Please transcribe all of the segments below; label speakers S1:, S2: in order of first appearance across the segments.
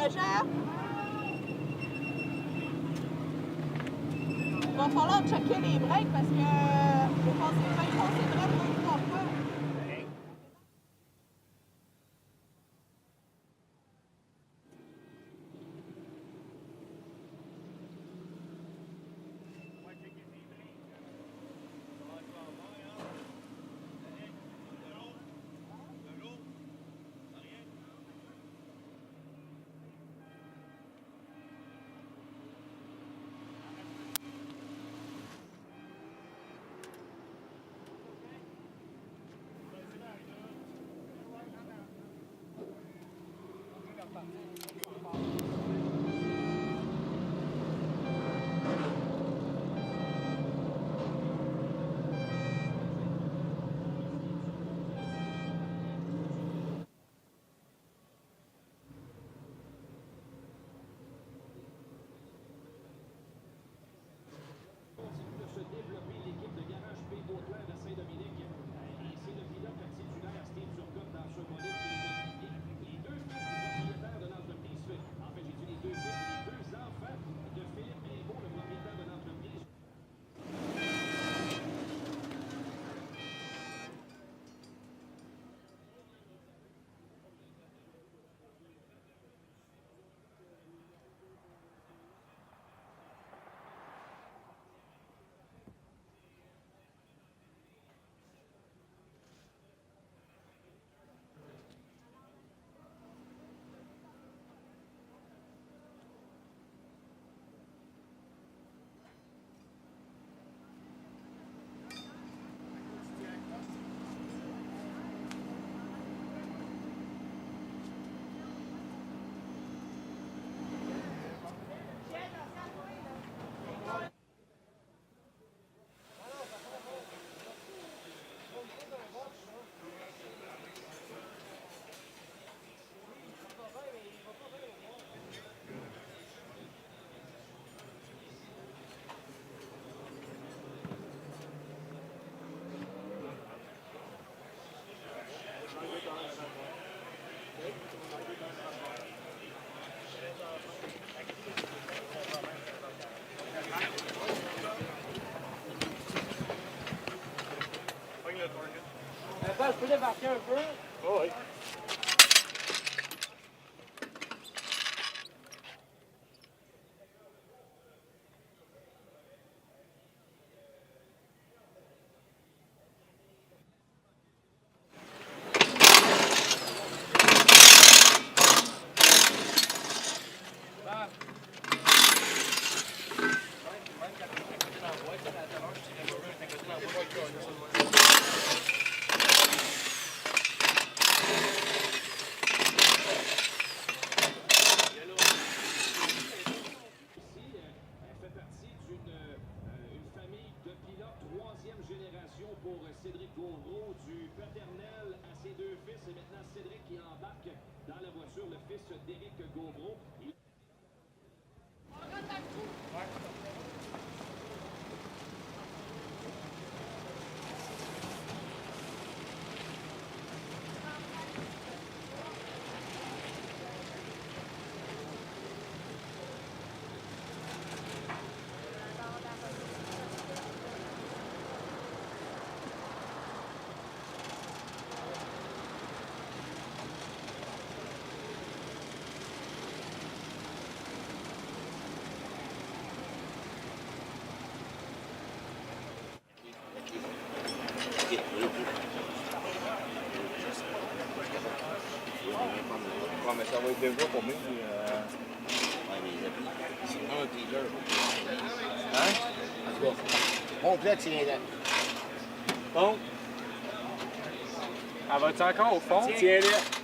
S1: Jeff? Il va falloir checker les breaks parce que faut passer droit pour 3 fois.
S2: Je peux débarquer un peu?
S3: Oh, oui.
S4: Ouais, mais ça va être déjà pour moi. Ouais, les habits. C'est un dealer. Hein? En tout cas, complète, c'est là.
S3: Bon. Elle va-tu encore au fond? Tiens-le.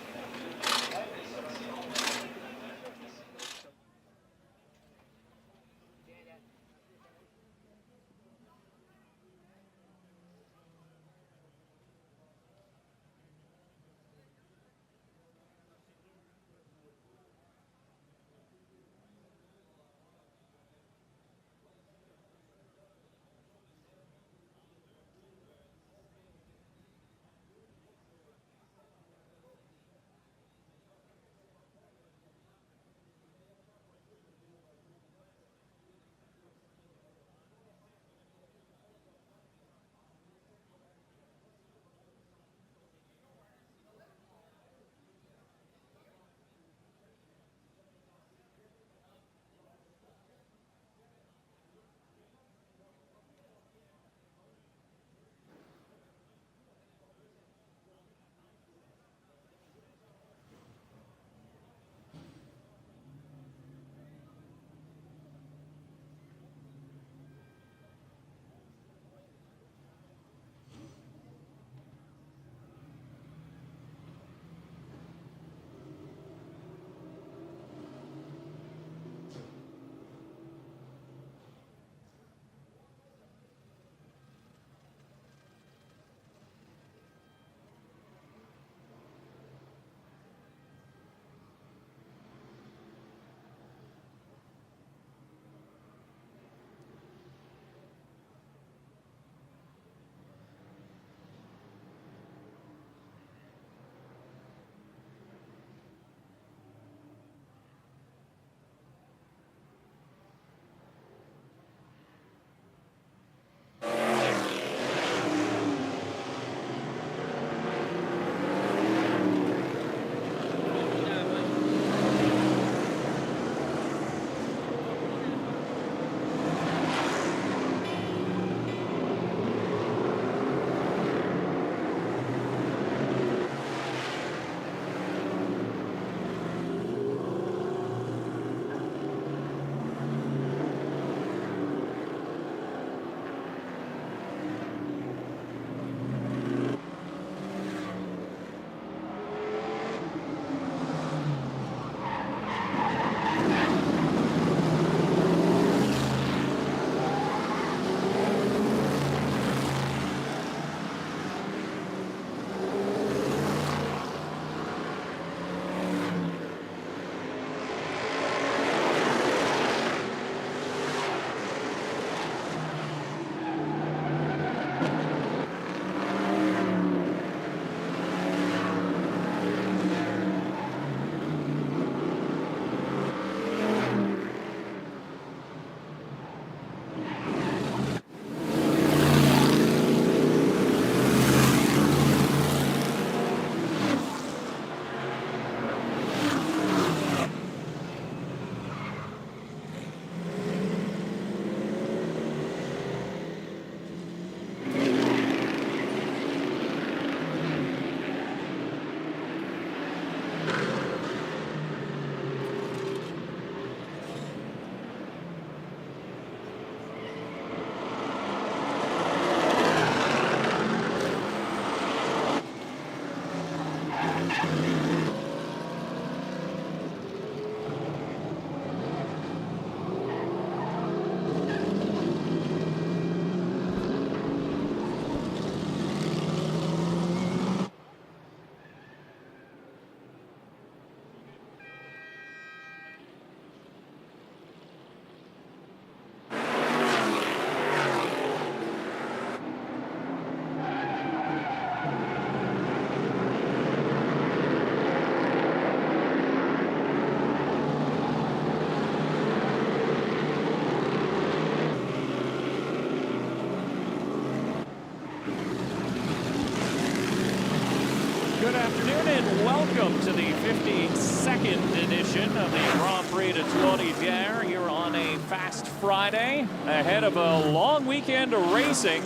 S2: Good afternoon and welcome to the 52nd edition of the Grand Prix de Trois-Rivières here on a fast Friday ahead of a long weekend of racing.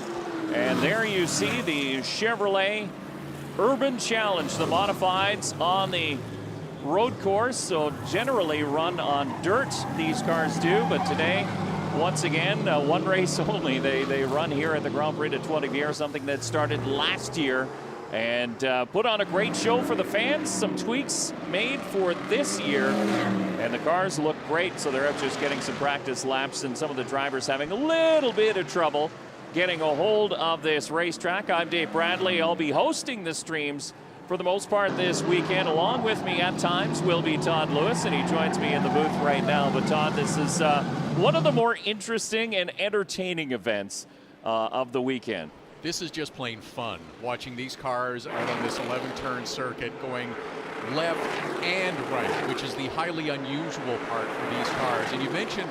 S2: And there you see the Chevrolet Urban Challenge, the modifieds on the road course. So generally run on dirt, these cars do, but today, once again, one race only. They run here at the Grand Prix de Trois-Rivières, something that started last year and put on a great show for the fans. Some tweaks made for this year, and the cars look great, so they're up just getting some practice laps, and some of the drivers having a little bit of trouble getting a hold of this racetrack. I'm Dave Bradley. I'll be hosting the streams for the most part this weekend. Along with me at times will be Todd Lewis, and he joins me in the booth right now. But Todd, this is one of the more interesting and entertaining events of the weekend.
S5: This is just plain fun, watching these cars out on this 11-turn circuit going left and right, which is the highly unusual part for these cars. And you mentioned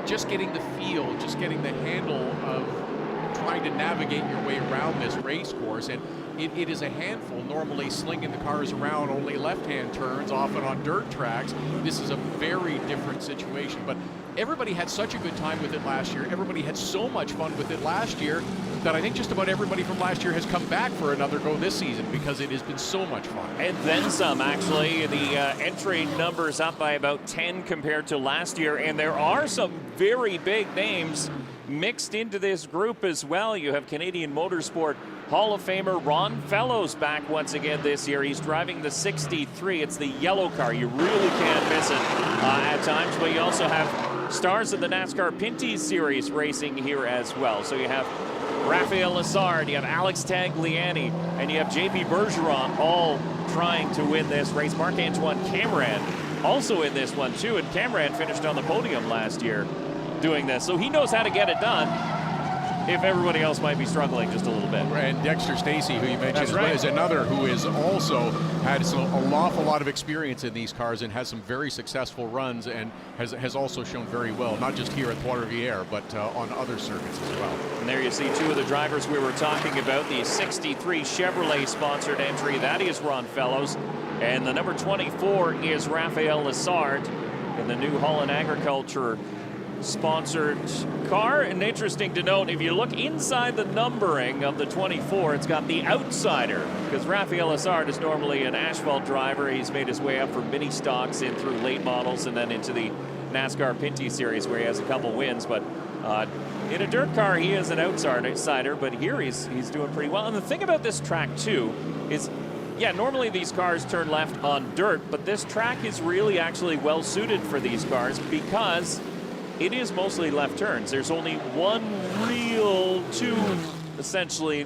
S5: just getting the feel, just getting the handle of trying to navigate your way around this race course. And it is a handful, normally slinging the cars around only left-hand turns, often on dirt tracks. This is a very different situation, but everybody had such a good time with it last year. Everybody had so much fun with it last year that I think just about everybody from last year has come back for another go this season because it has been so much fun.
S2: And then some, actually. The entry numbers up by about 10 compared to last year, and there are some very big names mixed into this group as well. You have Canadian Motorsport Hall of Famer Ron Fellows back once again this year. He's driving the 63. It's the yellow car. You really can't miss it at times, but you also have stars of the NASCAR Pinty Series racing here as well. So you have Raphael Lessard, you have Alex Tagliani, and you have JP Bergeron all trying to win this race. Marc-Antoine Cameron also in this one too, and Cameron finished on the podium last year doing this, so he knows how to get it done if everybody else might be struggling just a little bit.
S5: And Dexter Stacey, who you mentioned,
S2: right,
S5: is another who is also had an awful lot of experience in these cars and has some very successful runs and has also shown very well, not just here at Trois-Rivières, but on other circuits as well.
S2: And there you see two of the drivers we were talking about, the 63 Chevrolet sponsored entry. That is Ron Fellows, and the number 24 is Raphael Lessard in the New Holland Agriculture sponsored car. And interesting to note, if you look inside the numbering of the 24, it's got the outsider, because Raphael Lessard is normally an asphalt driver. He's made his way up from mini stocks in through late models and then into the NASCAR Pinty Series where he has a couple wins. But in a dirt car, he is an outsider, but here he's doing pretty well. And the thing about this track too is, yeah, normally these cars turn left on dirt, but this track is really actually well suited for these cars because it is mostly left turns. There's only one real two, essentially,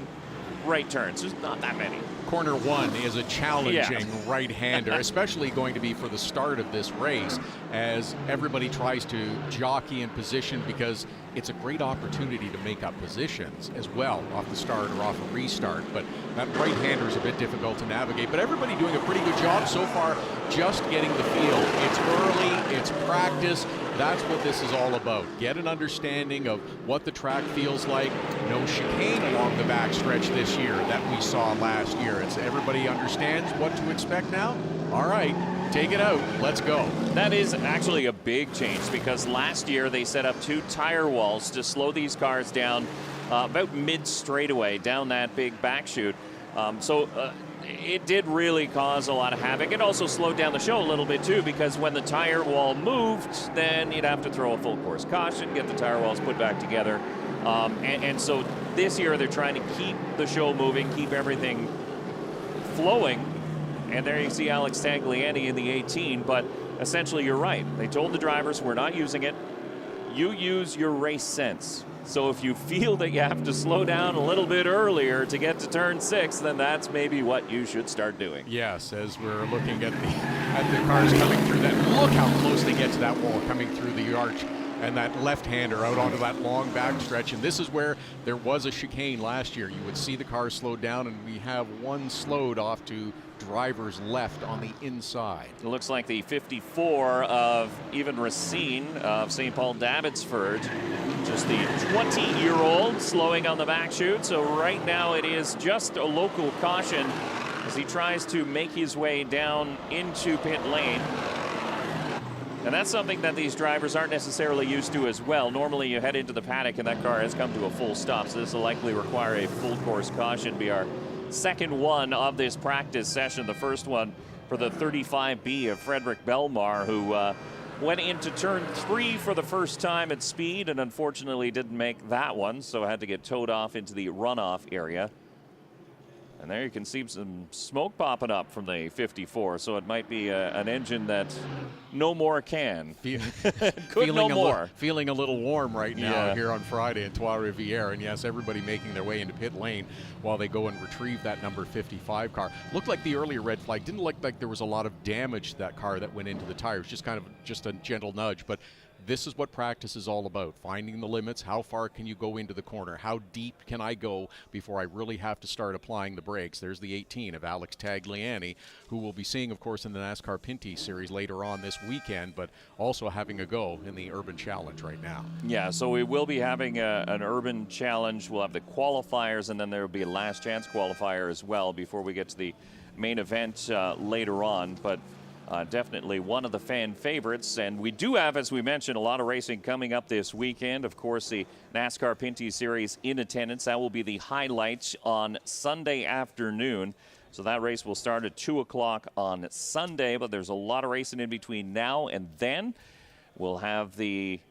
S2: right turns. There's not that many.
S5: Corner one is a challenging right-hander, especially going to be for the start of this race, as everybody tries to jockey in position because it's a great opportunity to make up positions as well off the start or off a restart. But that right-hander is a bit difficult to navigate. But everybody doing a pretty good job so far just getting the feel. It's early, it's practice. That's what this is all about. Get an understanding of what the track feels like. No chicane along the backstretch this year that we saw last year. It's everybody understands what to expect now. All right, take it out. Let's go.
S2: That is actually a big change because last year they set up two tire walls to slow these cars down about mid-straightaway down that big back chute. It did really cause a lot of havoc. It also slowed down the show a little bit too, because when the tire wall moved, then you'd have to throw a full course caution, get the tire walls put back together. And so this year they're trying to keep the show moving, keep everything flowing. And there you see Alex Tagliani in the 18, but essentially you're right. They told the drivers, we're not using it. You use your race sense. So if you feel that you have to slow down a little bit earlier to get to turn 6, then that's maybe what you should start doing.
S5: Yes, as we're looking at the cars coming through that. Look how close they get to that wall coming through the arch, and that left-hander out onto that long backstretch. And this is where there was a chicane last year. You would see the cars slowed down, and we have one slowed off to drivers left on the inside.
S2: It looks like the 54 of Evan Racine of St. Paul Abbotsford, just the 20-year-old slowing on the back chute. So right now it is just a local caution as he tries to make his way down into pit lane. And that's something that these drivers aren't necessarily used to as well. Normally you head into the paddock and that car has come to a full stop, so this will likely require a full course caution. Be our second one of this practice session, the first one for the 35B of Frederick Belmar, who went into turn 3 for the first time at speed and unfortunately didn't make that one, so had to get towed off into the runoff area. And there you can see some smoke popping up from the 54, so it might be an engine that no more can. Could no more.
S5: Feeling a little warm right now here on Friday in Trois-Rivières. And yes, everybody making their way into pit lane while they go and retrieve that number 55 car. Looked like the earlier red flag. Didn't look like there was a lot of damage to that car that went into the tires. Just a gentle nudge. But this is what practice is all about, finding the limits. How far can you go into the corner? How deep can I go before I really have to start applying the brakes? There's the 18 of Alex Tagliani, who we'll be seeing, of course, in the NASCAR Pinty Series later on this weekend, but also having a go in the Urban Challenge right now. Yeah,
S2: so we will be having an Urban Challenge. We'll have the qualifiers, and then there will be a last chance qualifier as well before we get to the main event later on. But definitely one of the fan favorites. And we do have, as we mentioned, a lot of racing coming up this weekend. Of course, the NASCAR Pinty Series in attendance. That will be the highlights on Sunday afternoon. So that race will start at 2 o'clock on Sunday, but there's a lot of racing in between now and then. We'll have the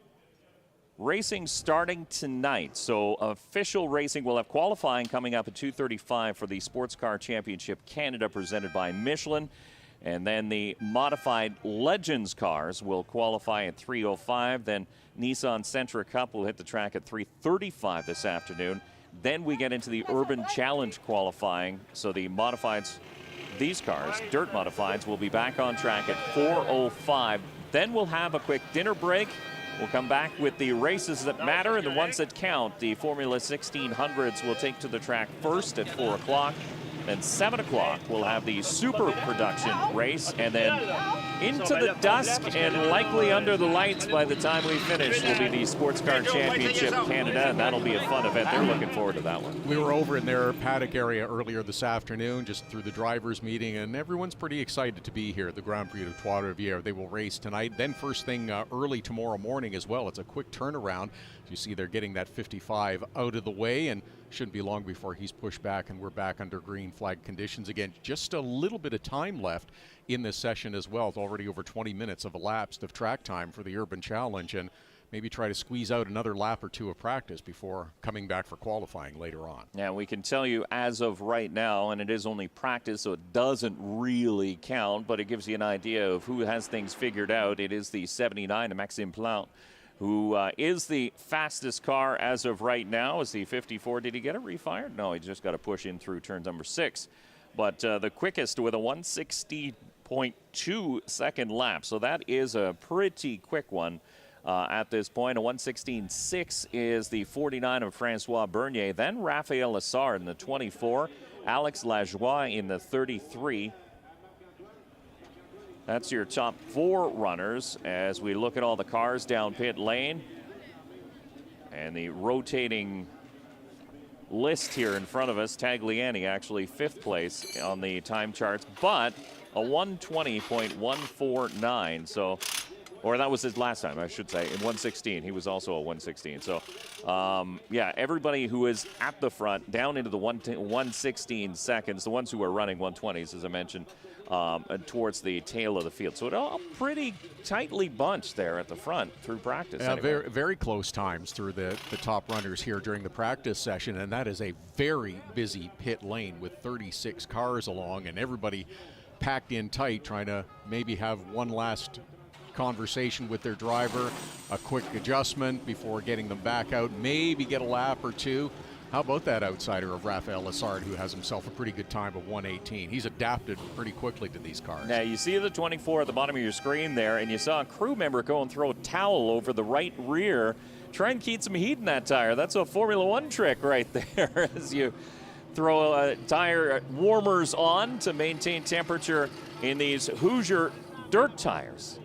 S2: racing starting tonight. So official racing, we'll have qualifying coming up at 2:35 for the Sports Car Championship Canada presented by Michelin. And then the modified Legends cars will qualify at 3:05. Then Nissan Sentra Cup will hit the track at 3:35 this afternoon. Then we get into the Urban Challenge qualifying. So the modifieds, these cars, dirt modifieds, will be back on track at 4:05. Then we'll have a quick dinner break. We'll come back with the races that matter and the ones that count. The Formula 1600s will take to the track first at 4 o'clock. Then 7 o'clock, we'll have the super production race, and then into the dusk and likely under the lights by the time we finish will be the Sports Car Championship Canada, and that'll be a fun event. They're looking forward to that one.
S5: We were over in their paddock area earlier this afternoon, just through the drivers' meeting, and everyone's pretty excited to be here at the Grand Prix de Trois-Rivières. They will race tonight, then first thing early tomorrow morning as well. It's a quick turnaround. You see they're getting that 55 out of the way, and shouldn't be long before he's pushed back and we're back under green flag conditions again. Just a little bit of time left in this session as well. It's already over 20 minutes of elapsed of track time for the Urban Challenge, and maybe try to squeeze out another lap or two of practice before coming back for qualifying later on.
S2: Yeah, we can tell you as of right now, and it is only practice, so it doesn't really count, but it gives you an idea of who has things figured out. It is the 79 of Maxime Plante, who is the fastest car as of right now. Is the 54. Did he get it refired? No, he just got to push in through turn number 6. But the quickest with a 160.2 second lap. So that is a pretty quick one at this point. A 116.6 is the 49 of Francois Bernier. Then Raphael Lessard in the 24. Alex Lajoie in the 33. That's your top 4 runners as we look at all the cars down pit lane. And the rotating list here in front of us, Tagliani actually 5th place on the time charts, but a 120.149. So, or that was his last time, I should say, in 116. He was also a 116. So, yeah, everybody who is at the front down into the 116 seconds, the ones who are running 120s, as I mentioned, towards the tail of the field. So it all pretty tightly bunched there at the front through practice.
S5: Yeah,
S2: anyway.
S5: very, very close times through the top runners here during the practice session, and that is a very busy pit lane with 36 cars along and everybody packed in tight, trying to maybe have one last conversation with their driver, a quick adjustment before getting them back out, maybe get a lap or two. How about that outsider of Raphael Lessard, who has himself a pretty good time of 118? He's adapted pretty quickly to these cars.
S2: Now, you see the 24 at the bottom of your screen there, and you saw a crew member go and throw a towel over the right rear, try and keep some heat in that tire. That's a Formula One trick right there, as you throw tire warmers on to maintain temperature in these Hoosier dirt tires.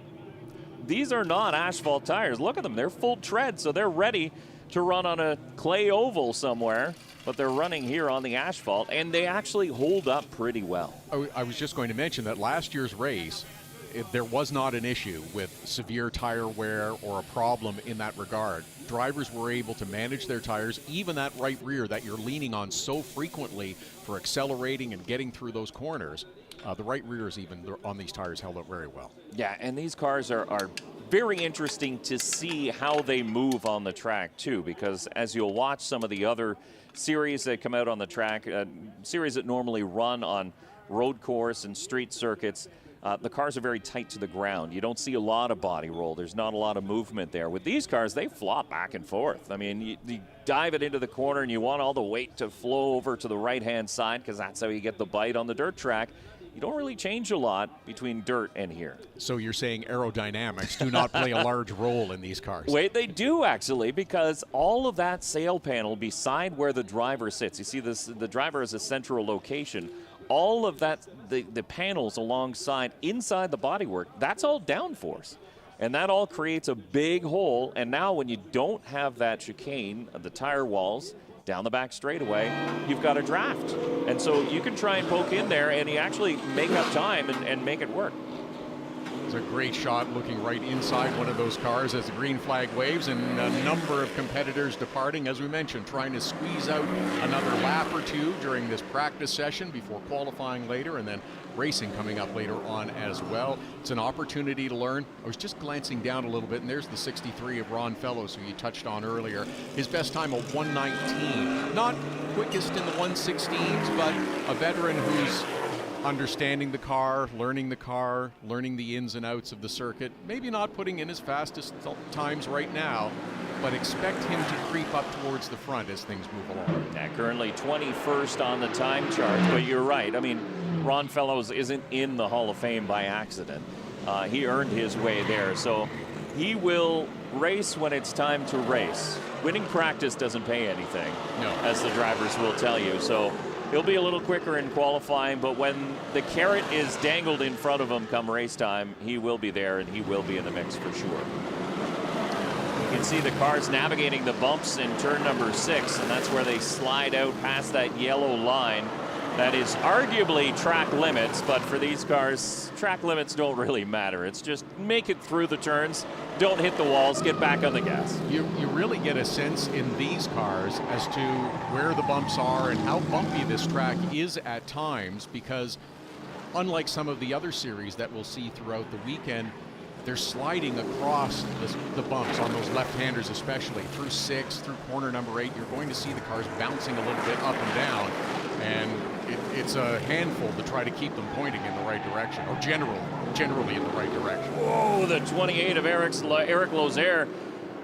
S2: These are not asphalt tires. Look at them. They're full tread, so they're ready to run on a clay oval somewhere, but they're running here on the asphalt, and they actually hold up pretty well.
S5: I was just going to mention that last year's race, there was not an issue with severe tire wear or a problem in that regard. Drivers were able to manage their tires, even that right rear that you're leaning on so frequently for accelerating and getting through those corners. The right rears even on these tires held up very well.
S2: Yeah, and these cars are very interesting to see how they move on the track too, because as you'll watch some of the other series that come out on the track, series that normally run on road course and street circuits, the cars are very tight to the ground. You don't see a lot of body roll. There's not a lot of movement there. With these cars, they flop back and forth. I mean, you dive it into the corner and you want all the weight to flow over to the right-hand side because that's how you get the bite on the dirt track. You don't really change a lot between dirt and here.
S5: So you're saying aerodynamics do not play a large role in these cars?
S2: Wait, they do actually, because all of that sail panel beside where the driver sits, you see this, the driver is a central location. All of that, the panels alongside, inside the bodywork, that's all downforce. And that all creates a big hole. And now when you don't have that chicane of the tire walls down the back straightaway, you've got a draft. And so you can try and poke in there and you actually make up time and make it work.
S5: It's a great shot looking right inside one of those cars as the green flag waves, and a number of competitors departing, as we mentioned, trying to squeeze out another lap or two during this practice session before qualifying later, and then racing coming up later on as well. It's an opportunity to learn. I was just glancing down a little bit, and there's the 63 of Ron Fellows, who you touched on earlier. His best time of 1:19. Not quickest in the 1:16s, but a veteran who's understanding the car, learning the ins and outs of the circuit. Maybe not putting in his fastest times right now, but expect him to creep up towards the front as things move along.
S2: Yeah, currently 21st on the time chart, but you're right. I mean, Ron Fellows isn't in the Hall of Fame by accident. He earned his way there, so he will race when it's time to race. Winning practice doesn't pay anything,
S5: no,
S2: as the drivers will tell you. So he'll be a little quicker in qualifying, but when the carrot is dangled in front of him come race time, he will be there and he will be in the mix for sure. You can see the cars navigating the bumps in turn number 6, and that's where they slide out past that yellow line. That is arguably track limits, but for these cars, track limits don't really matter. It's just make it through the turns, don't hit the walls, get back on the gas.
S5: You really get a sense in these cars as to where the bumps are and how bumpy this track is at times, because unlike some of the other series that we'll see throughout the weekend, they're sliding across the bumps on those left-handers, especially through 6, through corner number 8. You're going to see the cars bouncing a little bit up and down, and it's a handful to try to keep them pointing in the right direction, or generally in the right direction.
S2: Whoa, the 28 of Eric Lozier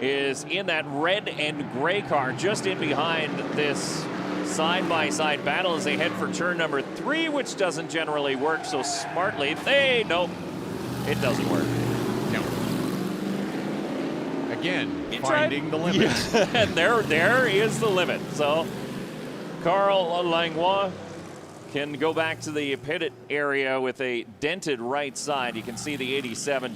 S2: is in that red and gray car, just in behind this side-by-side battle as they head for turn number 3, which doesn't generally work so smartly. Nope, it doesn't work.
S5: No. Again, finding the limits.
S2: Yeah. And there is the limit. So Carl Langlois can go back to the pit area with a dented right side. You can see the 87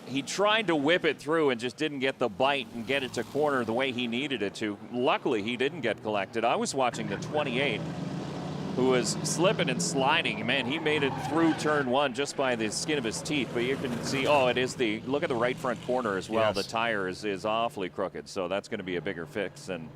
S2: he tried to whip it through and just didn't get the bite and get it to corner the way he needed it to. Luckily, he didn't get collected. I was watching the 28, who was slipping and sliding. Man, he made it through turn 1 just by the skin of his teeth. But you can see, look at the right front corner as well. Yes. The tire is awfully crooked, so that's going to be a bigger fix than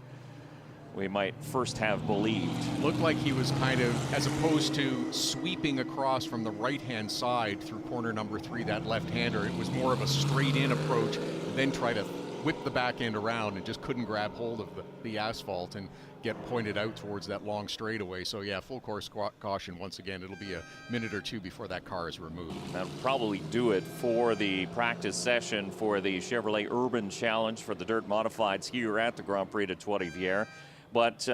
S2: we might first have believed.
S5: Looked like he was kind of, as opposed to sweeping across from the right-hand side through corner number 3, that left-hander, it was more of a straight-in approach, then try to whip the back end around and just couldn't grab hold of the asphalt and get pointed out towards that long straightaway. So yeah, full course caution once again. It'll be a minute or two before that car is removed.
S2: That'll probably do it for the practice session for the Chevrolet Urban Challenge for the Dirt Modifieds here at the Grand Prix de Trois-Rivières. But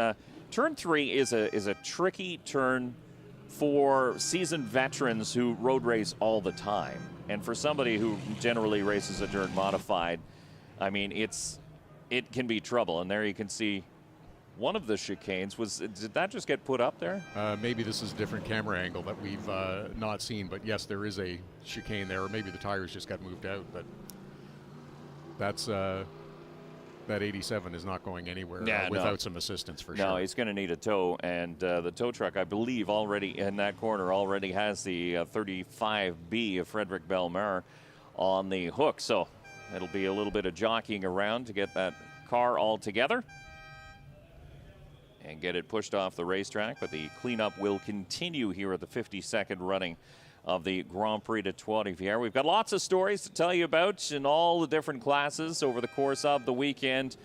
S2: turn 3 is a tricky turn for seasoned veterans who road race all the time. And for somebody who generally races a dirt modified, I mean, it can be trouble. And there you can see one of the chicanes. Did that just get put up there?
S5: Maybe this is a different camera angle that we've not seen. But yes, there is a chicane there. Or maybe the tires just got moved out. But that's that 87 is not going anywhere without some assistance for sure.
S2: No, he's going to need a tow, and the tow truck, I believe, already in that corner already has the 35B of Frederick Bellemare on the hook. So it'll be a little bit of jockeying around to get that car all together and get it pushed off the racetrack. But the cleanup will continue here at the 52nd running of the Grand Prix de Trois-Rivières. We've got lots of stories to tell you about in all the different classes over the course of the weekend.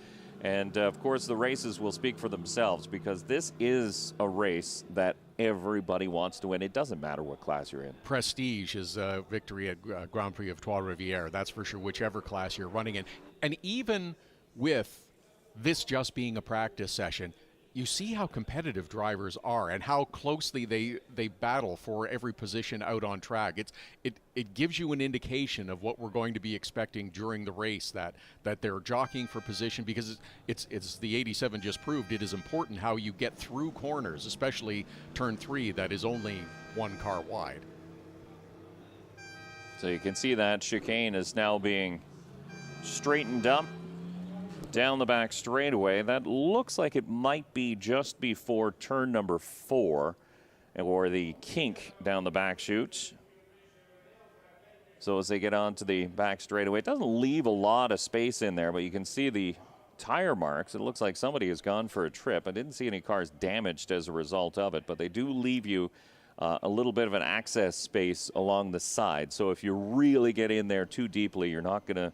S2: And, of course, the races will speak for themselves, because this is a race that everybody wants to win. It doesn't matter what class you're in.
S5: Prestige is a victory at Grand Prix of Trois-Rivières. That's for sure, whichever class you're running in. And even with this just being a practice session, you see how competitive drivers are and how closely they battle for every position out on track. It gives you an indication of what we're going to be expecting during the race, that they're jockeying for position, because it's the 87 just proved it is important how you get through corners, especially turn 3 that is only one car wide.
S2: So you can see that chicane is now being straightened up down the back straightaway. That looks like it might be just before turn number 4, or the kink down the back chute. So as they get onto the back straightaway, it doesn't leave a lot of space in there, but you can see the tire marks. It looks like somebody has gone for a trip. I didn't see any cars damaged as a result of it, but they do leave you a little bit of an access space along the side. So if you really get in there too deeply, you're not going to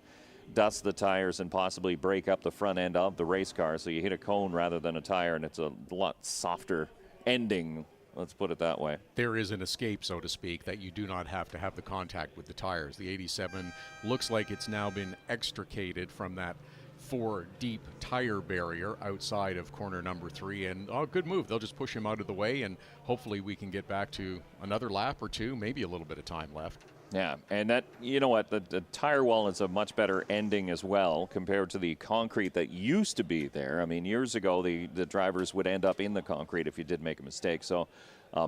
S2: dust the tires and possibly break up the front end of the race car. So you hit a cone rather than a tire, and it's a lot softer ending, let's put it that way.
S5: There is an escape, so to speak, that you do not have to have the contact with the tires. The 87 looks like it's now been extricated from that 4 deep tire barrier outside of corner number 3, and good move. They'll just push him out of the way, and hopefully we can get back to another lap or two, maybe a little bit of time left.
S2: Yeah, and that, you know what, the tire wall is a much better ending as well compared to the concrete that used to be there. I mean, years ago, the drivers would end up in the concrete if you did make a mistake. So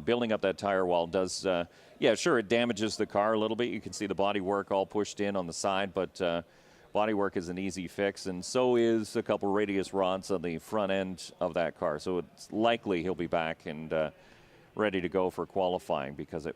S2: building up that tire wall does, yeah, sure, it damages the car a little bit. You can see the bodywork all pushed in on the side, but bodywork is an easy fix, and so is a couple radius rods on the front end of that car. So it's likely he'll be back and ready to go for qualifying, because it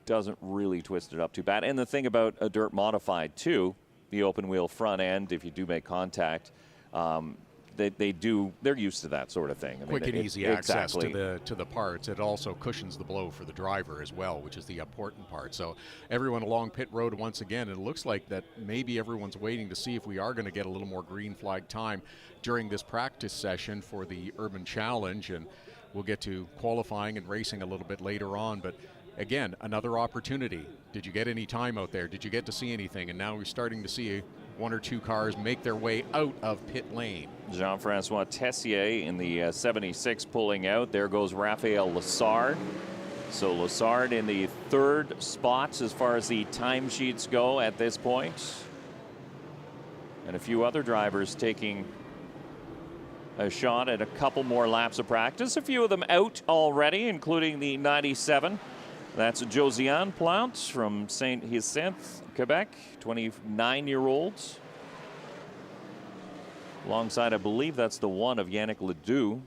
S2: doesn't really twist it up too bad. And the thing about a dirt modified too, the open wheel front end, if you do make contact, they're used to that sort of thing. I
S5: Quick
S2: mean,
S5: and easy access to the parts. It also cushions the blow for the driver as well, which is the important part. So everyone along pit road once again, it looks like that maybe everyone's waiting to see if we are going to get a little more green flag time during this practice session for the Urban Challenge, and we'll get to qualifying and racing a little bit later on. But again, another opportunity. Did you get any time out there? Did you get to see anything? And now we're starting to see 1 or 2 cars make their way out of pit lane.
S2: Jean-Francois Tessier in the 76 pulling out. There goes Raphael Lessard. So Lessard in the 3rd spot as far as the timesheets go at this point. And a few other drivers taking a shot at a couple more laps of practice. A few of them out already, including the 97. That's Josiane Plante from Saint-Hyacinthe, Quebec, 29-year-old. Alongside, I believe that's the 1 of Yannick Ledoux.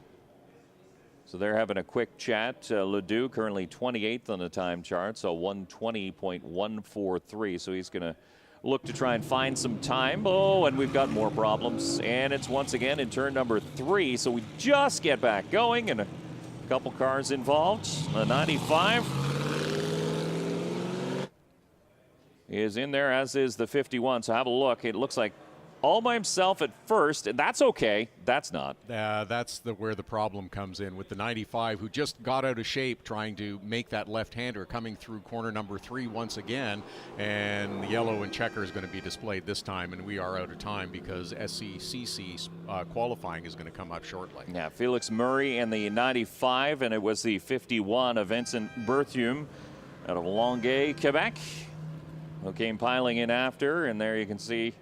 S2: So they're having a quick chat. Ledoux currently 28th on the time chart, so 1:20.143. So he's going to look to try and find some time. Oh, and we've got more problems. And it's once again in turn number 3. So we just get back going, and a couple cars involved. The 95 is in there, as is the 51. So have a look. It looks like all by himself at first, and that's okay. That's not.
S5: That's where the problem comes in with the 95, who just got out of shape trying to make that left-hander coming through corner number 3 once again. And the yellow and checker is going to be displayed this time, and we are out of time because SCCC qualifying is going to come up shortly.
S2: Yeah, Felix Murray and the 95, and it was the 51 of Vincent Berthiaume out of Longueuil, Quebec, who came piling in after. And there you can see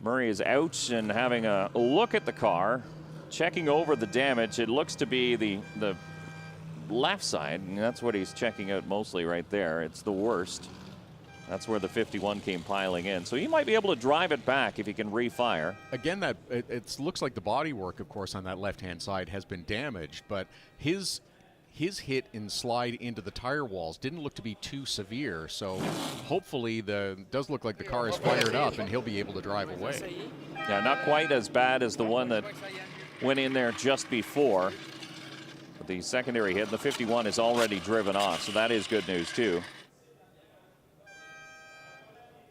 S2: Murray is out and having a look at the car, checking over the damage. It looks to be the left side, and that's what he's checking out mostly right there. It's the worst. That's where the 51 came piling in. So he might be able to drive it back if he can refire.
S5: Again, that it looks like the bodywork, of course, on that left-hand side has been damaged, but his hit and slide into the tire walls didn't look to be too severe. So hopefully does look like the car is fired up and he'll be able to drive away.
S2: Yeah, not quite as bad as the one that went in there just before. But the secondary hit, the 51 is already driven off, so that is good news too.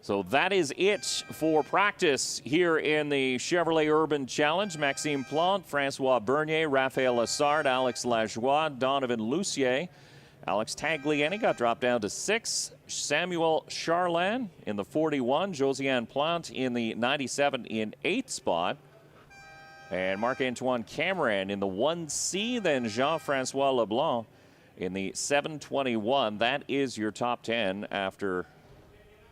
S2: So that is it for practice here in the Chevrolet Urban Challenge. Maxime Plante, Francois Bernier, Raphael Assard, Alex Lajoie, Donovan Lucier, Alex Tagliani got dropped down to 6. Samuel Charland in the 41. Josiane Plante in the 97 in 8th spot. And Marc-Antoine Cameron in the 1C. Then Jean-Francois Leblanc in the 721. That is your top 10 after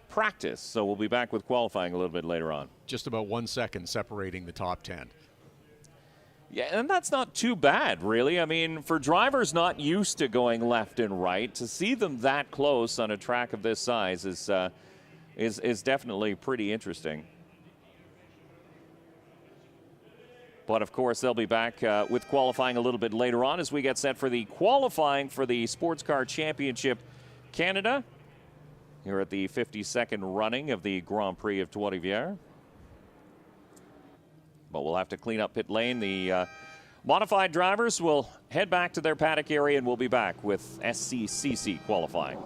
S2: practice. So we'll be back with qualifying a little bit later on.
S5: Just about 1 second separating the top 10.
S2: Yeah, and that's not too bad, really. I mean, for drivers not used to going left and right, to see them that close on a track of this size is definitely pretty interesting. But, of course, they'll be back with qualifying a little bit later on as we get set for the qualifying for the Sports Car Championship Canada here at the 52nd running of the Grand Prix of Trois-Rivières. But we'll have to clean up pit lane. The modified drivers will head back to their paddock area, and we'll be back with SCCC qualifying.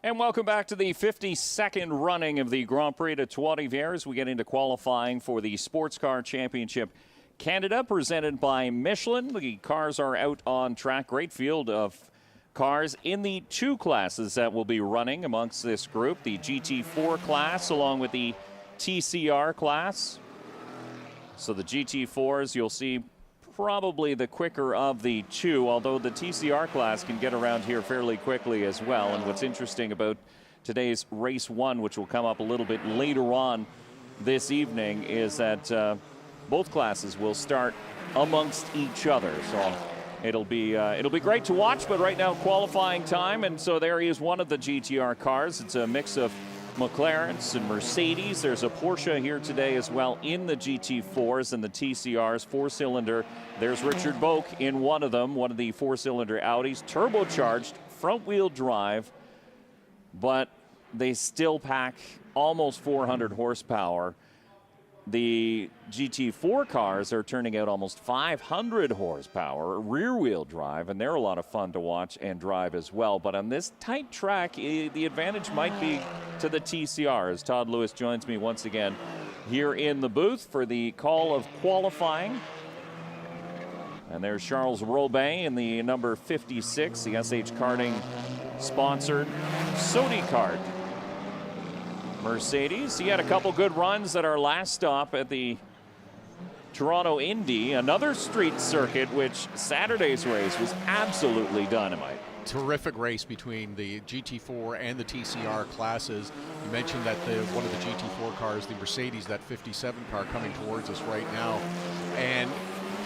S2: And welcome back to the 52nd running of the Grand Prix de Trois-Rivières as we get into qualifying for the Sports Car Championship Canada, presented by Michelin. The cars are out on track. Great field of cars in the two classes that will be running amongst this group, the GT4 class along with the TCR class. So the GT4s, you'll see probably the quicker of the two, although the TCR class can get around here fairly quickly as well. And what's interesting about today's race one, which will come up a little bit later on this evening, is that both classes will start amongst each other. So it'll be great to watch. But right now, qualifying time, and so there is one of the GTR cars. It's a mix of McLarens and Mercedes. There's a Porsche here today as well in the GT4s and the TCRs, four-cylinder. There's Richard Boak in one of them, one of the four-cylinder Audis, turbocharged, front-wheel drive, but they still pack almost 400 horsepower. The GT4 cars are turning out almost 500 horsepower, rear-wheel drive, and they're a lot of fun to watch and drive as well. But on this tight track, the advantage might be to the TCR, as Todd Lewis joins me once again here in the booth for the call of qualifying. And there's Charles Robin in the number 56, the SH Karting sponsored Sodi Kart Mercedes. He had a couple good runs at our last stop at the Toronto Indy, another street circuit, which Saturday's race was absolutely dynamite.
S5: Terrific race between the GT4 and the TCR classes. You mentioned that one of the GT4 cars, the Mercedes, that 57 car coming towards us right now, and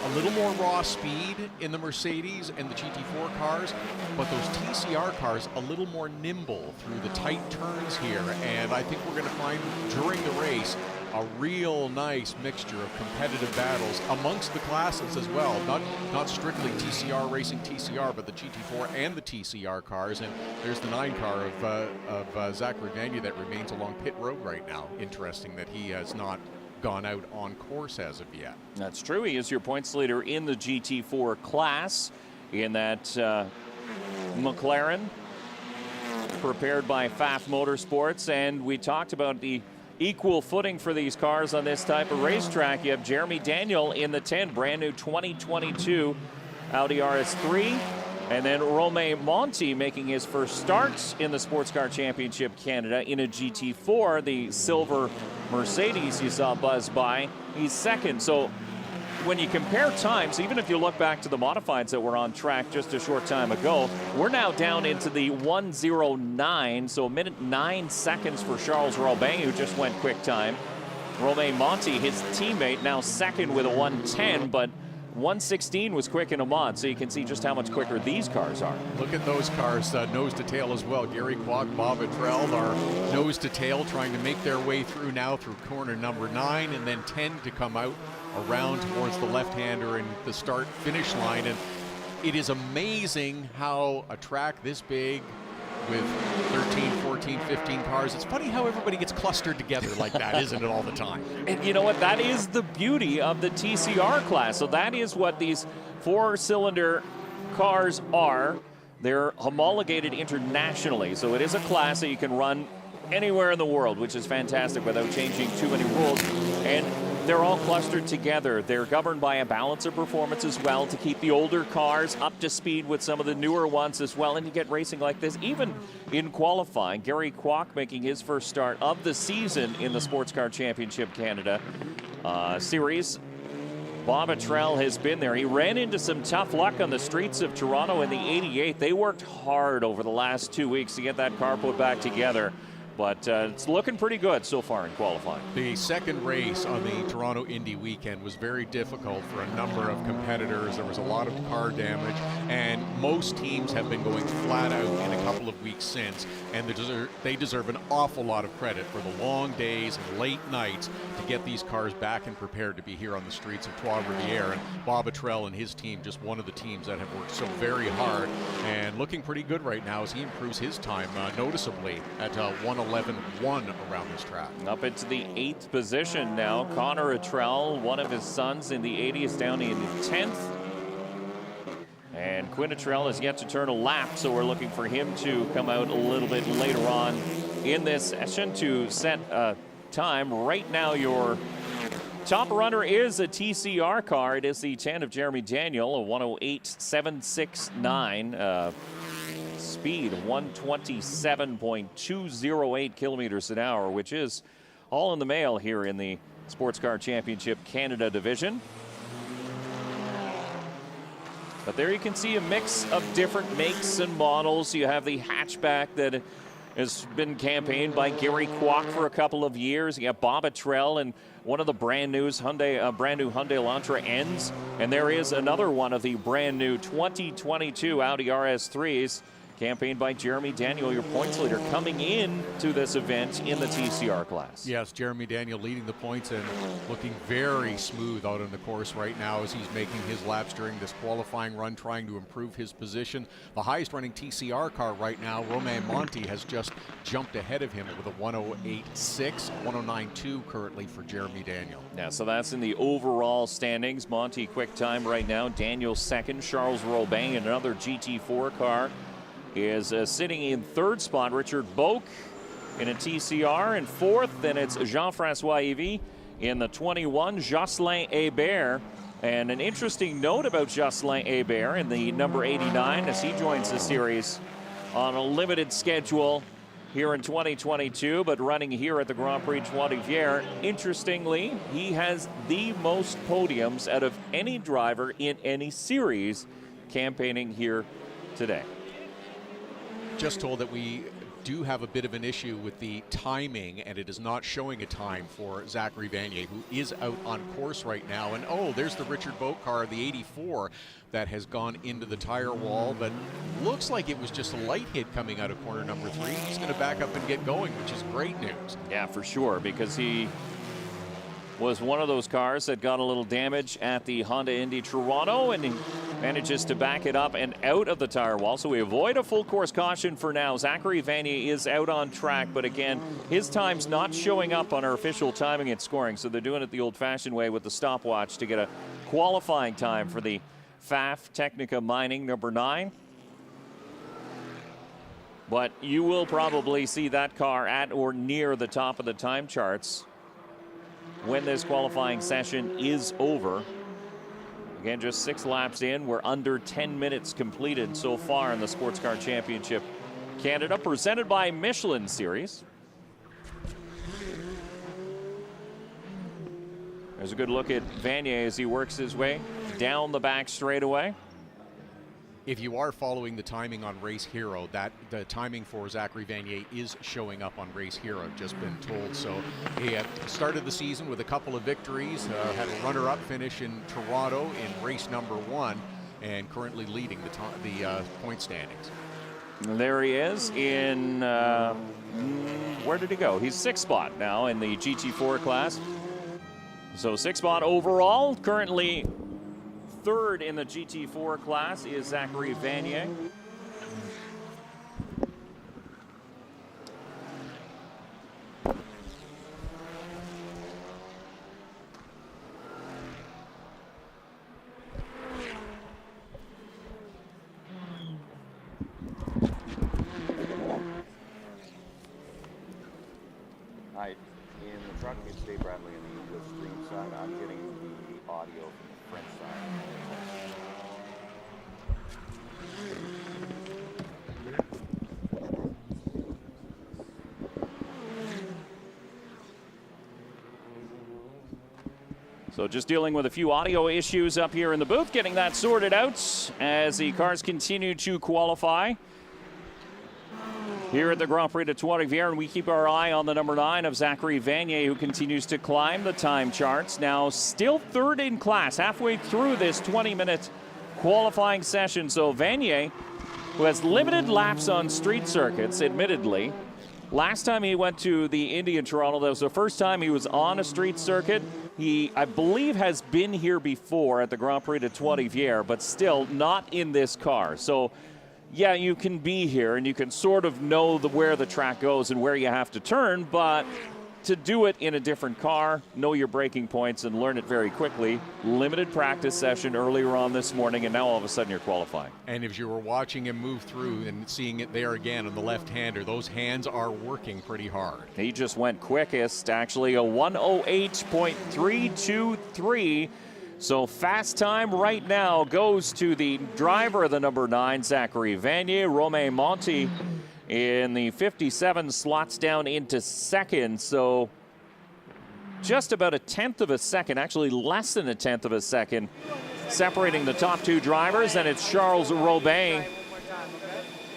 S5: a little more raw speed in the Mercedes and the GT4 cars, but those TCR cars a little more nimble through the tight turns here. And I think we're going to find during the race a real nice mixture of competitive battles amongst the classes as well. Not strictly TCR racing TCR, but the GT4 and the TCR cars. And there's the 9 car of Zachary Vanier that remains along pit road right now. Interesting that he has not gone out on course as of yet.
S2: That's true. He is your points leader in the GT4 class in that McLaren prepared by Pfaff Motorsports. And we talked about the equal footing for these cars on this type of racetrack. You have Jeremy Daniel in the 10, brand new 2022 Audi RS3. And then Romain Monti making his first starts in the Sports Car Championship Canada in a GT4, the silver Mercedes you saw buzz by. He's second. So when you compare times, even if you look back to the modifieds that were on track just a short time ago, we're now down into the 1:09, so a minute 9 seconds for Charles Robin, who just went quick time. Romain Monti, his teammate, now second with a 1:10, but 1:16 was quick in a mod, so you can see just how much quicker these cars are.
S5: Look at those cars, nose to tail as well. Gary Kwok, Bob Vitrell are nose to tail, trying to make their way through now through corner number 9, and then 10 to come out around towards the left-hander and the start-finish line. And it is amazing how a track this big with 13, 14, 15 cars, it's funny how everybody gets clustered together like that, isn't it, all the time?
S2: And you know what? That is the beauty of the TCR class. So that is what these four-cylinder cars are. They're homologated internationally. So it is a class that you can run anywhere in the world, which is fantastic without changing too many rules. And they're all clustered together. They're governed by a balancer performance as well to keep the older cars up to speed with some of the newer ones as well. And you get racing like this, even in qualifying. Gary Kwok making his first start of the season in the Sports Car Championship Canada series. Bob Vitrell has been there. He ran into some tough luck on the streets of Toronto in the 88. They worked hard over the last 2 weeks to get that car put back together. But it's looking pretty good so far in qualifying.
S5: The second race on the Toronto Indy weekend was very difficult for a number of competitors. There was a lot of car damage, and most teams have been going flat out in a couple of weeks since, and they deserve an awful lot of credit for the long days and late nights to get these cars back and prepared to be here on the streets of Trois-Rivières. And Bob Vitrell and his team, just one of the teams that have worked so very hard and looking pretty good right now as he improves his time noticeably at 1:11.1 around this track.
S2: Up into the 8th position now. Connor Vitrell, one of his sons in the 80s, down in 10th. And Quinnitrell has yet to turn a lap, so we're looking for him to come out a little bit later on in this session to set a time. Right now, your top runner is a TCR car. It is the 10 of Jeremy Daniel, a 108.769. Speed 127.208 kilometers an hour, which is all in the mail here in the Sports Car Championship Canada division. But there you can see a mix of different makes and models. You have the hatchback that has been campaigned by Gary Kwok for a couple of years. You have Bob Attrell and one of the brand new Hyundai Elantra N's. And there is another one of the brand new 2022 Audi RS3s, campaigned by Jeremy Daniel, your points leader, coming in to this event in the TCR class.
S5: Yes, Jeremy Daniel leading the points and looking very smooth out on the course right now as he's making his laps during this qualifying run, trying to improve his position. The highest running TCR car right now, Romain Monti, has just jumped ahead of him with a 108.6, 109.2 currently for Jeremy Daniel.
S2: Yeah, so that's in the overall standings. Monti quick time right now. Daniel second. Charles Robin, another GT4 car, is sitting in third spot. Richard Boak in a TCR in fourth. Then it's Jean-Francois Evy in the 21. Jocelyn Hébert. And an interesting note about Jocelyn Hébert in the number 89 as he joins the series on a limited schedule here in 2022, but running here at the Grand Prix Trois-Rivières. Interestingly, he has the most podiums out of any driver in any series campaigning here today.
S5: Just told that we do have a bit of an issue with the timing, and it is not showing a time for Zachary Vanier, who is out on course right now. And oh, there's the Richard Boat car, the 84, that has gone into the tire wall, but looks like it was just a light hit coming out of corner number 3. He's going to back up and get going, which is great news.
S2: Yeah, for sure, because he was one of those cars that got a little damage at the Honda Indy Toronto, and he manages to back it up and out of the tire wall. So we avoid a full course caution for now. Zachary Vanier is out on track, but again, his time's not showing up on our official timing and scoring, so they're doing it the old-fashioned way with the stopwatch to get a qualifying time for the FAF Technica Mining number 9. But you will probably see that car at or near the top of the time charts when this qualifying session is over. Again, just 6 laps in. We're under 10 minutes completed so far in the Sports Car Championship Canada, presented by Michelin Series. There's a good look at Vanier as he works his way down the back straightaway.
S5: If you are following the timing on Race Hero, that the timing for Zachary Vanier is showing up on Race Hero, I've just been told. So he had started the season with a couple of victories, had a runner-up finish in Toronto in race number 1, and currently leading the point standings.
S2: There he is in, where did he go? He's 6th spot now in the GT4 class. So 6th spot overall, currently 3rd in the GT4 class is Zachary Vanier.
S6: Hi, in the truck, it's Dave Bradley on the English stream side. I'm getting the audio from the French side.
S2: So just dealing with a few audio issues up here in the booth, getting that sorted out as the cars continue to qualify here at the Grand Prix de Trois-Rivières, and we keep our eye on the number 9 of Zachary Vanier, who continues to climb the time charts. Now still 3rd in class, halfway through this 20-minute qualifying session. So Vanier, who has limited laps on street circuits, admittedly. Last time he went to the Indy in Toronto, that was the first time he was on a street circuit. He, I believe, has been here before at the Grand Prix de Trois-Rivières, but still not in this car. So, yeah, you can be here and you can sort of know where the track goes and where you have to turn, but to do it in a different car, know your braking points, and learn it very quickly. Limited practice session earlier on this morning, and now all of a sudden you're qualifying.
S5: And if you were watching him move through and seeing it there again on the left-hander, those hands are working pretty hard.
S2: He just went quickest, actually a 1:08.323. So fast time right now goes to the driver of the number 9, Zachary Vanier. Romain Monti in the 57 slots down into second. So just about a tenth of a second, actually less than a tenth of a second, separating the top 2 drivers. And it's Charles Robin,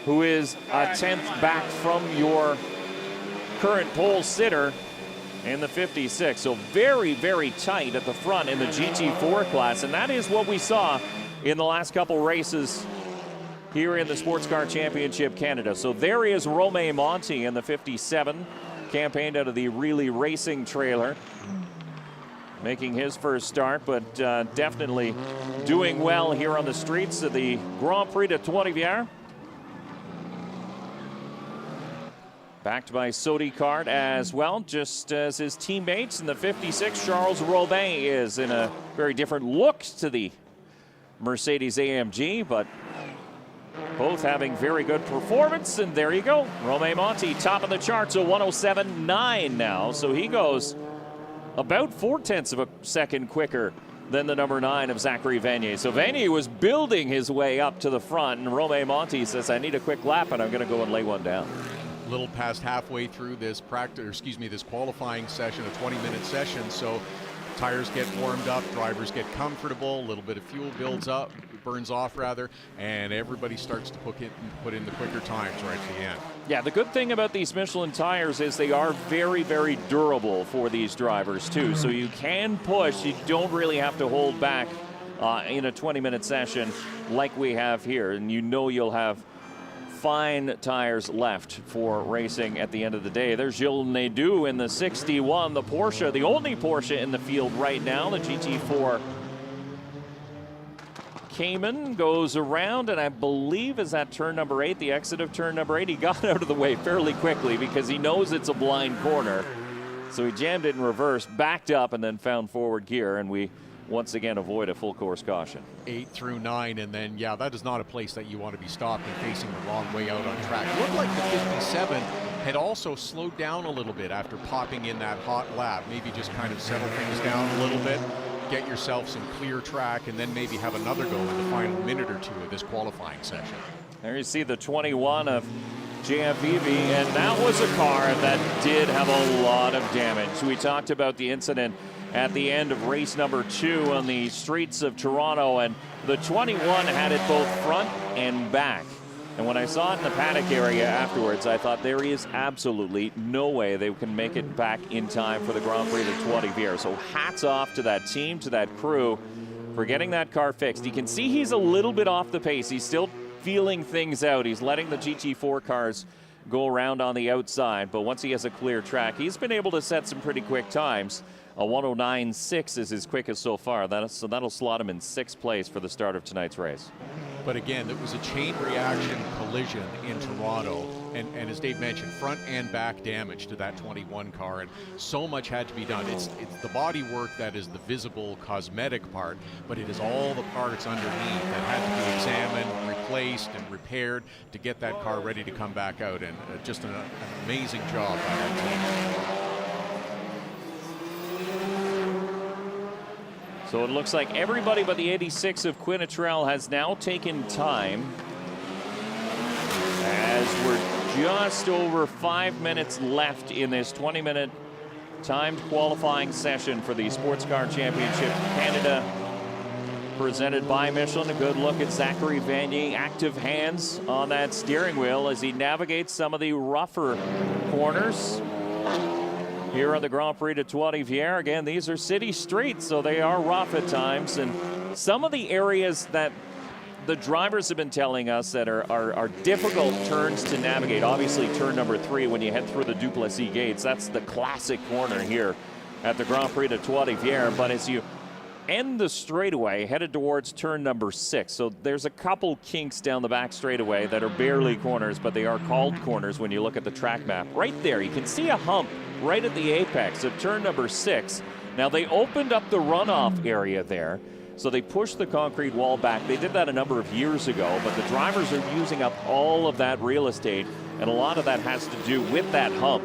S2: who is a tenth back from your current pole sitter in the 56. So very, very tight at the front in the GT4 class. And that is what we saw in the last couple races here in the Sports Car Championship Canada. So there is Romain Monti in the 57, campaigned out of the Really Racing trailer, making his first start, but definitely doing well here on the streets of the Grand Prix de Trois-Rivières. Backed by Sodi Kart as well, just as his teammates in the 56. Charles Robin is in a very different look to the Mercedes AMG, but both having very good performance. And there you go, Romain Monti, top of the charts, a 1:07.9 now. So he goes about 0.4 of a second quicker than the number 9 of Zachary Vanier. So Vanier was building his way up to the front, and Romain Monti says, I need a quick lap, and I'm going to go and lay one down.
S5: Little past halfway through this this qualifying session, a 20-minute session. So tires get warmed up, drivers get comfortable, a little bit of fuel builds up, burns off rather, and everybody starts to put in the quicker times right at the end.
S2: Yeah, the good thing about these Michelin tires is they are very, very durable for these drivers too. So you can push, you don't really have to hold back in a 20-minute session like we have here, and you know you'll have fine tires left for racing at the end of the day. There's Gilles Nadeau in the 61, the Porsche, the only Porsche in the field right now, the GT4 Cayman goes around, and I believe is at turn number 8, the exit of turn number 8. He got out of the way fairly quickly because he knows it's a blind corner. So he jammed it in reverse, backed up, and then found forward gear, and we once again avoid a full course caution.
S5: 8 through 9, and then, yeah, that is not a place that you want to be stopped and facing the wrong way out on track. It looked like the 57 had also slowed down a little bit after popping in that hot lap. Maybe just kind of settle things down a little bit, get yourself some clear track, and then maybe have another go in the final minute or 2 of this qualifying session.
S2: There you see the 21 of JFEV, and that was a car that did have a lot of damage. We talked about the incident at the end of race number 2 on the streets of Toronto, and the 21 had it both front and back. And when I saw it in the paddock area afterwards, I thought there is absolutely no way they can make it back in time for the Grand Prix de Trois-Rivières. So hats off to that team, to that crew for getting that car fixed. You can see he's a little bit off the pace. He's still feeling things out. He's letting the GT4 cars go around on the outside, but once he has a clear track, he's been able to set some pretty quick times. A 1:09.6 is his quickest so far. So that'll slot him in 6th place for the start of tonight's race.
S5: But again, it was a chain reaction collision in Toronto, and as Dave mentioned, front and back damage to that 21 car, and so much had to be done. It's the body work that is the visible cosmetic part, but it is all the parts underneath that had to be examined, replaced, and repaired to get that car ready to come back out, and just an amazing job by that team.
S2: So it looks like everybody but the 86 of Quinitrell has now taken time, as we're just over 5 minutes left in this 20-minute timed qualifying session for the Sports Car Championship Canada, presented by Michelin. A good look at Zachary Vanier, active hands on that steering wheel as he navigates some of the rougher corners here on the Grand Prix de Trois-Rivières. Again, these are city streets, so they are rough at times. And some of the areas that the drivers have been telling us that are difficult turns to navigate. Obviously, turn number 3 when you head through the Duplessis gates. That's the classic corner here at the Grand Prix de Trois-Rivières. But as you end the straightaway, headed towards turn number 6. So there's a couple kinks down the back straightaway that are barely corners, but they are called corners when you look at the track map. Right there, you can see a hump right at the apex of turn number 6. Now, they opened up the runoff area there, so they pushed the concrete wall back. They did that a number of years ago, but the drivers are using up all of that real estate, and a lot of that has to do with that hump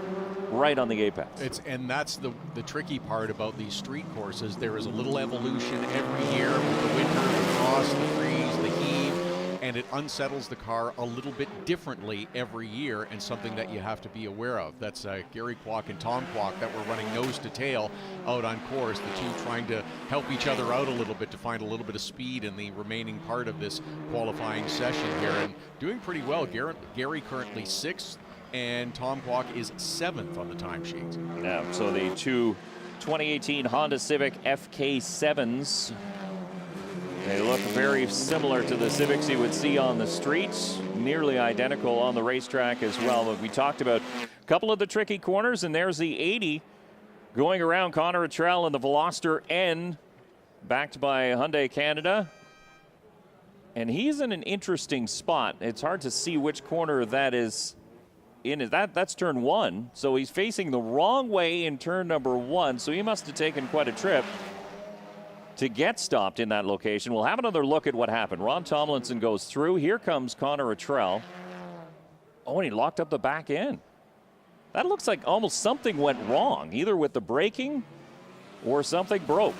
S2: right on the apex.
S5: And that's the tricky part about these street courses. There is a little evolution every year with the winter, the frost, the freeze, the heave, and it unsettles the car a little bit differently every year, and something that you have to be aware of. That's Gary Kwok and Tom Kwok that were running nose to tail out on course, the two trying to help each other out a little bit to find a little bit of speed in the remaining part of this qualifying session here, and doing pretty well. Gary currently 6th, and Tom Kwok is 7th on the timesheet.
S2: Yeah, so the two 2018 Honda Civic FK7s, they look very similar to the Civics you would see on the streets, nearly identical on the racetrack as well. But we talked about a couple of the tricky corners, and there's the 80 going around Connor Luttrell in the Veloster N, backed by Hyundai Canada. And he's in an interesting spot. It's hard to see which corner that is in. That's turn 1, so he's facing the wrong way in turn number 1, so he must have taken quite a trip to get stopped in that location. We'll have another look at what happened. Ron Tomlinson goes through. Here comes Connor Luttrell. Oh, and he locked up the back end. That looks like almost something went wrong, either with the braking or something broke.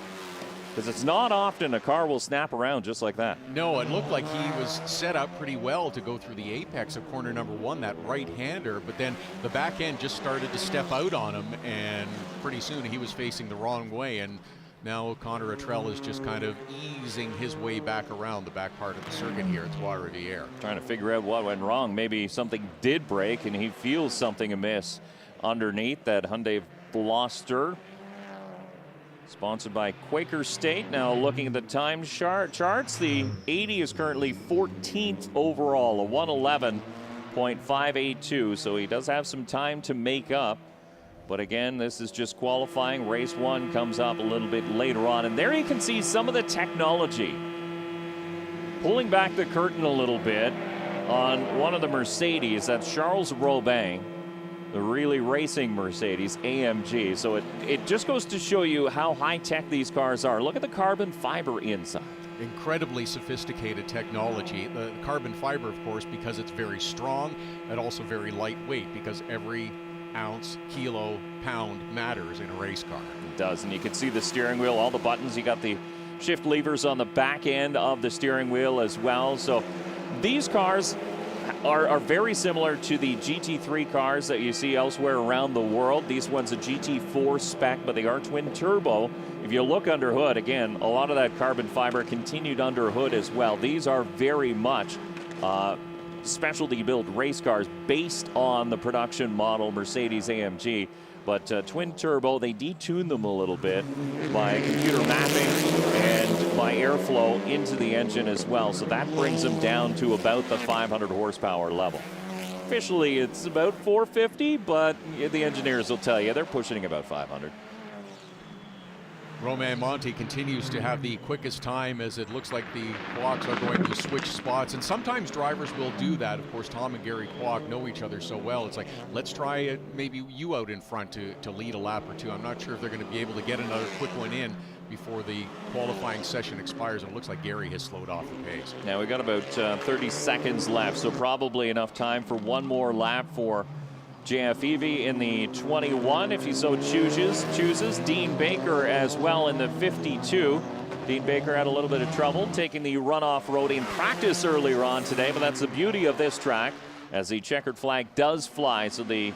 S2: Because it's not often a car will snap around just like that.
S5: No, it looked like he was set up pretty well to go through the apex of corner number 1, that right-hander, but then the back end just started to step out on him, and pretty soon he was facing the wrong way, and now Connor Luttrell is just kind of easing his way back around the back part of the circuit here at Trois Rivières.
S2: Trying to figure out what went wrong. Maybe something did break and he feels something amiss underneath that Hyundai Veloster. Sponsored by Quaker State. Now looking at the time charts, the 80 is currently 14th overall, a 111.582, so he does have some time to make up. But again, this is just qualifying. Race 1 comes up a little bit later on. And there you can see some of the technology. Pulling back the curtain a little bit on one of the Mercedes, that's Charles Robin, the really racing Mercedes AMG. So it just goes to show you how high-tech these cars are. Look at the carbon fiber inside.
S5: Incredibly sophisticated technology. The carbon fiber, of course, because it's very strong, and also very lightweight, because every ounce, kilo, pound matters in a race car.
S2: It does, and you can see the steering wheel, all the buttons. You got the shift levers on the back end of the steering wheel as well. So these cars are very similar to the GT3 cars that you see elsewhere around the world. These ones a GT4 spec, but they are twin turbo. If you look under hood, again, a lot of that carbon fiber continued under hood as well. These are very much specialty built race cars based on the production model Mercedes AMG, but twin turbo, they detune them a little bit by computer mapping and by airflow into the engine as well, so that brings them down to about the 500 horsepower level. Officially it's about 450, but the engineers will tell you they're pushing about 500.
S5: Romain Monti continues to have the quickest time, as it looks like the Kwocks are going to switch spots, and sometimes drivers will do that. Of course, Tom and Gary Kwok know each other so well. It's like, let's try it, maybe you out in front to lead a lap or two. I'm not sure if they're going to be able to get another quick one in before the qualifying session expires, and it looks like Gary has slowed off the pace.
S2: Now we've got about 30 seconds left, so probably enough time for one more lap for JF Evie in the 21, if he so chooses. Dean Baker as well in the 52. Dean Baker had a little bit of trouble taking the runoff road in practice earlier on today, but that's the beauty of this track, as the checkered flag does fly. So the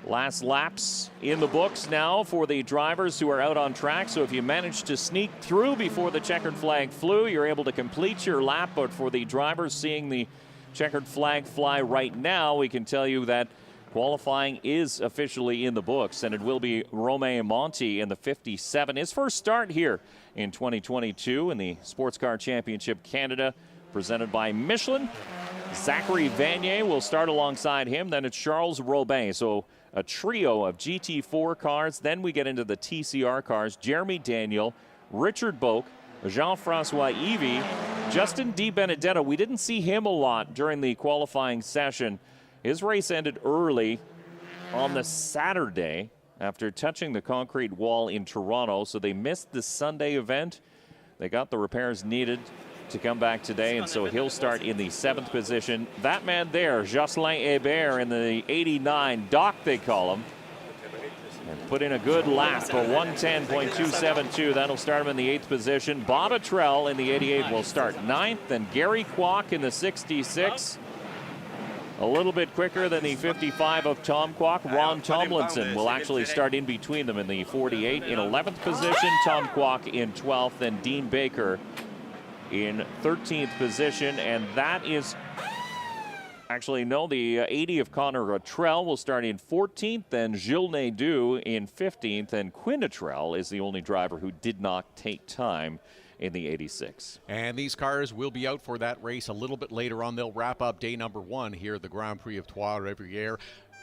S2: last laps in the books now for the drivers who are out on track. So if you manage to sneak through before the checkered flag flew, you're able to complete your lap. But for the drivers seeing the checkered flag fly right now, we can tell you that qualifying is officially in the books, and it will be Romain Monti in the 57. His first start here in 2022 in the Sports Car Championship Canada, presented by Michelin. Zachary Vanier will start alongside him. Then it's Charles Robin. So a trio of GT4 cars. Then we get into the TCR cars. Jeremy Daniel, Richard Boak, Jean-Francois Evie, Justin Di Benedetto. We didn't see him a lot during the qualifying session. His race ended early on the Saturday. after touching the concrete wall in Toronto, so they missed the Sunday event. They got the repairs needed to come back today, and so he'll start in the 7th position. That man there, Jocelyn Hébert, in the 89, Doc they call him, and put in a good lap, a 110.272. That'll start him in the 8th position. Bob Atrell in the 88 will start 9th, and Gary Kwok in the 66. A little bit quicker than the 55 of Tom Kwok. Ron Tomlinson will actually start in between them in the 48 in 11th position. Tom Kwok in 12th, and Dean Baker in 13th position. And that is actually, no, the 80 of Connor Atrell will start in 14th, and Gilles Nadeau in 15th. And Quinn Atrell is the only driver who did not take time in the 86.
S5: And these cars will be out for that race a little bit later on. They'll wrap up day number 1 here at the Grand Prix of Trois-Rivières.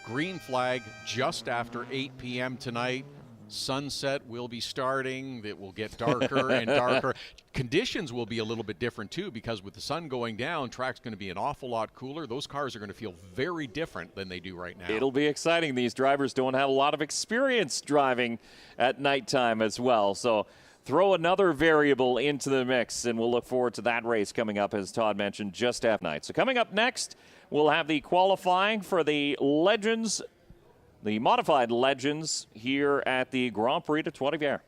S5: Green flag just after 8 p.m. tonight. Sunset will be starting. It will get darker and darker. Conditions will be a little bit different too, because with the sun going down, track's going to be an awful lot cooler. Those cars are going to feel very different than they do right now.
S2: It'll be exciting. These drivers don't have a lot of experience driving at nighttime as well, so throw another variable into the mix, and we'll look forward to that race coming up, as Todd mentioned, just after night. So coming up next, we'll have the qualifying for the Legends, the modified Legends, here at the Grand Prix de Trois-Rivières.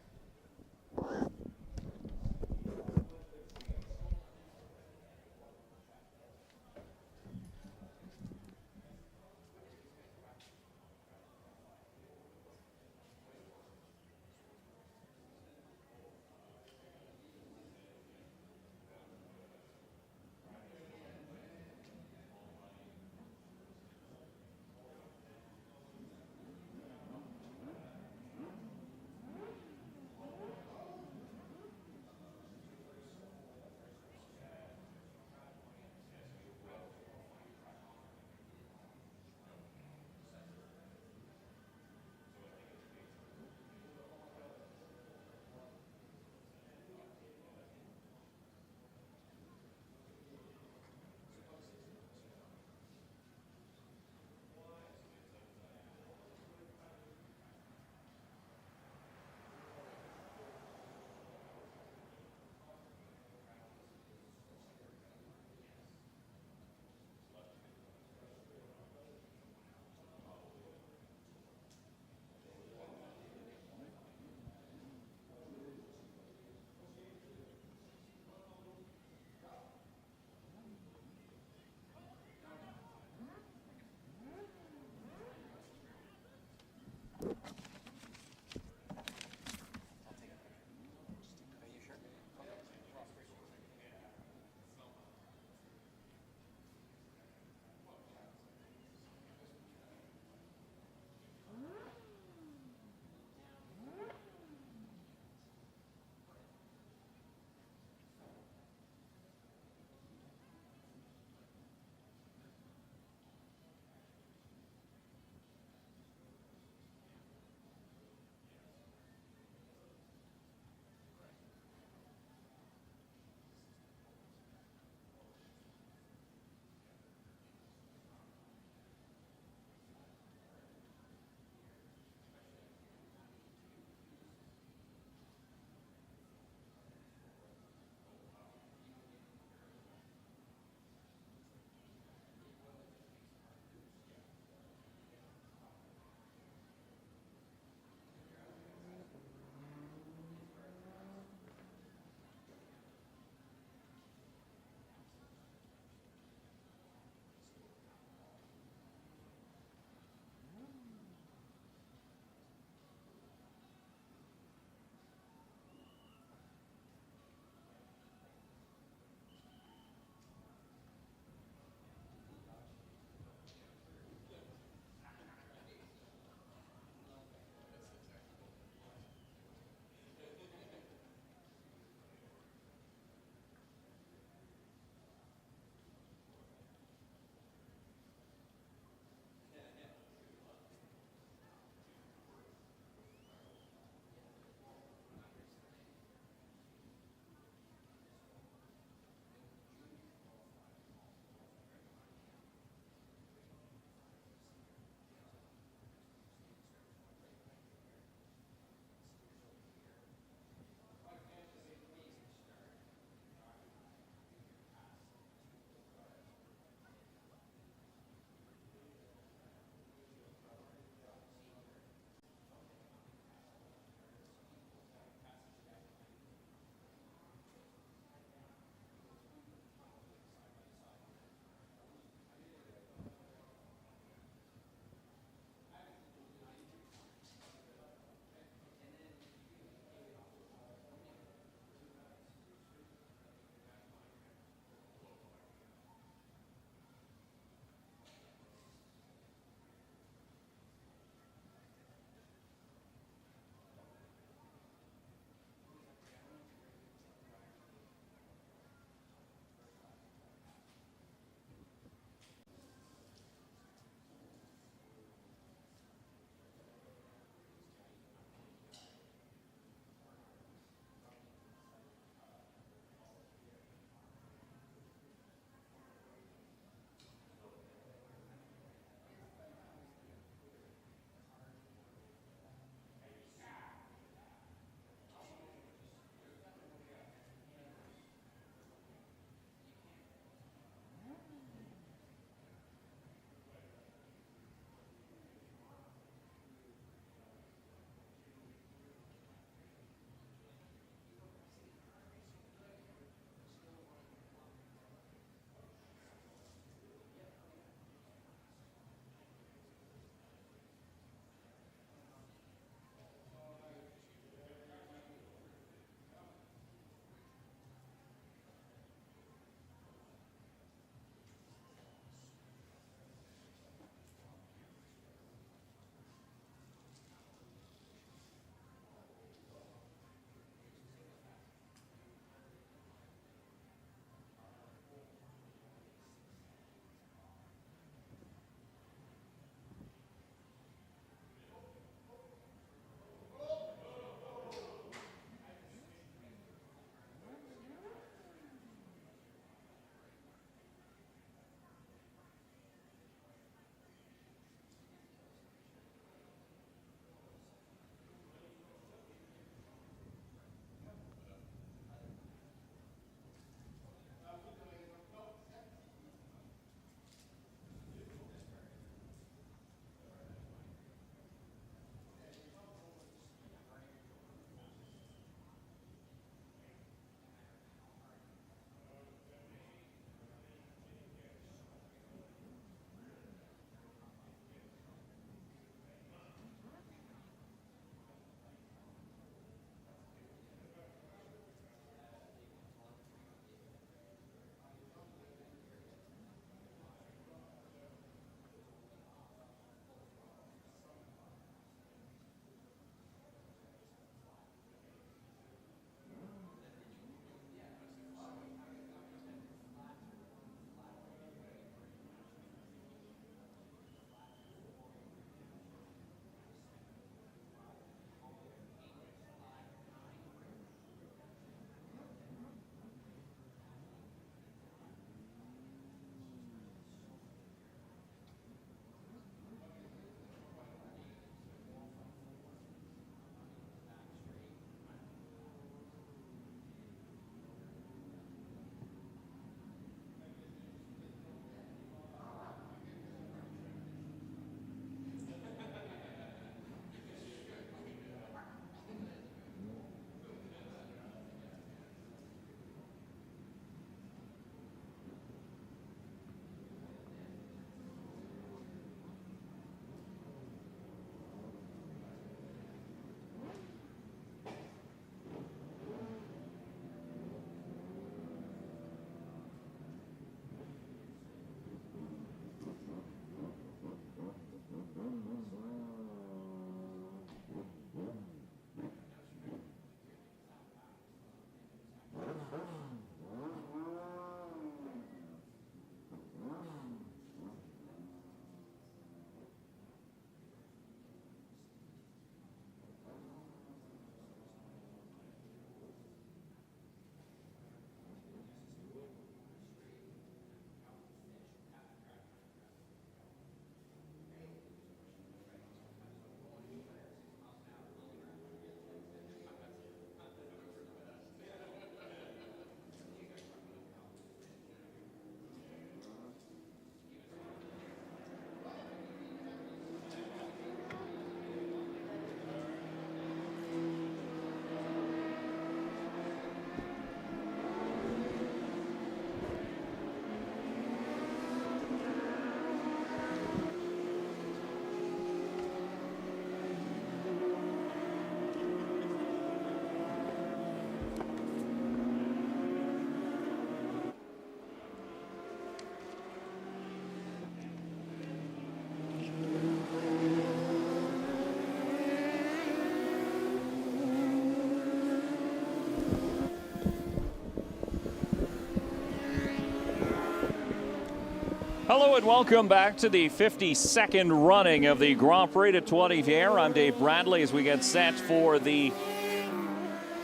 S2: Hello and welcome back to the 52nd running of the Grand Prix de Trois-Rivières. I'm Dave Bradley as we get set for the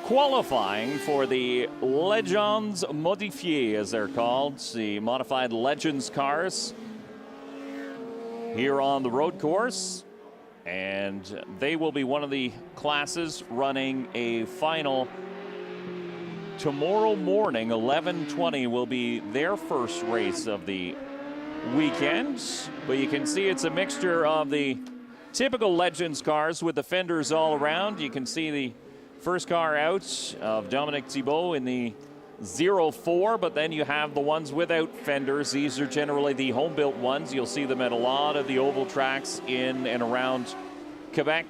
S2: qualifying for the Legends Modifiés, as they're called, the modified Legends cars here on the road course. And they will be one of the classes running a final tomorrow morning. 11:20 will be their first race of the weekend, but you can see it's a mixture of the typical Legends cars with the fenders all around. You can see the first car out of Dominic Thibault in the 04, but then you have the ones without fenders. These are generally the home-built ones. You'll see them at a lot of the oval tracks in and around Quebec.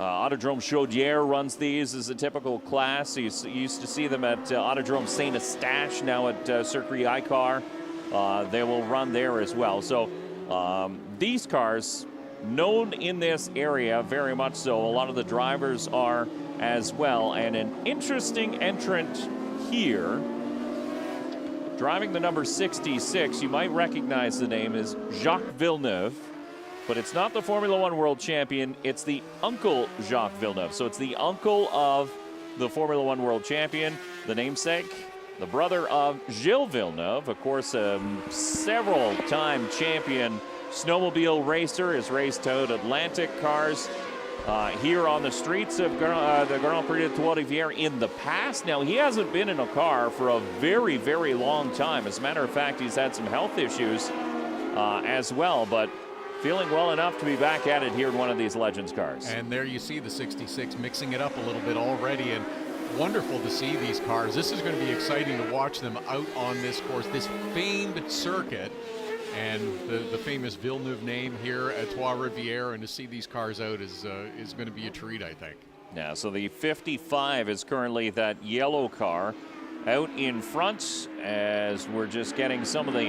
S2: Autodrome Chaudière runs these as a typical class. You used to see them at Autodrome Saint-Eustache, now at Circuit Icar. They will run there as well. So these cars, known in this area very much so. A lot of the drivers are as well. And an interesting entrant here, driving the number 66, you might recognize the name, is Jacques Villeneuve. But it's not the Formula One World Champion, it's the uncle Jacques Villeneuve. So it's the uncle of the Formula One World Champion, the namesake, the brother of Gilles Villeneuve, of course, a several-time champion snowmobile racer, has raced out Atlantic cars here on the streets of the Grand Prix de Trois-Rivières in the past. Now, he hasn't been in a car for a very, very long time. As a matter of fact, he's had some health issues as well, but feeling well enough to be back at it here in one of these Legends cars.
S5: And there you see the 66 mixing it up a little bit already, and wonderful to see these cars. This is going to be exciting to watch them out on this course, this famed circuit, and the famous Villeneuve name here at Trois-Rivières, and to see these cars out is going to be a treat, I think.
S2: Yeah, so the 55 is currently that yellow car out in front, as we're just getting some of the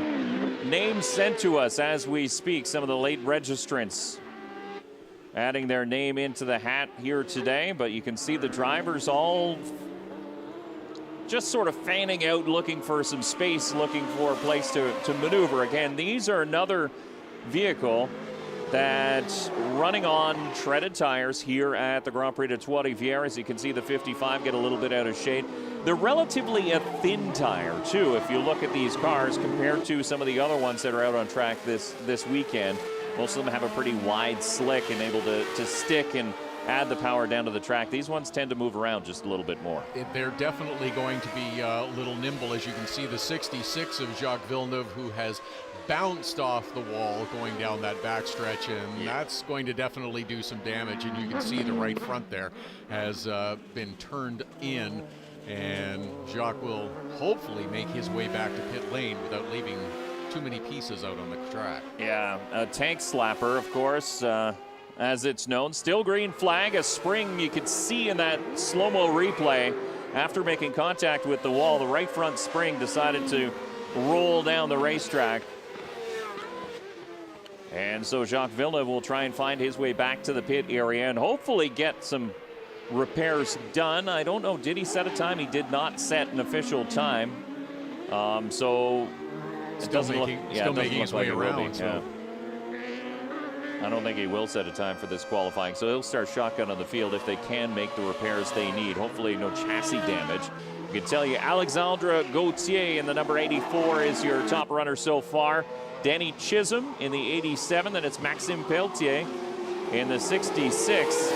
S2: names sent to us as we speak, some of the late registrants adding their name into the hat here today. But you can see the drivers all just sort of fanning out, looking for some space, looking for a place to maneuver. Again, these are another vehicle that's running on treaded tires here at the Grand Prix de Trois-Rivières. As you can see, the 55 get a little bit out of shade. They're relatively a thin tire, too, if you look at these cars compared to some of the other ones that are out on track this weekend. Most of them have a pretty wide slick and able to stick and add the power down to the track. These ones tend to move around just a little bit more.
S5: They're definitely going to be a little nimble. As you can see, the 66 of Jacques Villeneuve, who has bounced off the wall going down that backstretch, and that's going to definitely do some damage. And you can see the right front there has been turned in, and Jacques will hopefully make his way back to pit lane without leaving too many pieces out on the track.
S2: Yeah, a tank slapper, of course, as it's known. Still green flag, a spring you could see in that slow-mo replay. After making contact with the wall, the right front spring decided to roll down the racetrack. And so Jacques Villeneuve will try and find his way back to the pit area and hopefully get some repairs done. I don't know, did he set a time? He did not set an official time. So it doesn't look like
S5: his way around. So.
S2: I don't think he will set a time for this qualifying. So he'll start shotgun on the field if they can make the repairs they need. Hopefully no chassis damage. I can tell you Alexandre Gauthier in the number 84 is your top runner so far. Danny Chisholm in the 87, then it's Maxime Pelletier in the 66,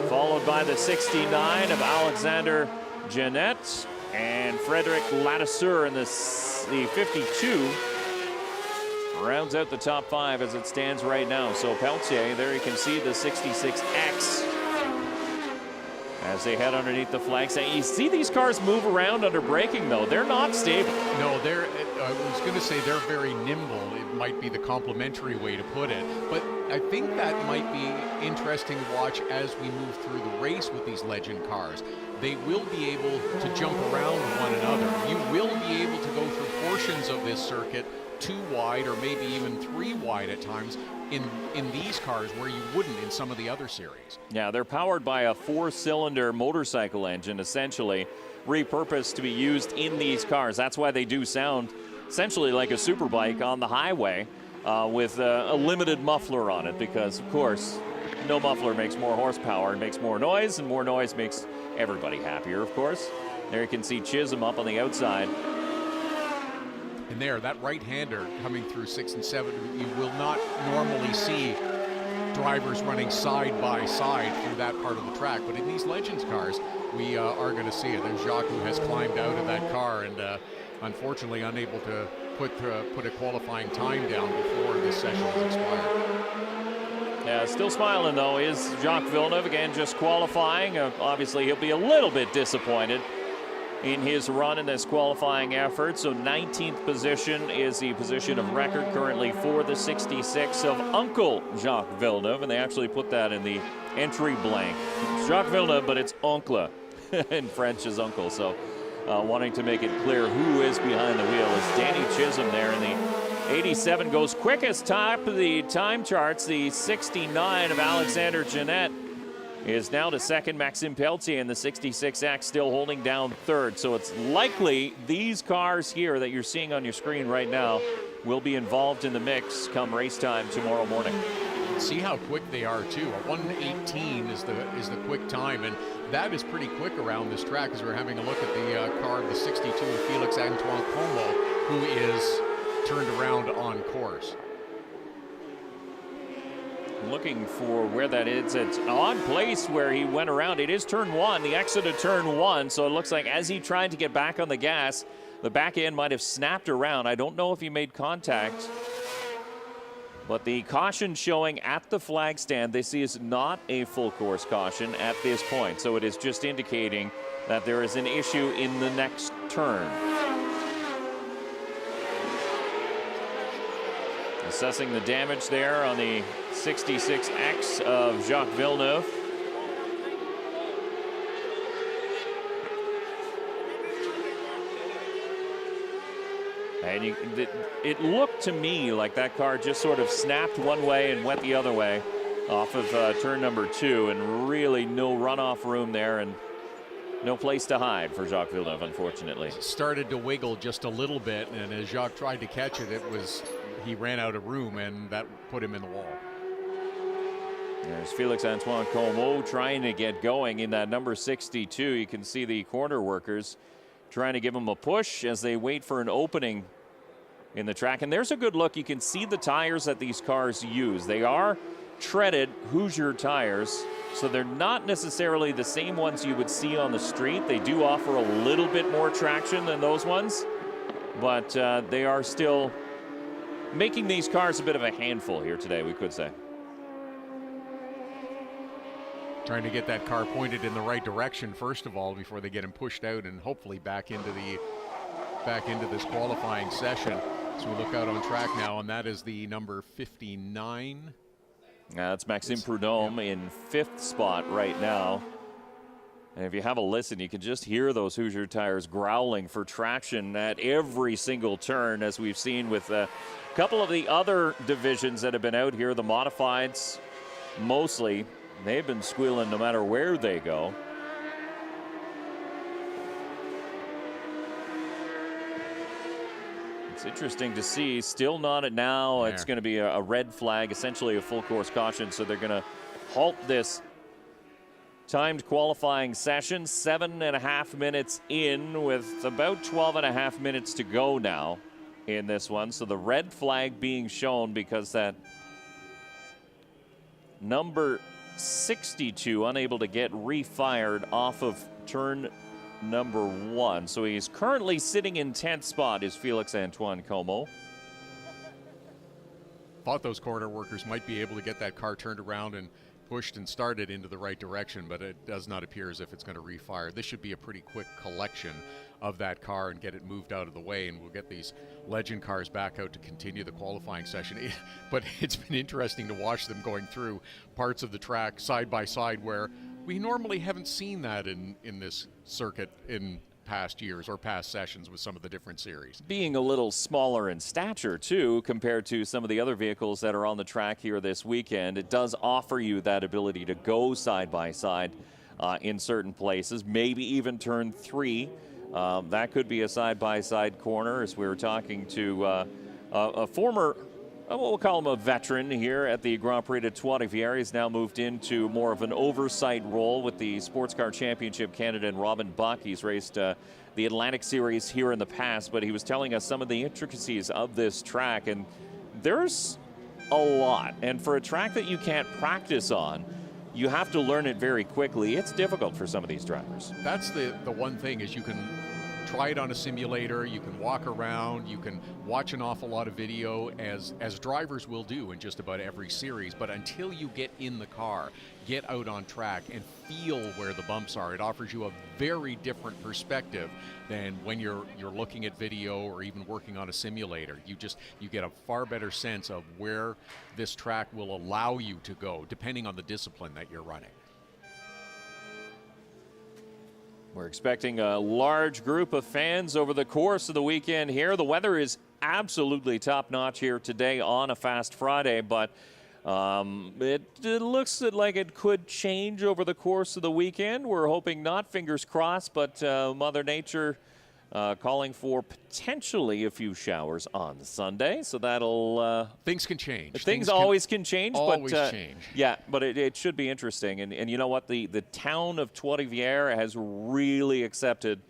S2: followed by the 69 of Alexander Jeanette and Frederic Ladisseur in the 52. Rounds out the top five as it stands right now. So Pelletier, there you can see the 66X as they head underneath the flags. You see these cars move around under braking, though. They're not stable.
S5: No, I was going to say they're very nimble. It might be the complimentary way to put it. But I think that might be interesting to watch as we move through the race with these Legend cars. They will be able to jump around one another. You will be able to go through portions of this circuit 2 wide or maybe even 3 wide at times in these cars where you wouldn't in some of the other series.
S2: Yeah, they're powered by a 4-cylinder motorcycle engine, essentially repurposed to be used in these cars. That's why they do sound essentially like a superbike on the highway with a limited muffler on it, because, of course, no muffler makes more horsepower and makes more noise, and more noise makes everybody happier, of course. There you can see Chisholm up on the outside.
S5: And there, that right-hander coming through 6 and 7, you will not normally see drivers running side by side through that part of the track, but in these Legends cars, we are going to see it. There's Jacques, who has climbed out of that car and unfortunately unable to put a qualifying time down before this session has expired.
S2: Yeah, still smiling though is Jacques Villeneuve, again just qualifying. Obviously he'll be a little bit disappointed in his run in this qualifying effort. So 19th position is the position of record currently for the 66 of Uncle Jacques Villeneuve, and they actually put that in the entry blank. It's Jacques Villeneuve, but it's Oncle in French is uncle. So wanting to make it clear who is behind the wheel is Danny Chisholm there in the 87, goes quickest top of the time charts. The 69 of Alexander Jeanette is now to second. Maxime Pelletier in the 66X still holding down third. So it's likely these cars here that you're seeing on your screen right now will be involved in the mix come race time tomorrow morning.
S5: See how quick they are too. A 1:18 is the quick time, and that is pretty quick around this track, as we're having a look at the car of the 62 of Felix Antoine Como, who is turned around on course.
S2: Looking for where that is. It's an odd place where he went around. It is turn one, the exit of turn one. So it looks like as he tried to get back on the gas, the back end might have snapped around. I don't know if he made contact, but the caution showing at the flag stand, this is not a full course caution at this point. So it is just indicating that there is an issue in the next turn. Assessing the damage there on the 66X of Jacques Villeneuve. And it looked to me like that car just sort of snapped one way and went the other way off of turn number 2, and really no runoff room there and no place to hide for Jacques Villeneuve, unfortunately.
S5: It started to wiggle just a little bit, and as Jacques tried to catch it, he ran out of room, and that put him in the wall.
S2: There's Felix Antoine Como trying to get going in that number 62. You can see the corner workers trying to give him a push as they wait for an opening in the track. And there's a good look. You can see the tires that these cars use. They are treaded Hoosier tires, so they're not necessarily the same ones you would see on the street. They do offer a little bit more traction than those ones, but they are still making these cars a bit of a handful here today, we could say.
S5: Trying to get that car pointed in the right direction first of all before they get him pushed out and hopefully back into this qualifying session. So we look out on track now, and that is the number 59.
S2: That's Maxime Prudhomme in 5th spot right now. And if you have a listen, you can just hear those Hoosier tires growling for traction at every single turn, as we've seen with a couple of the other divisions that have been out here. The modifieds, mostly, they've been squealing no matter where they go. It's interesting to see. Still not at now. It's going to be a red flag, essentially a full course caution. So they're going to halt this timed qualifying session. 7.5 minutes in, with about 12.5 minutes to go now in this one. So the red flag being shown because that number 62 unable to get refired off of turn number 1. So he's currently sitting in 10th spot is Felix Antoine Como.
S5: Thought those corner workers might be able to get that car turned around and pushed and started into the right direction, but it does not appear as if it's going to refire. This should be a pretty quick collection of that car and get it moved out of the way, and we'll get these Legend cars back out to continue the qualifying session. But it's been interesting to watch them going through parts of the track side by side where we normally haven't seen that in this circuit in past years or past sessions with some of the different series.
S2: Being a little smaller in stature too compared to some of the other vehicles that are on the track here this weekend, it does offer you that ability to go side by side in certain places, maybe even turn 3 That could be a side-by-side corner, as we were talking to a former, we'll call him a veteran here at the Grand Prix de Trois-Rivières. He's now moved into more of an oversight role with the Sports Car Championship Canada and Robin Buck. He's raced the Atlantic Series here in the past, but he was telling us some of the intricacies of this track, and there's a lot. And for a track that you can't practice on, you have to learn it very quickly. It's difficult for some of these drivers.
S5: That's the one thing, is you can try it on a simulator, you can walk around, you can watch an awful lot of video, as drivers will do in just about every series, but until you get in the car, get out on track and feel where the bumps are, it offers you a very different perspective than when you're looking at video or even working on a simulator. You get a far better sense of where this track will allow you to go, depending on the discipline that you're running.
S2: We're expecting a large group of fans over the course of the weekend here. The weather is absolutely top-notch here today on a Fast Friday, but it looks like it could change over the course of the weekend. We're hoping not, fingers crossed, but Mother Nature calling for potentially a few showers on Sunday, so that'll...
S5: things can change.
S2: Things always can change.
S5: Always
S2: but,
S5: change.
S2: Yeah, but it should be interesting. And you know what? The town of Trois-Rivières has really accepted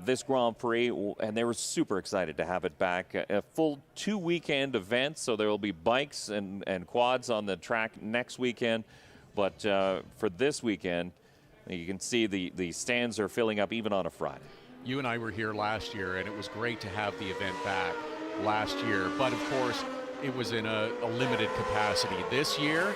S2: this Grand Prix, and they were super excited to have it back. A full 2-weekend event, so there will be bikes and quads on the track next weekend. But for this weekend, you can see the stands are filling up even on a Friday.
S5: You and I were here last year, and it was great to have the event back last year. But, of course, it was in a limited capacity. This year,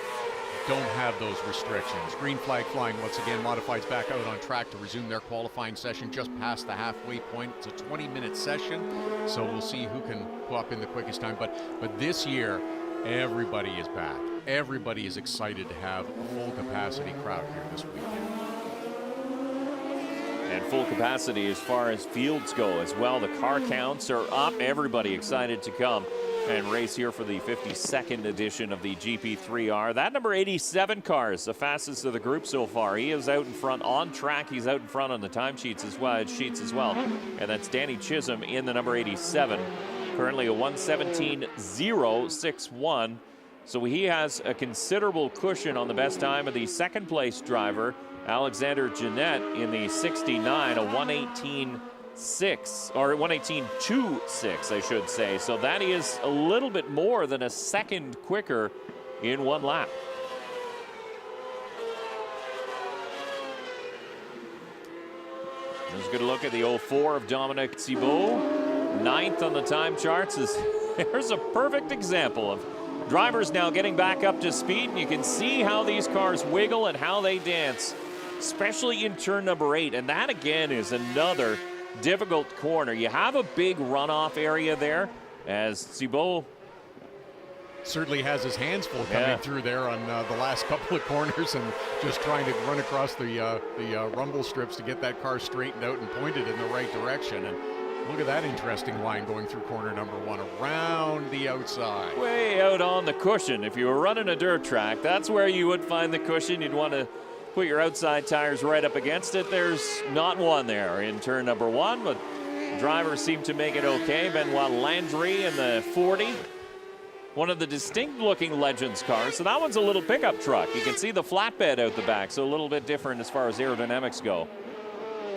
S5: don't have those restrictions. Green flag flying once again. Modifieds back out on track to resume their qualifying session just past the halfway point. It's a 20-minute session, so we'll see who can pop in the quickest time. But this year, everybody is back. Everybody is excited to have a full capacity crowd here this weekend.
S2: And full capacity as far as fields go as well. The car counts are up. Everybody excited to come and race here for the 52nd edition of the GP3R. That number 87 car is the fastest of the group so far. He is out in front on track. He's out in front on the time sheets as well. And that's Danny Chisholm in the number 87. Currently a 1:17.061. So he has a considerable cushion on the best time of the second place driver, Alexander Jeanette, in the 69, a 1:18.6, or 1:18.26, I should say. So that is a little bit more than a second quicker in one lap. Let's get a look at the 04 of Dominic Thibault. 9th on the time charts. There's a perfect example of drivers now getting back up to speed, and you can see how these cars wiggle and how they dance, especially in turn number 8. And that, again, is another difficult corner. You have a big runoff area there, as Thibault
S5: certainly has his hands full coming through there on the last couple of corners and just trying to run across the rumble strips to get that car straightened out and pointed in the right direction. And look at that interesting line going through corner number 1 around the outside.
S2: Way out on the cushion. If you were running a dirt track, that's where you would find the cushion. You'd want to put your outside tires right up against it. There's not one there in turn number 1, but drivers seem to make it okay. Benoit Landry in the 40. One of the distinct looking Legends cars. So that one's a little pickup truck. You can see the flatbed out the back, so a little bit different as far as aerodynamics go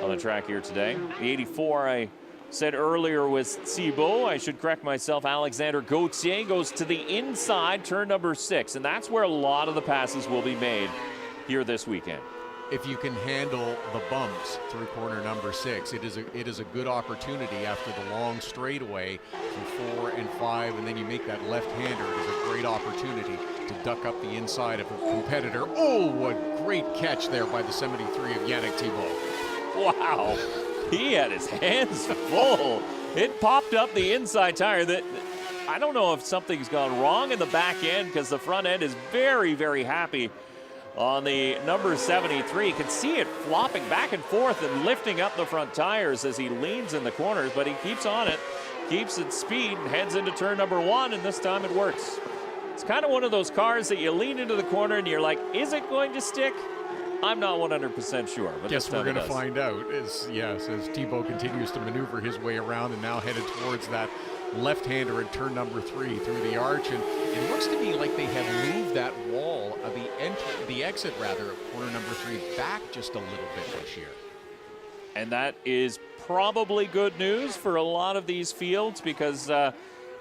S2: on the track here today. The 84 I said earlier was Thibault. I should correct myself. Alexander Gauthier goes to the inside, turn number 6, and that's where a lot of the passes will be made here this weekend.
S5: If you can handle the bumps through corner number 6, it is a good opportunity after the long straightaway from 4 and 5, and then you make that left-hander. It is a great opportunity to duck up the inside of a competitor. Oh, what great catch there by the 73 of Yannick Thibault.
S2: Wow, he had his hands full. It popped up the inside tire. That I don't know if something's gone wrong in the back end, because the front end is very, very happy on the number 73. You can see it flopping back and forth and lifting up the front tires as he leans in the corners, but he keeps on it, keeps its speed, and heads into turn number 1, and this time it works. It's kind of one of those cars that you lean into the corner and you're like, is it going to stick? I'm not 100% sure. But
S5: guess we're going to find out as Thibaut continues to maneuver his way around and now headed towards that left-hander in turn number 3 through the arch. And it looks to me like they have moved that wall of the exit of corner number 3 back just a little bit this year.
S2: And that is probably good news for a lot of these fields, because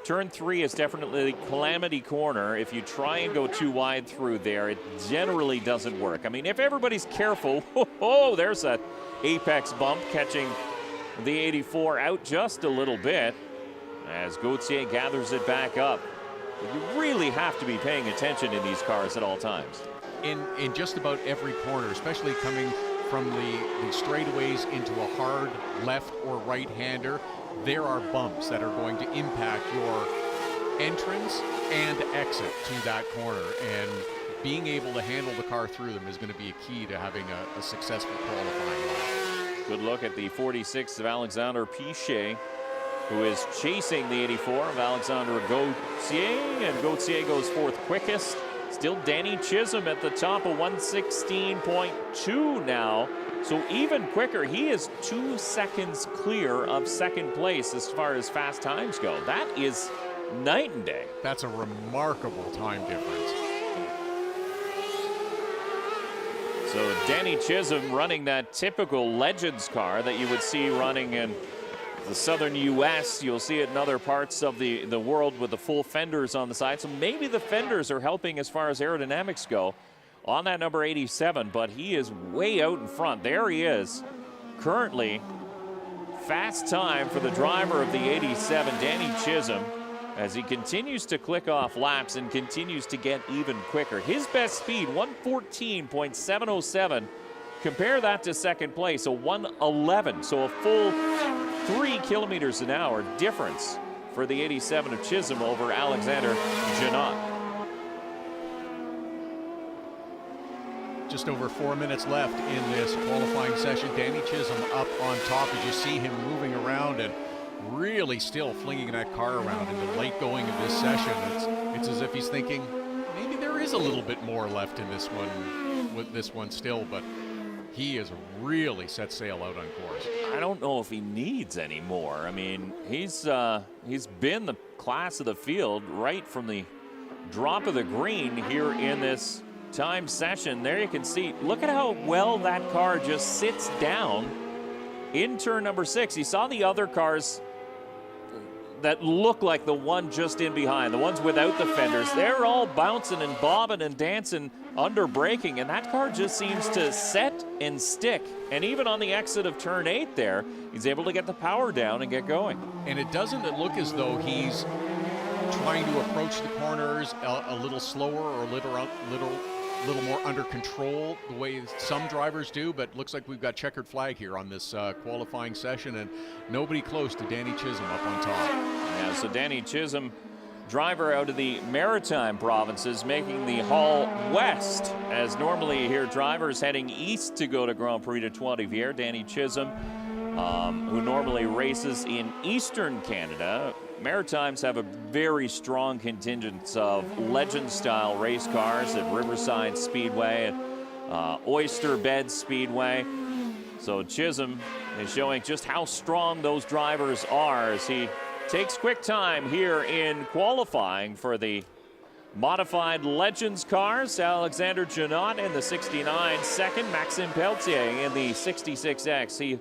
S2: turn 3 is definitely the calamity corner. If you try and go too wide through there, it generally doesn't work. I mean, if everybody's careful, there's that apex bump catching the 84 out just a little bit as Gauthier gathers it back up. You really have to be paying attention in these cars at all times.
S5: In just about every corner, especially coming from the straightaways into a hard left or right-hander, there are bumps that are going to impact your entrance and exit to that corner. And being able to handle the car through them is going to be a key to having a successful qualifying lap.
S2: Good look at the 46 of Alexander Pichet, who is chasing the 84 of Alexander Gauthier, and Gauthier goes fourth quickest. Still Danny Chisholm at the top of 116.2 now, so even quicker. He is 2 seconds clear of second place as far as fast times go. That is night and day.
S5: That's a remarkable time difference.
S2: So Danny Chisholm running that typical Legends car that you would see running in the southern U.S. You'll see it in other parts of the world with the full fenders on the side. So maybe the fenders are helping as far as aerodynamics go on that number 87, but he is way out in front. There he is. Currently, fast time for the driver of the 87, Danny Chisholm, as he continues to click off laps and continues to get even quicker. His best speed, 114.707. Compare that to second place, a 111, so a full 3 kilometers an hour difference for the 87 of Chisholm over Alexander Janot.
S5: Just over 4 minutes left in this qualifying session. Danny Chisholm up on top as you see him moving around and really still flinging that car around in the late going of this session. It's as if he's thinking, maybe there is a little bit more left in this one, with this one still, but he has really set sail out on course.
S2: I don't know if he needs any more. I mean, he's been the class of the field right from the drop of the green here in this time session. There you can see, look at how well that car just sits down in turn number 6. You saw the other cars that look like the one just in behind, the ones without the fenders. They're all bouncing and bobbing and dancing under braking, and that car just seems to set and stick. And even on the exit of turn 8 there, he's able to get the power down and get going.
S5: And it doesn't look as though he's trying to approach the corners a little slower or a little more under control the way some drivers do, but looks like we've got checkered flag here on this qualifying session, and nobody close to Danny Chisholm up on top.
S2: Yeah, so Danny Chisholm, driver out of the Maritime provinces, making the haul west, as normally you hear drivers heading east to go to Grand Prix de Trois-Rivières. Danny Chisholm, who normally races in eastern Canada. Maritimes have a very strong contingent of legend-style race cars at Riverside Speedway and Oyster Bed Speedway. So Chisholm is showing just how strong those drivers are as he takes quick time here in qualifying for the modified Legends cars. Alexander Janot in the 69, second. Maxime Pelletier in the 66X. He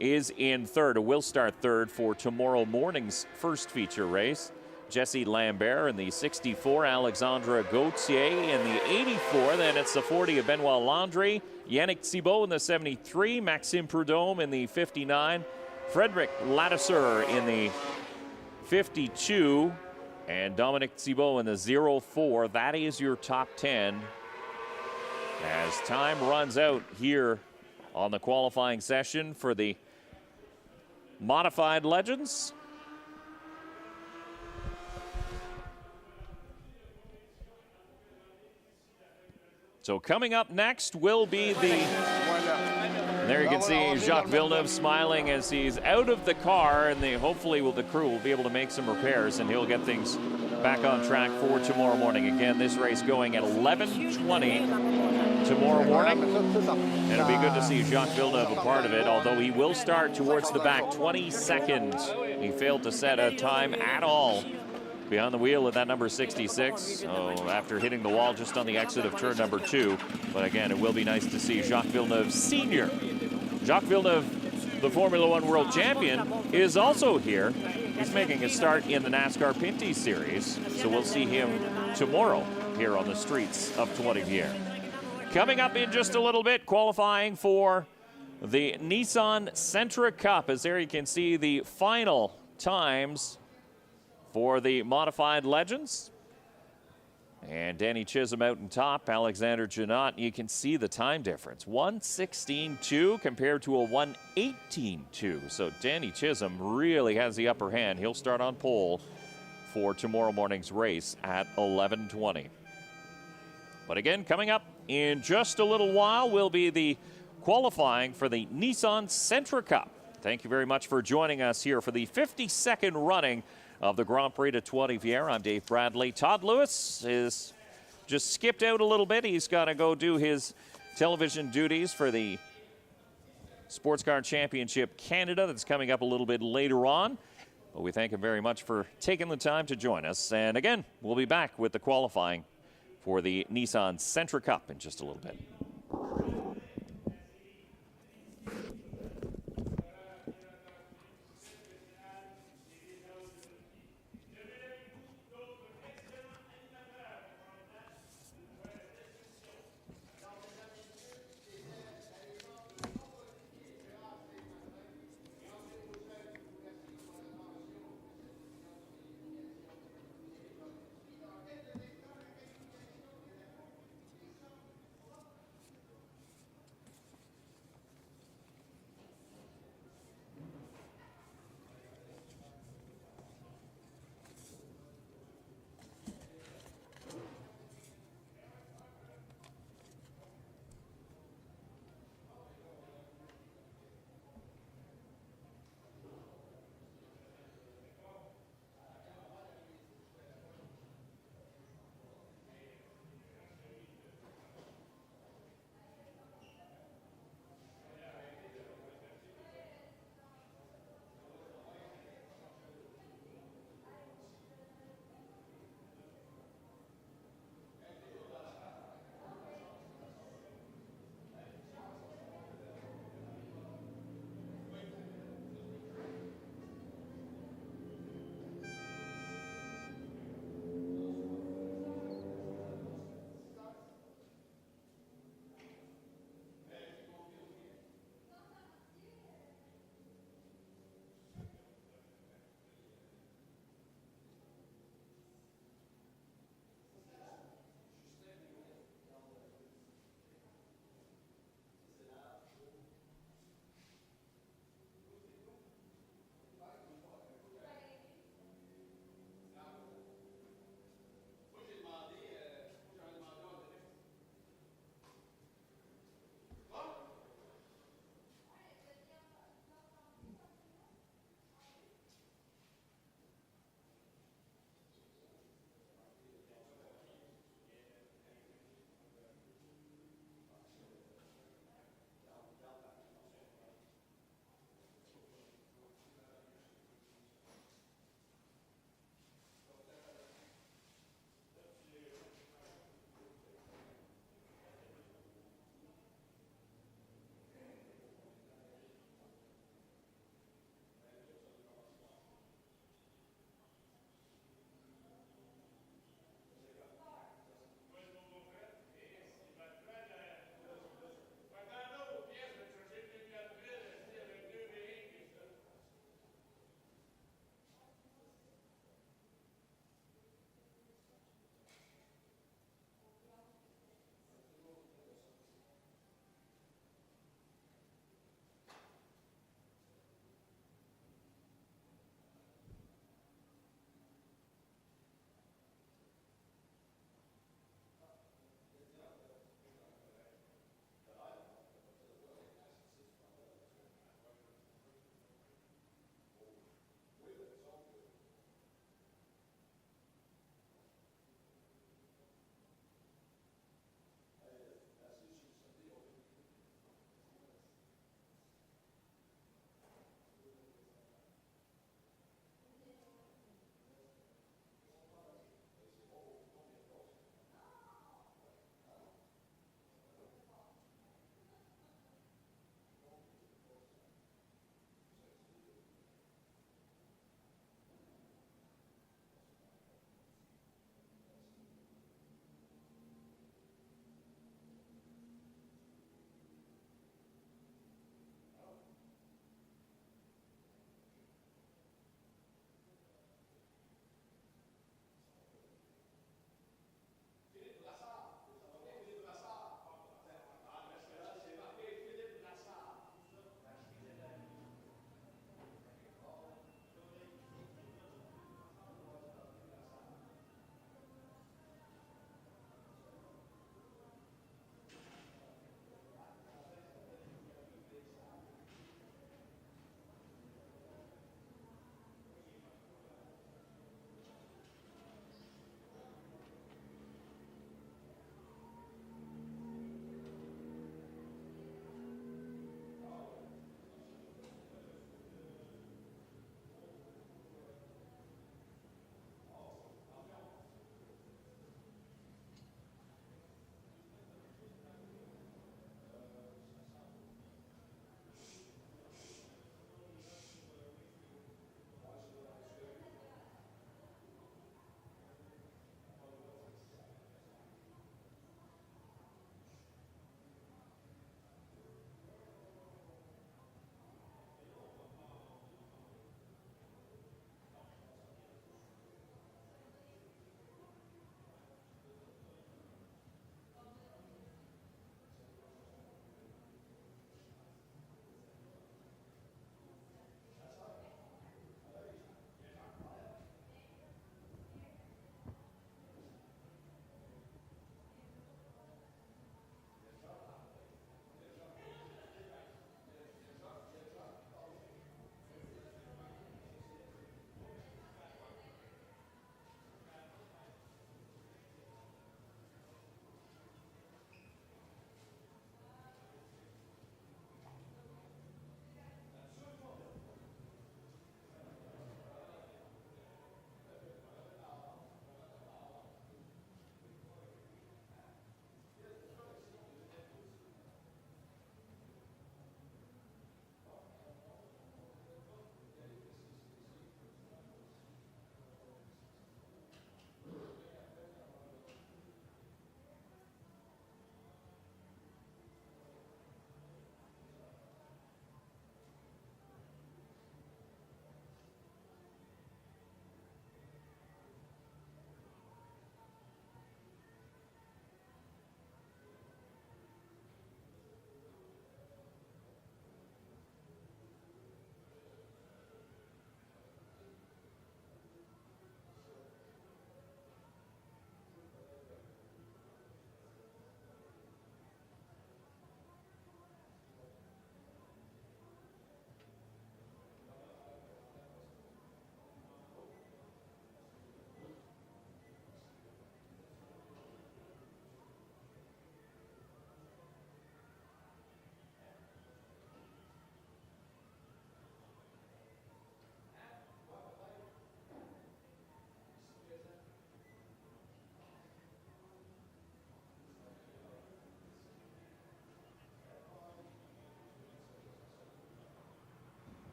S2: is in third, or will start third for tomorrow morning's first feature race. Jesse Lambert in the 64, Alexandra Gauthier in the 84, then it's the 40 of Benoit Landry, Yannick Thibault in the 73, Maxime Prudhomme in the 59, Frederic Ladisseur in the 52, and Dominic Thibault in the 04. That is your top 10 as time runs out here on the qualifying session for the modified Legends. So coming up next will be the, there you can see Jacques Villeneuve smiling as he's out of the car, and hopefully the crew will be able to make some repairs and he'll get things back on track for tomorrow morning. Again, this race going at 11:20 tomorrow morning. And it'll be good to see Jacques Villeneuve a part of it, although he will start towards the back, 22nd. He failed to set a time at all behind the wheel of that number 66. So after hitting the wall just on the exit of turn number 2. But again, it will be nice to see Jacques Villeneuve Sr. Jacques Villeneuve, the Formula One World Champion, is also here. He's making a start in the NASCAR Pinty Series, so we'll see him tomorrow here on the streets of Trois-Rivières. Coming up in just a little bit, qualifying for the Nissan Sentra Cup, as there you can see the final times for the modified legends. And Danny Chisholm out in top, Alexander Janot. You can see the time difference, 1:16.2 compared to a 1:18.2. So Danny Chisholm really has the upper hand. He'll start on pole for tomorrow morning's race at 11:20. But again, coming up in just a little while will be the qualifying for the Nissan Sentra Cup. Thank you very much for joining us here for the 52nd running of the Grand Prix de Trois-Rivières. I'm Dave Bradley. Todd Lewis is just skipped out a little bit. He's got to go do his television duties for the Sports Car Championship Canada that's coming up a little bit later on. But we thank him very much for taking the time to join us. And again, we'll be back with the qualifying for the Nissan Sentra Cup in just a little bit.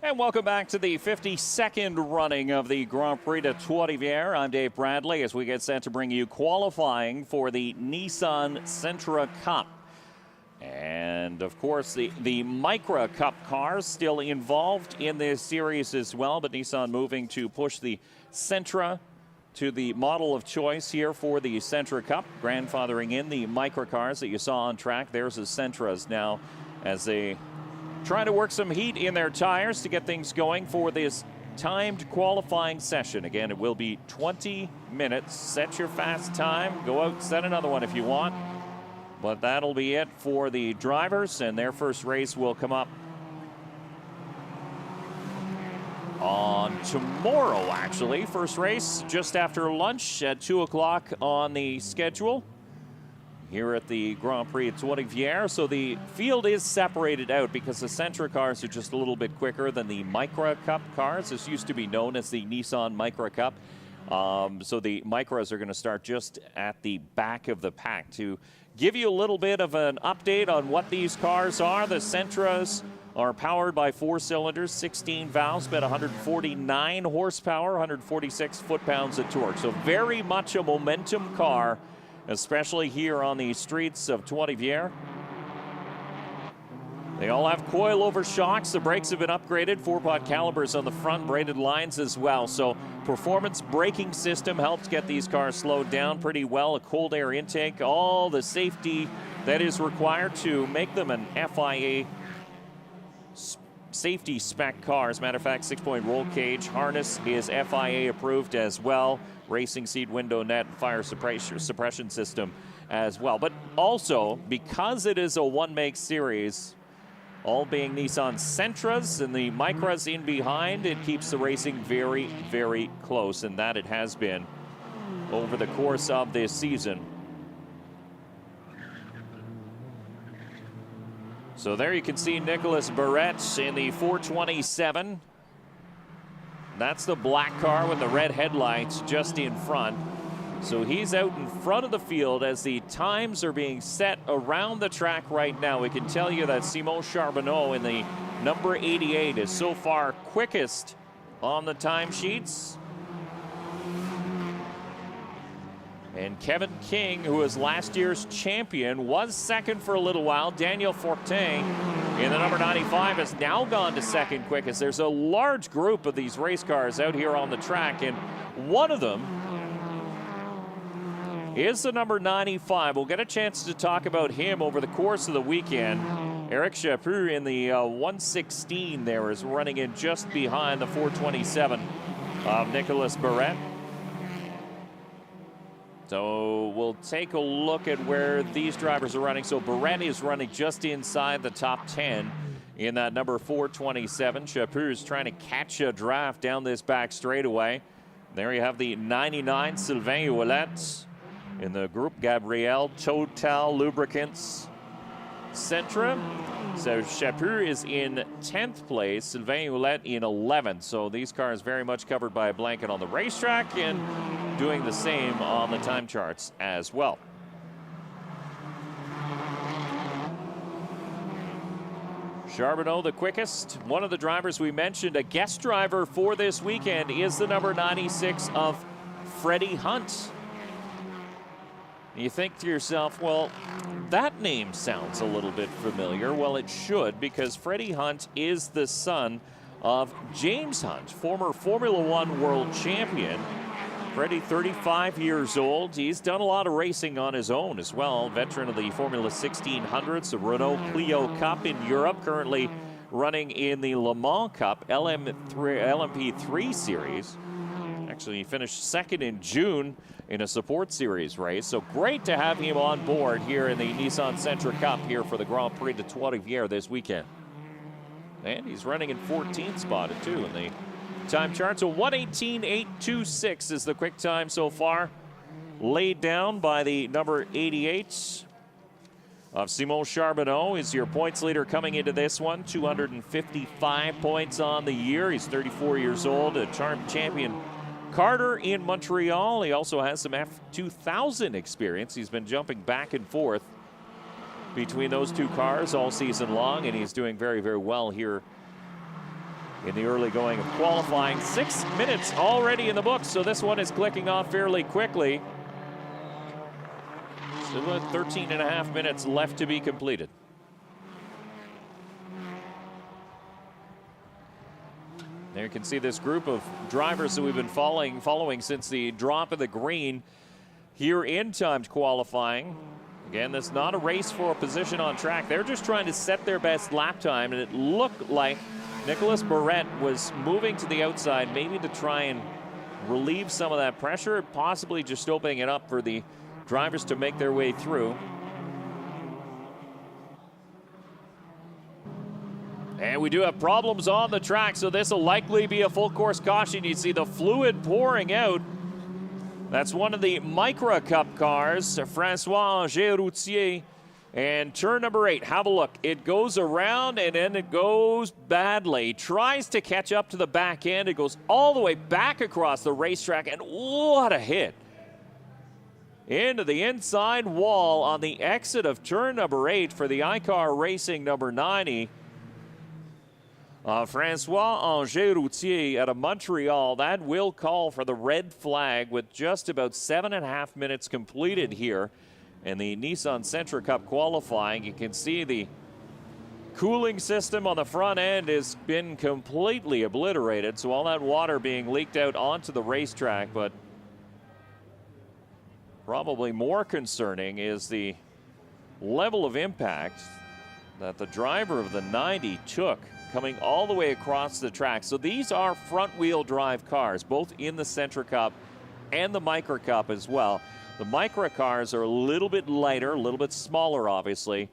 S2: And welcome back to the 52nd running of the Grand Prix de Trois-Rivières. I'm Dave Bradley as we get set to bring you qualifying for the Nissan Sentra Cup. And, of course, the Micra Cup cars still involved in this series as well, but Nissan moving to push the Sentra to the model of choice here for the Sentra Cup, grandfathering in the Micra cars that you saw on track. There's the Sentras now as they try to work some heat in their tires to get things going for this timed qualifying session. Again, it will be 20 minutes. Set your fast time. Go out, set another one if you want. But that'll be it for the drivers, and their first race will come up on tomorrow, actually. First race just after lunch at 2 o'clock on the schedule here at the Grand Prix de Trois-Rivières. So the field is separated out because the Sentra cars are just a little bit quicker than the Micra Cup cars. This used to be known as the Nissan Micra Cup. So the Micras are going to start just at the back of the pack. To give you a little bit of an update on what these cars are, the Sentras are powered by 4 cylinders, 16 valves, about 149 horsepower, 146 foot-pounds of torque. So very much a momentum car, especially here on the streets of Trois-Rivières. They all have coil-over shocks. The brakes have been upgraded. 4-pot calipers on the front, braided lines as well. So performance braking system helps get these cars slowed down pretty well. A cold air intake, all the safety that is required to make them an FIA safety spec car. As a matter of fact, 6-point roll cage harness is FIA approved as well. Racing seat, window net, fire suppression system as well. But also, because it is a one-make series, all being Nissan Sentras and the Micras in behind, it keeps the racing very, very close, and that it has been over the course of this season. So there you can see Nicolas Barrette in the 427. That's the black car with the red headlights just in front. So he's out in front of the field as the times are being set around the track right now. We can tell you that Simon Charbonneau in the number 88 is so far quickest on the timesheets. And Kevin King, who was last year's champion, was second for a little while. Daniel Fortin in the number 95 has now gone to second quickest. There's a large group of these race cars out here on the track, and one of them is the number 95. We'll get a chance to talk about him over the course of the weekend. Eric Shaffer in the 116 there is running in just behind the 427 of Nicolas Barrette. So we'll take a look at where these drivers are running. So Barrette is running just inside the top 10 in that number 427. Shaffer is trying to catch a draft down this back straightaway. There you have the 99 Sylvain Ouellet in the Groupe Gabriel Total Lubricants Sentra. So Shaffer is in 10th place, Sylvain Ouellet in 11th. So these cars very much covered by a blanket on the racetrack and doing the same on the time charts as well. Charbonneau the quickest. One of the drivers we mentioned, a guest driver for this weekend, is the number 96 of Freddie Hunt. You think to yourself, well, that name sounds a little bit familiar. Well, it should, because Freddie Hunt is the son of James Hunt, former Formula One world champion. Freddie, 35 years old. He's done a lot of racing on his own as well. Veteran of the Formula 1600s, the Renault Clio Cup in Europe, currently running in the Le Mans Cup LMP3 series. Actually, he finished second in June in a support series race. So great to have him on board here in the Nissan Sentra Cup here for the Grand Prix de Trois-Rivières this weekend. And he's running in 14th spot too in the time chart. So 1:18.826 is the quick time so far, laid down by the number 88 of Simon Charbonneau. Is your points leader coming into this one. 255 points on the year. He's 34 years old, a champion Carter in Montreal. He also has some F2000 experience. He's been jumping back and forth between those two cars all season long, and he's doing very, very well here in the early going of qualifying. 6 minutes already in the books, so this one is clicking off fairly quickly. Still about 13 and a half minutes left to be completed. There you can see this group of drivers that we've been following since the drop of the green here in timed qualifying. Again, this is not a race for a position on track. They're just trying to set their best lap time, and it looked like Nicolas Barrette was moving to the outside, maybe to try and relieve some of that pressure, possibly just opening it up for the drivers to make their way through. And we do have problems on the track, so this will likely be a full course caution. You see the fluid pouring out. That's one of the Micra Cup cars, Francois Anger-Routier. And turn number 8, have a look. It goes around and then it goes badly. Tries to catch up to the back end. It goes all the way back across the racetrack, and what a hit. Into the inside wall on the exit of turn number 8 for the iCar Racing number 90. Francois Anger-Routier out of Montreal. That will call for the red flag with just about 7.5 minutes completed here in the Nissan Sentra Cup qualifying. You can see the cooling system on the front end has been completely obliterated, so all that water being leaked out onto the racetrack. But probably more concerning is the level of impact that the driver of the 90 took coming all the way across the track. So these are front-wheel drive cars, both in the Sentra Cup and the Micra Cup as well. The Micra cars are a little bit lighter, a little bit smaller, obviously,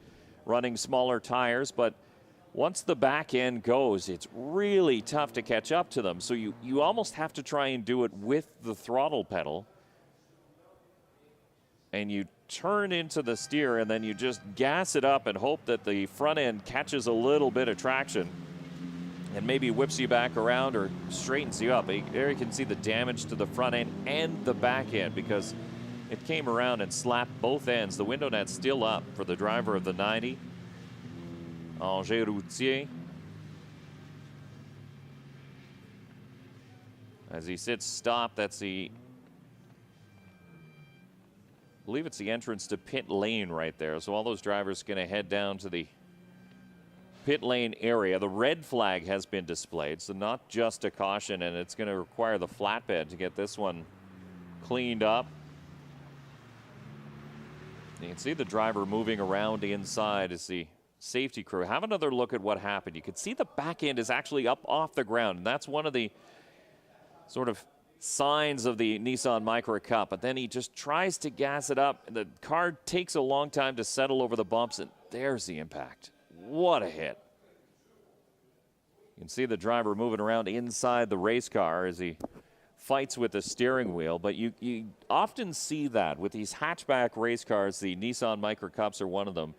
S2: running smaller tires, but once the back end goes, it's really tough to catch up to them. So you almost have to try and do it with the throttle pedal, and you turn into the steer, and then you just gas it up and hope that the front end catches a little bit of traction and maybe whips you back around or straightens you up. There you can see the damage to the front end and the back end because it came around and slapped both ends. The window net's still up for the driver of the 90, Anger-Routier. As he sits stop, that's the, I believe it's the entrance to pit lane right there. So all those drivers are going to head down to the pit lane area. The red flag has been displayed, so not just a caution, and it's going to require the flatbed to get this one cleaned up. You can see the driver moving around inside as the safety crew. Have another look at what happened. You can see the back end is actually up off the ground, and that's one of the sort of signs of the Nissan Micra Cup, but then he just tries to gas it up, and the car takes a long time to settle over the bumps, and there's the impact. What a hit. You can see the driver moving around inside the race car as he fights with the steering wheel, but you often see that with these hatchback race cars. The Nissan Micra Cups are one of them,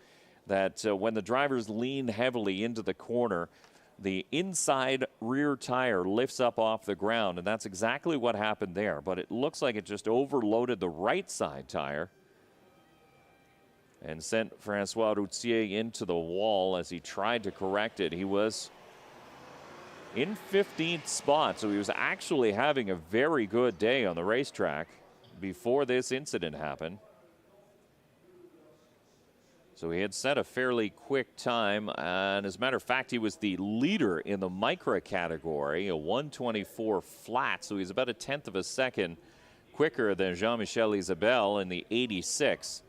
S2: that when the drivers lean heavily into the corner, the inside rear tire lifts up off the ground, and that's exactly what happened there. But it looks like it just overloaded the right side tire and sent Francois Routier into the wall as he tried to correct it. He was in 15th spot, so he was actually having a very good day on the racetrack before this incident happened. So he had set a fairly quick time, and as a matter of fact, he was the leader in the Micra category, a 1:24 flat, so he's about a tenth of a second quicker than Jean-Michel Isabelle in the 86.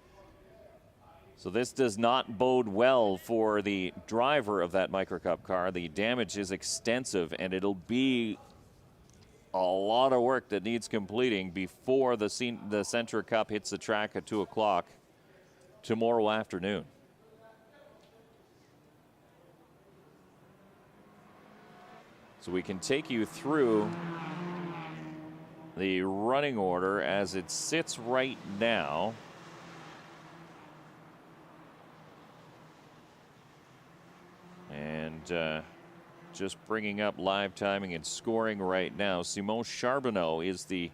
S2: So this does not bode well for the driver of that Micra Cup car. The damage is extensive, and it'll be a lot of work that needs completing before the Sentra Cup hits the track at 2 o'clock tomorrow afternoon. So we can take you through the running order as it sits right now. And just bringing up live timing and scoring right now. Simon Charbonneau is the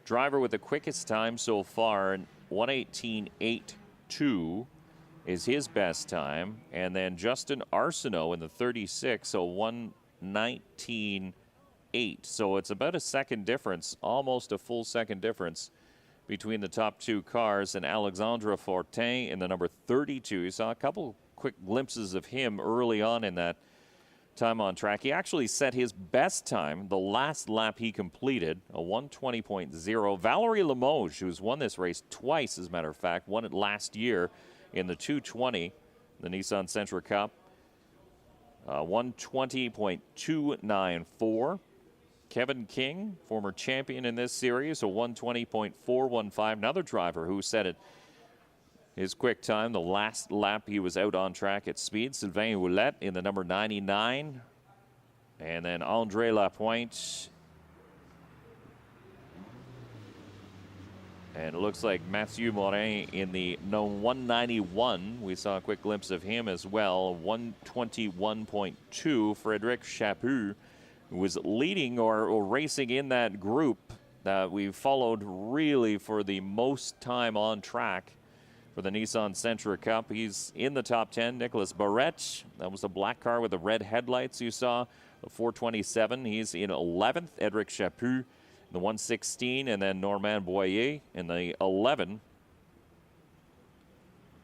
S2: driver with the quickest time so far, and 1:18.82 is his best time. And then Justin Arsenault in the 36, so 19.8. So it's about a second difference, almost a full second difference between the top two cars, and Alexandre Fortin in the number 32. You saw a couple quick glimpses of him early on in that time on track. He actually set his best time the last lap he completed, a 1:20.0. Valerie Limoges, who's won this race twice, as a matter of fact, won it last year in the 220, the Nissan Sentra Cup, 1:20.294. Kevin King, former champion in this series, a 1:20.415. Another driver who set it his quick time the last lap he was out on track at speed. Sylvain Ouellette in the number 99. And then André Lapointe. And it looks like Mathieu Morin in the 191. We saw a quick glimpse of him as well. 1:21.2. Frédéric Chaput was leading or racing in that group that we followed really for the most time on track for the Nissan Sentra Cup. He's in the top 10. Nicolas Barrette, that was the black car with the red headlights you saw, the 427. He's in 11th. Edric Chaput, the 116, and then Normand Boyer in the 11.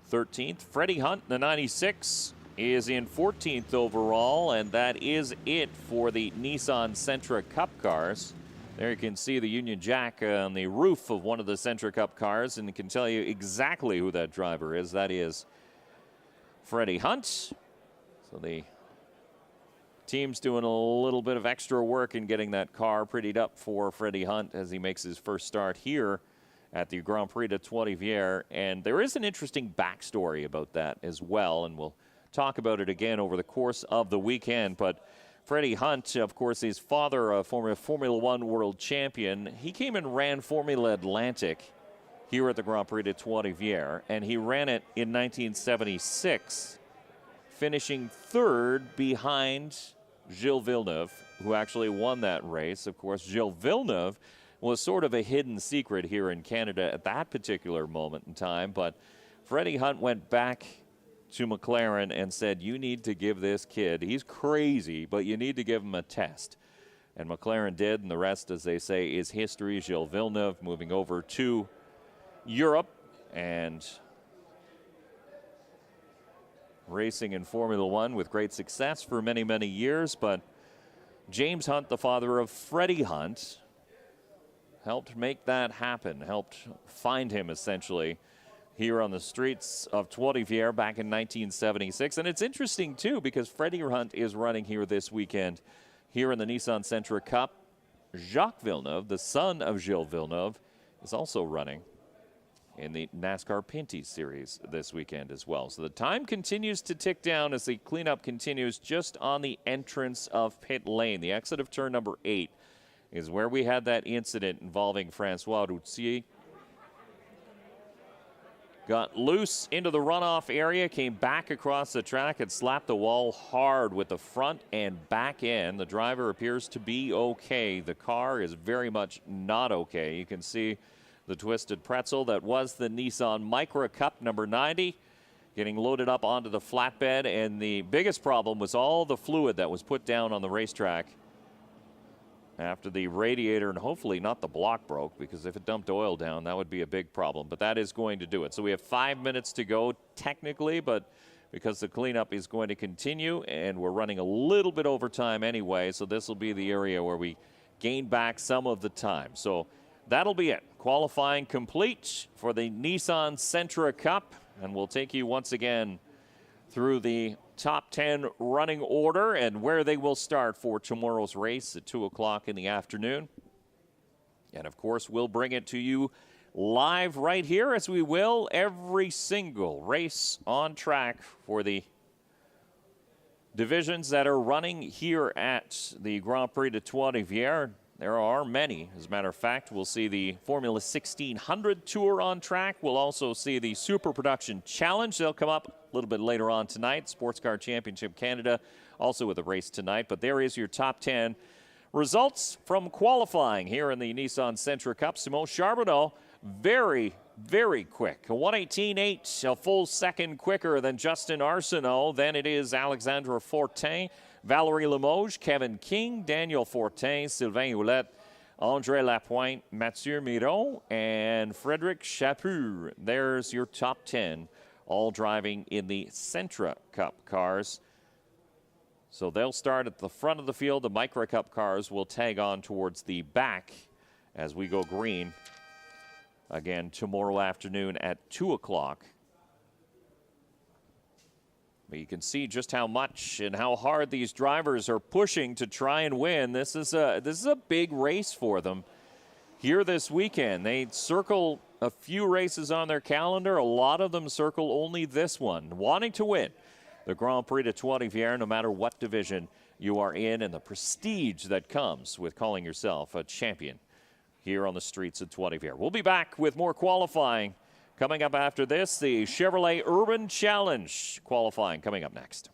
S2: 13th. Freddie Hunt, the 96, is in 14th overall, and that is it for the Nissan Sentra Cup cars. There you can see the Union Jack on the roof of one of the Sentra Cup cars, and it can tell you exactly who that driver is. That is Freddie Hunt. So the team's doing a little bit of extra work in getting that car prettied up for Freddie Hunt as he makes his first start here at the Grand Prix de Trois-Rivières. And there is an interesting backstory about that as well, and we'll talk about it again over the course of the weekend. But Freddie Hunt, of course, his father, a former Formula One world champion. He came and ran Formula Atlantic here at the Grand Prix de Trois-Rivières, and he ran it in 1976, finishing third behind Gilles Villeneuve, who actually won that race. Of course, Gilles Villeneuve was sort of a hidden secret here in Canada at that particular moment in time, but Freddie Hunt went back to McLaren and said, you need to give this kid, he's crazy, but you need to give him a test. And McLaren did, and the rest, as they say, is history. Gilles Villeneuve moving over to Europe and racing in Formula One with great success for many, many years. But James Hunt, the father of Freddie Hunt, helped make that happen, helped find him essentially here on the streets of Trois-Rivières back in 1976. And it's interesting, too, because Freddie Hunt is running here this weekend here in the Nissan Sentra Cup. Jacques Villeneuve, the son of Gilles Villeneuve, is also running in the NASCAR Pinty Series this weekend as well. So the time continues to tick down as the cleanup continues just on the entrance of pit lane. The exit of turn number 8 is where we had that incident involving Francois Routier. Got loose into the runoff area, came back across the track and slapped the wall hard with the front and back end. The driver appears to be okay. The car is very much not okay. You can see the twisted pretzel that was the Nissan Micra Cup number 90 getting loaded up onto the flatbed. And the biggest problem was all the fluid that was put down on the racetrack after the radiator, and hopefully not the block broke, because if it dumped oil down, that would be a big problem. But that is going to do it. So we have 5 minutes to go technically, but because the cleanup is going to continue and we're running a little bit over time anyway, so this will be the area where we gain back some of the time. So that'll be it. Qualifying complete for the Nissan Sentra Cup, and we'll take you once again through the top 10 running order and where they will start for tomorrow's race at 2 o'clock in the afternoon. And, of course, we'll bring it to you live right here, as we will every single race on track for the divisions that are running here at the Grand Prix de Trois-Rivières. There are many. As a matter of fact, we'll see the Formula 1600 Tour on track. We'll also see the Super Production Challenge. They'll come up a little bit later on tonight. Sports Car Championship Canada also with a race tonight. But there is your top 10 results from qualifying here in the Nissan Sentra Cup. Simon Charbonneau, very, very quick. A 1:18.8, a full second quicker than Justin Arsenault. Then it is Alexandre Fortin. Valerie Limoges, Kevin King, Daniel Fortin, Sylvain Houlette, André Lapointe, Mathieu Miro, and Frederic Chapur. There's your top 10, all driving in the Sentra Cup cars. So they'll start at the front of the field. The Micra Cup cars will tag on towards the back as we go green again tomorrow afternoon at 2 o'clock. But you can see just how much and how hard these drivers are pushing to try and win. This is a big race for them here this weekend. They circle a few races on their calendar. A lot of them circle only this one, wanting to win the Grand Prix de Trois-Rivières, no matter what division you are in, and the prestige that comes with calling yourself a champion here on the streets of Trois-Rivières. We'll be back with more qualifying coming up after this. The Chevrolet Urban Challenge qualifying coming up next.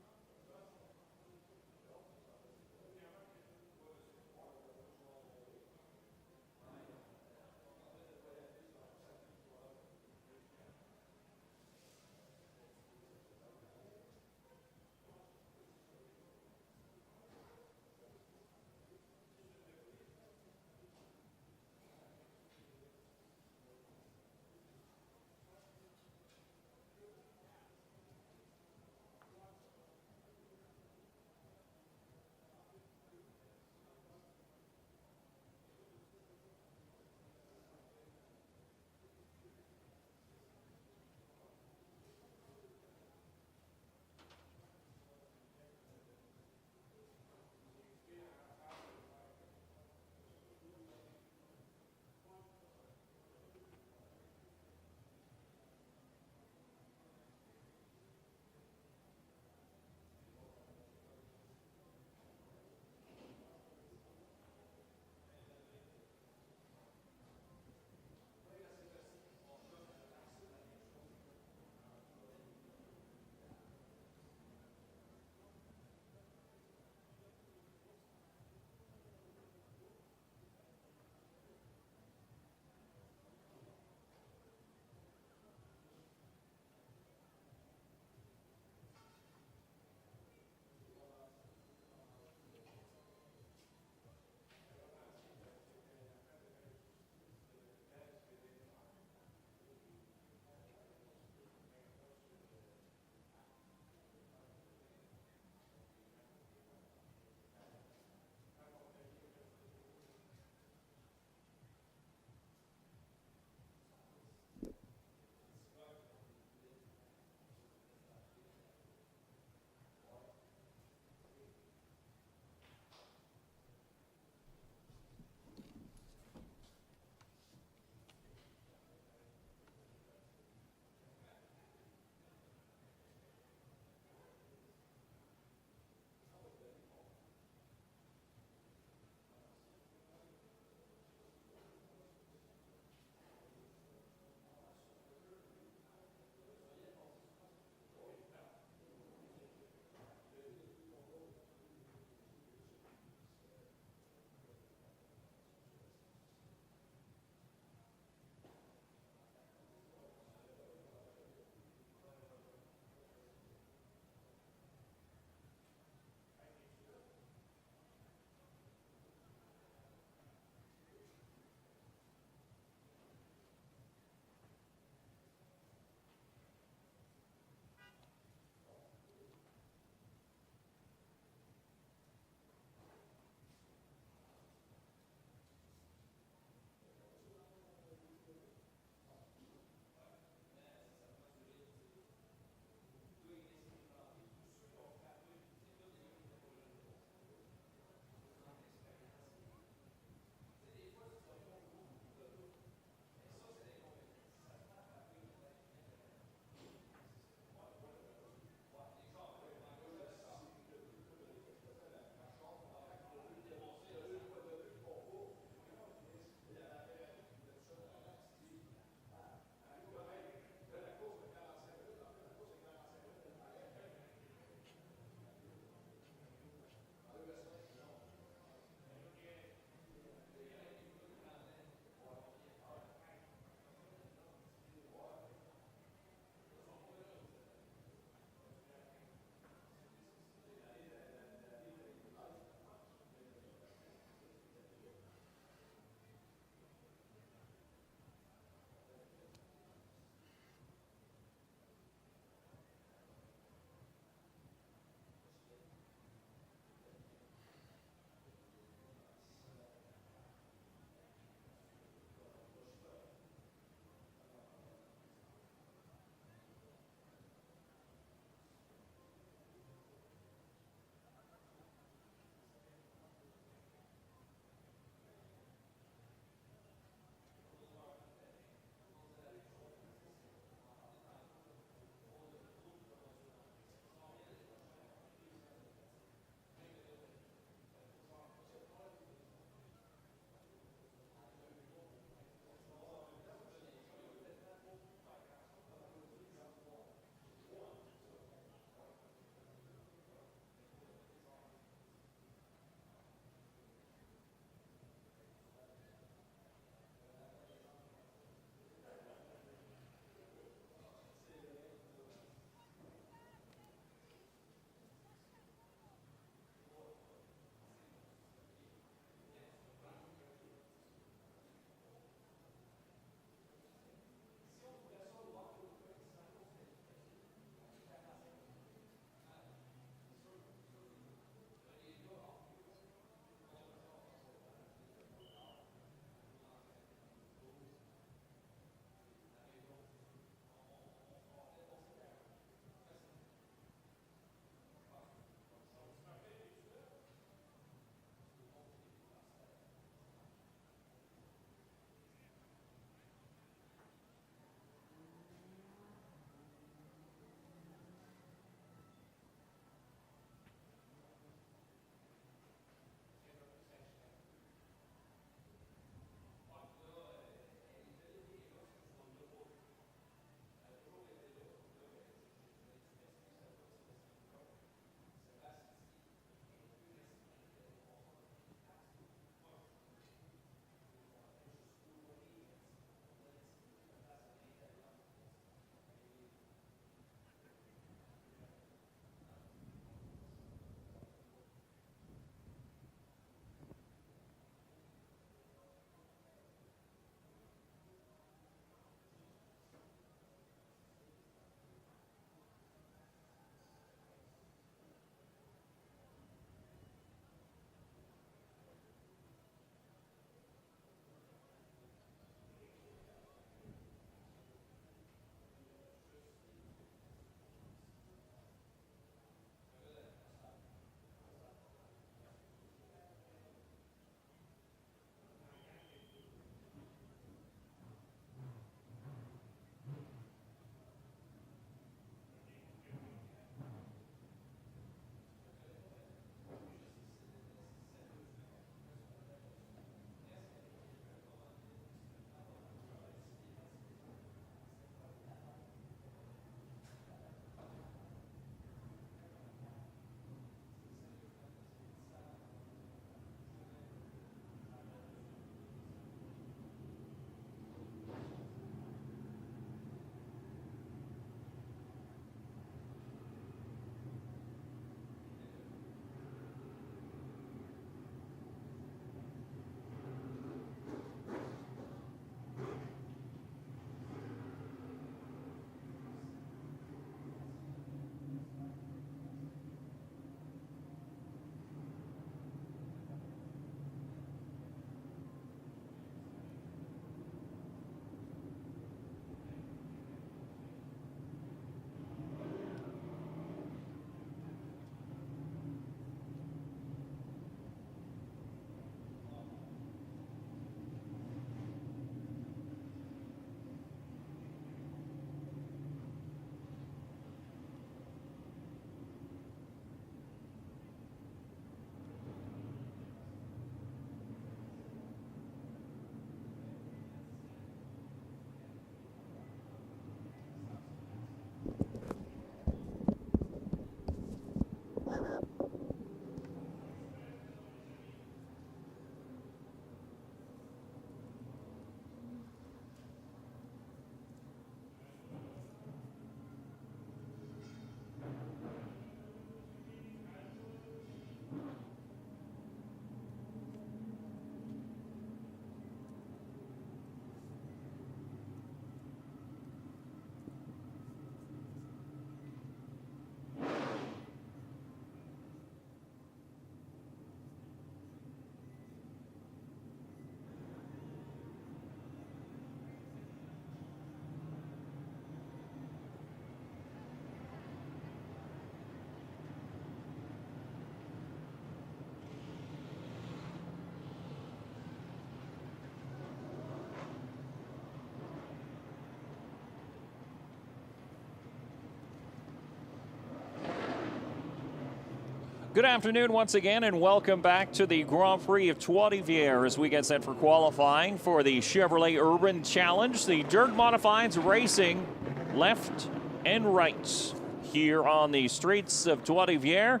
S2: Good afternoon once again, and welcome back to the Grand Prix of Trois-Rivières as we get set for qualifying for the Chevrolet Urban Challenge. The dirt modifieds racing left and right here on the streets of Trois-Rivières.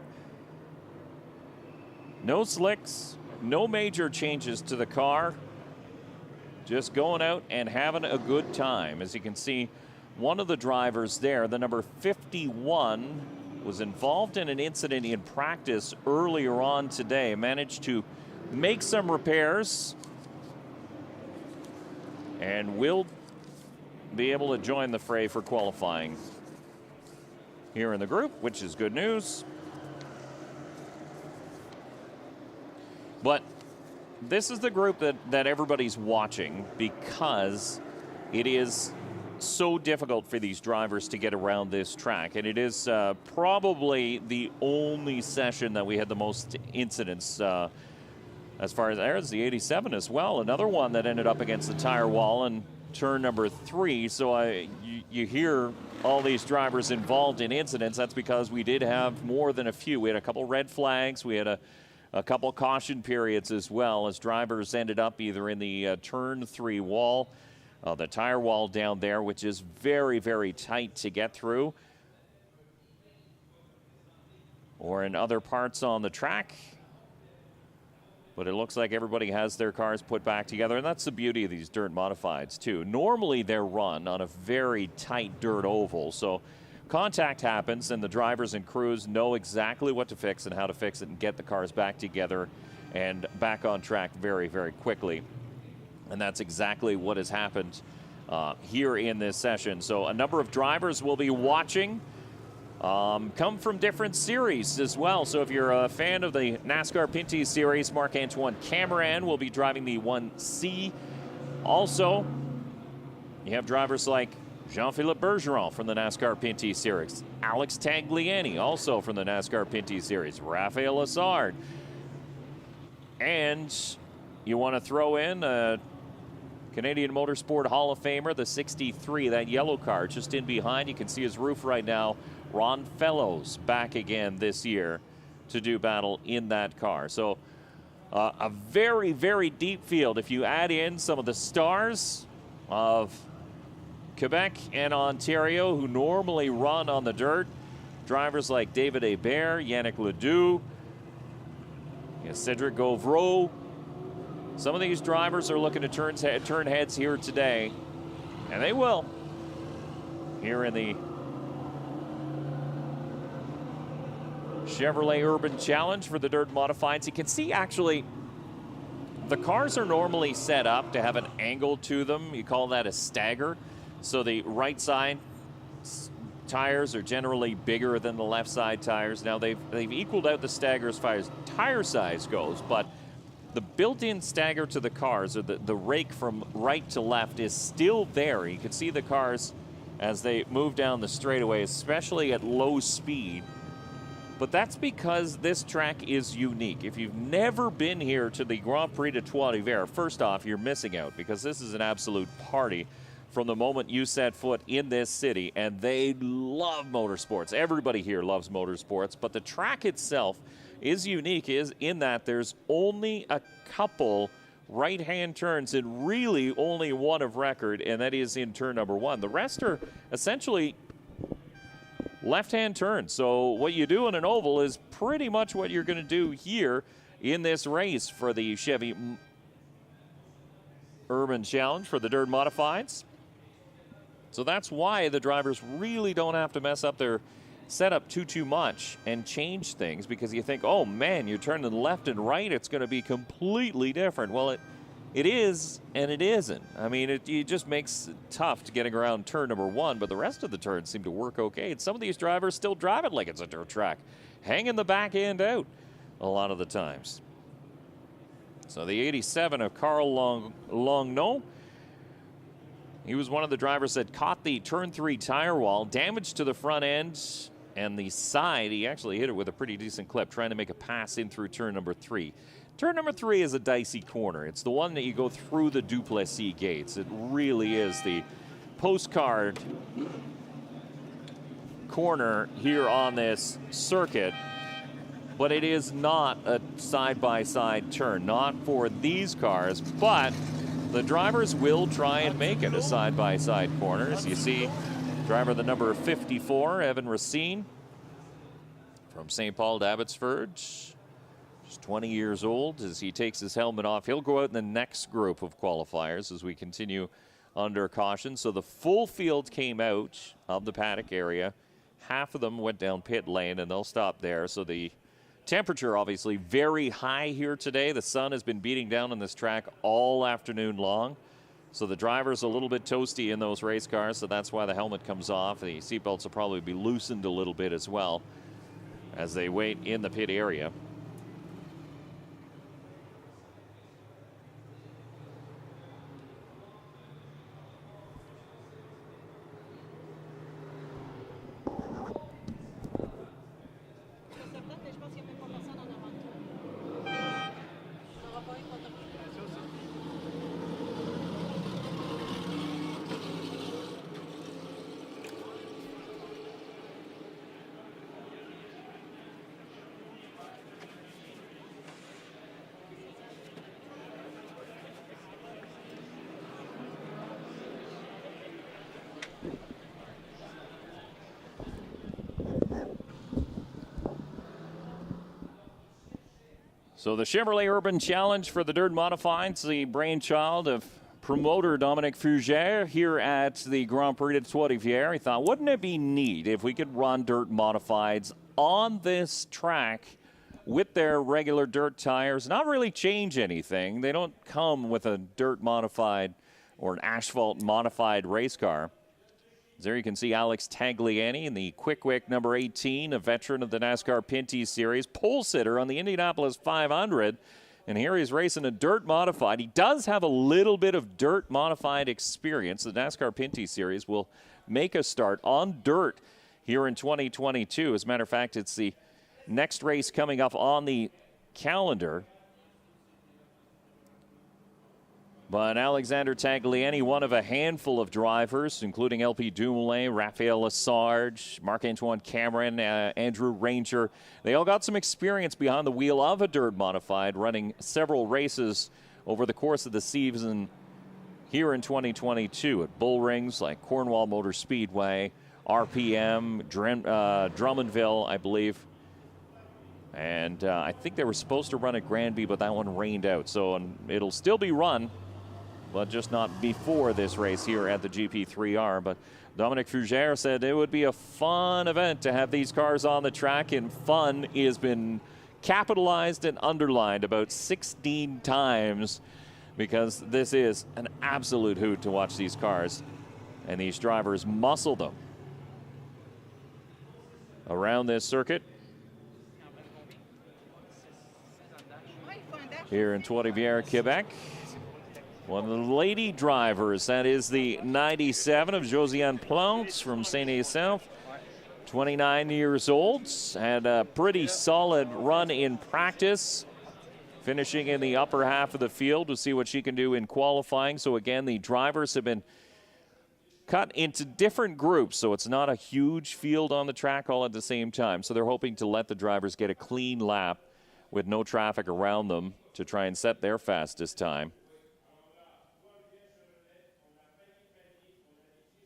S2: No slicks, no major changes to the car. Just going out and having a good time. As you can see, one of the drivers there, the number 51, was involved in an incident in practice earlier on today. Managed to make some repairs and will be able to join the fray for qualifying here in the group, which is good news. But this is the group that everybody's watching because it is so difficult for these drivers to get around this track, and it is probably the only session that we had the most incidents as far as there's the 87 as well, another one that ended up against the tire wall in turn number 3. So you hear all these drivers involved in incidents. That's because we did have more than a few. We had a couple red flags, we had a couple caution periods as well, as drivers ended up either in the turn 3 wall, the tire wall down there, which is very, very tight to get through, or in other parts on the track. But it looks like everybody has their cars put back together, and that's the beauty of these dirt modifieds too. Normally they're run on a very tight dirt oval, so contact happens and the drivers and crews know exactly what to fix and how to fix it and get the cars back together and back on track very, very quickly. And that's exactly what has happened here in this session. So a number of drivers will be watching, come from different series as well. So if you're a fan of the NASCAR Pinty Series, Marc-Antoine Cameron will be driving the 1C. Also, you have drivers like Jean-Philippe Bergeron from the NASCAR Pinty Series, Alex Tagliani also from the NASCAR Pinty Series, Rafael Lessard. And you want to throw in a Canadian Motorsport Hall of Famer, the 63, that yellow car just in behind. You can see his roof right now. Ron Fellows back again this year to do battle in that car. So a very, very deep field. If you add in some of the stars of Quebec and Ontario who normally run on the dirt, drivers like David Hebert, Yannick Ledoux, Cedric Gauvreau. Some of these drivers are looking to turn heads here today, and they will here in the Chevrolet Urban Challenge for the dirt modifieds. You can see actually the cars are normally set up to have an angle to them. You call that a stagger. So the right side tires are generally bigger than the left side tires. Now they've equaled out the stagger as far as tire size goes, but the built-in stagger to the cars, or the rake from right to left, is still there. You can see the cars as they move down the straightaway, especially at low speed. But that's because this track is unique. If you've never been here to the Grand Prix de Trois-Rivières, first off, you're missing out, because this is an absolute party from the moment you set foot in this city, and they love motorsports. Everybody here loves motorsports, but the track itself is unique in that there's only a couple right-hand turns, and really only one of record, and that is in turn number 1. The rest are essentially left-hand turns. So what you do in an oval is pretty much what you're going to do here in this race for the Chevy Urban Challenge for the dirt modifieds. So that's why the drivers really don't have to mess up their setup too much and change things, because you think, oh man, you're turning left and right, it's going to be completely different. Well, it is and it isn't. I mean, it just makes it tough to getting around turn number 1, but the rest of the turns seem to work okay. And some of these drivers still drive it like it's a dirt track, hanging the back end out a lot of the times. So the 87 of Carl Longno, he was one of the drivers that caught the turn 3 tire wall, damage to the front end and the side. He actually hit it with a pretty decent clip, trying to make a pass in through turn number 3. Turn number 3 is a dicey corner. It's the one that you go through the Duplessis gates. It really is the postcard corner here on this circuit. but it is not a side-by-side turn, not for these cars, but the drivers will try and make it a side-by-side corner. As you see, driver the number 54, Evan Racine, from St. Paul to Abbotsford, just 20 years old. As he takes his helmet off, he'll go out in the next group of qualifiers as we continue under caution. So the full field came out of the paddock area. Half of them went down pit lane, and they'll stop there. So the temperature obviously very high here today. The sun has been beating down on this track all afternoon long. So the driver's a little bit toasty in those race cars, so that's why the helmet comes off. The seatbelts will probably be loosened a little bit as well as they wait in the pit area. So the Chevrolet Urban Challenge for the Dirt Modifieds, the brainchild of promoter Dominique Fougère here at the Grand Prix de Trois-Rivières. He thought, wouldn't it be neat if we could run Dirt Modifieds on this track with their regular dirt tires, not really change anything. They don't come with a dirt modified or an asphalt modified race car. There you can see Alex Tagliani in the Quick Wick number 18, a veteran of the NASCAR Pinty Series, pole sitter on the Indianapolis 500. And here he's racing a dirt modified. He does have a little bit of dirt modified experience. The NASCAR Pinty Series will make a start on dirt here in 2022. As a matter of fact, it's the next race coming up on the calendar. But Alexander Tagliani, one of a handful of drivers, including LP Dumoulin, Raphael Lesarge, Marc-Antoine Cameron, Andrew Ranger. They all got some experience behind the wheel of a dirt modified, running several races over the course of the season here in 2022 at bull rings like Cornwall Motor Speedway, RPM, Drummondville, I believe. And I think they were supposed to run at Granby, but that one rained out. So it'll still be run, but just not before this race here at the GP3R. But Dominique Fougère said it would be a fun event to have these cars on the track, and fun has been capitalized and underlined about 16 times because this is an absolute hoot to watch these cars, and these drivers muscle them around this circuit here in Trois-Rivières, Quebec. One of the lady drivers, that is the 97 of Josiane Plante from Saint-Hyacinthe, 29 years old, had a pretty solid run in practice, finishing in the upper half of the field. We'll see what she can do in qualifying. So again, the drivers have been cut into different groups, so it's not a huge field on the track all at the same time. So they're hoping to let the drivers get a clean lap with no traffic around them to try and set their fastest time.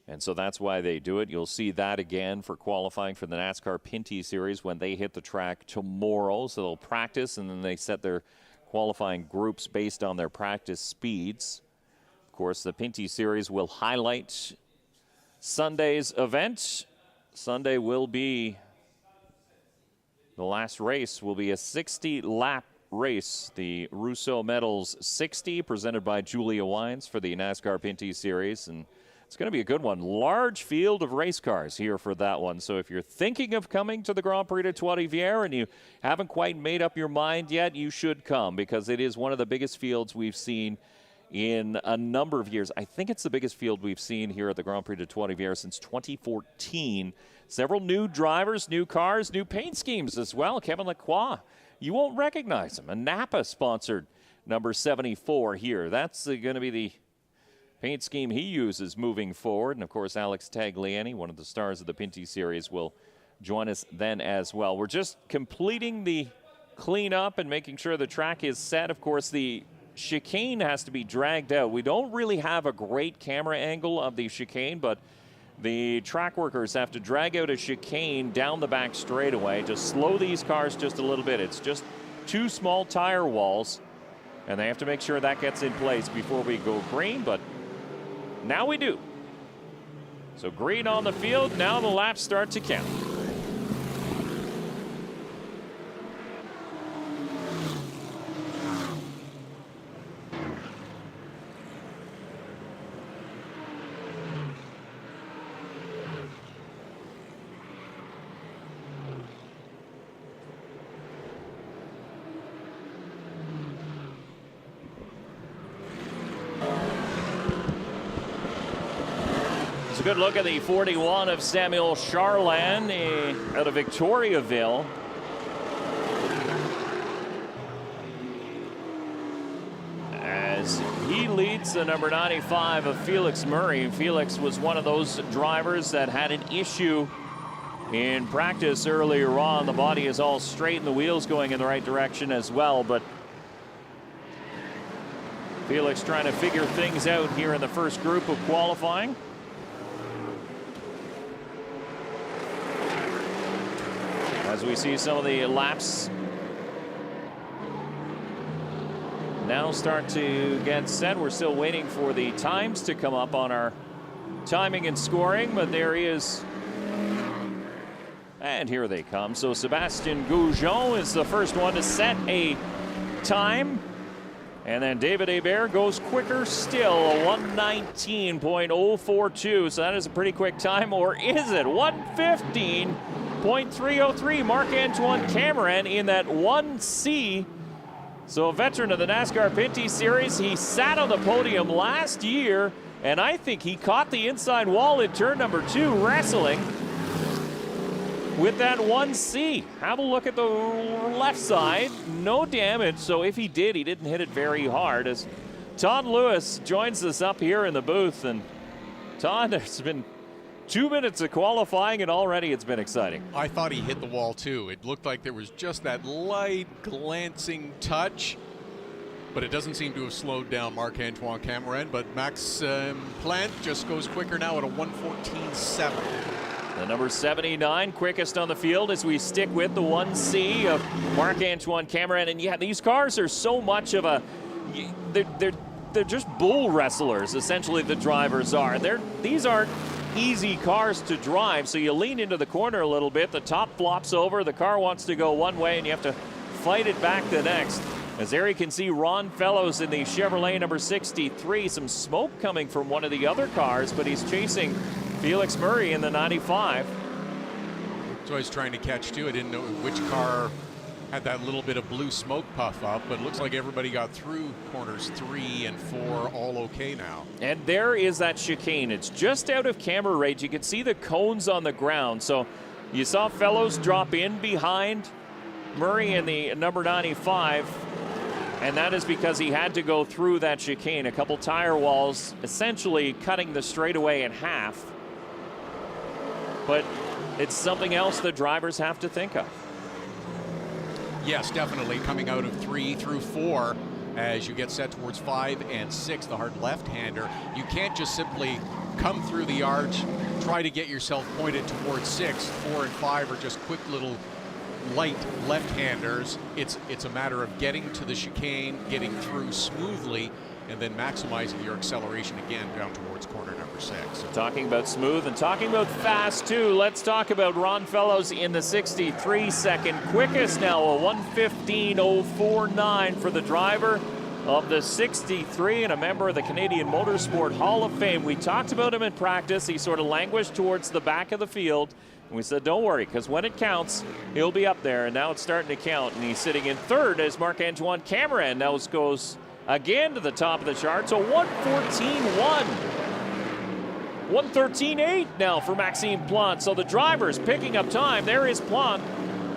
S2: And so that's why they do it. You'll see that again for qualifying for the NASCAR Pinty Series when they hit the track tomorrow. So they'll practice, and then they set their qualifying groups based on their practice speeds. Of course, the Pinty Series will highlight Sunday's event. Sunday will be, the last race will be a 60-lap race. The Rousseau Medals 60, presented by Julia Wines for the NASCAR Pinty Series. And it's going to be a good one. Large field of race cars here for that one. So if you're thinking of coming to the Grand Prix de Trois-Rivières and you haven't quite made up your mind yet, you should come, because it is one of the biggest fields we've seen in a number of years. I think it's the biggest field we've seen here at the Grand Prix de Trois-Rivières since 2014. Several new drivers, new cars, new paint schemes as well. Kevin Lacroix, you won't recognize him. A Napa-sponsored number 74 here. That's going to be the paint scheme he uses moving forward. And, of course, Alex Tagliani, one of the stars of the Pinty Series, will join us then as well. We're just completing the clean up and making sure the track is set. Of course, the chicane has to be dragged out. We don't really have a great camera angle of the chicane, but the track workers have to drag out a chicane down the back straightaway to slow these cars just a little bit. It's just 2 small tire walls, and they have to make sure that gets in place before we go green, but now we do. So green on the field, now the laps start to count. Good look at the 41 of Samuel Charland out of Victoriaville. As he leads the number 95 of Felix Murray. Felix was one of those drivers that had an issue in practice earlier on. The body is all straight and the wheels going in the right direction as well, but Felix trying to figure things out here in the first group of qualifying. As we see some of the laps now start to get set. We're still waiting for the times to come up on our timing and scoring, but there he is. And here they come. So Sebastien Goujon is the first one to set a time. And then David Hebert goes quicker still, a 1:19.042. So that is a pretty quick time, or is it? 1:15.303. Marc-Antoine Cameron in that 1C. So a veteran of the NASCAR Pinty Series. He sat on the podium last year, and I think he caught the inside wall in turn number 2, wrestling with that 1C. Have a look at the left side. No damage, so if he did, he didn't hit it very hard. As Todd Lewis joins us up here in the booth. And Todd, there's been 2 minutes of qualifying, and already it's been exciting.
S5: I thought he hit the wall too. It looked like there was just that light glancing touch, but it doesn't seem to have slowed down Marc-Antoine Cameron. But Max Plant just goes quicker now at a 1:14.7.
S2: The number 79 quickest on the field as we stick with the 1C of Marc-Antoine Cameron. And yeah, these cars are so much of a, they're just bull wrestlers, essentially, the drivers are. These aren't easy cars to drive, so you lean into the corner a little bit, the top flops over, the car wants to go one way, and you have to fight it back the next. As there you can see Ron Fellows in the Chevrolet number 63, some smoke coming from one of the other cars, but he's chasing Felix Murray in the 95.
S5: So I was trying to catch too. I didn't know which car had that little bit of blue smoke puff up, but it looks like everybody got through corners 3 and 4 all okay now.
S2: And there is that chicane. It's just out of camera range. You can see the cones on the ground. So you saw Fellows drop in behind Murray in the number 95, and that is because he had to go through that chicane. A couple tire walls, essentially cutting the straightaway in half. But it's something else the drivers have to think of.
S5: Yes, definitely. Coming out of 3 through 4, as you get set towards 5 and 6, the hard left-hander, you can't just simply come through the arch, try to get yourself pointed towards 6. 4 and 5 are just quick little light left-handers. It's a matter of getting to the chicane, getting through smoothly, and then maximizing your acceleration again down towards corner number 6.
S2: So talking about smooth and talking about fast too, let's talk about Ron Fellows in the 63, second quickest now, a 1:15.049 for the driver of the 63 and a member of the Canadian Motorsport Hall of Fame. We talked about him in practice. He sort of languished towards the back of the field. And we said, don't worry, because when it counts, he'll be up there. And now it's starting to count. And he's sitting in third as Marc-Antoine Cameron now goes again to the top of the chart. So 1:14.1. 1:13.8 now for Maxime Plante. So the driver's picking up time. There is Plante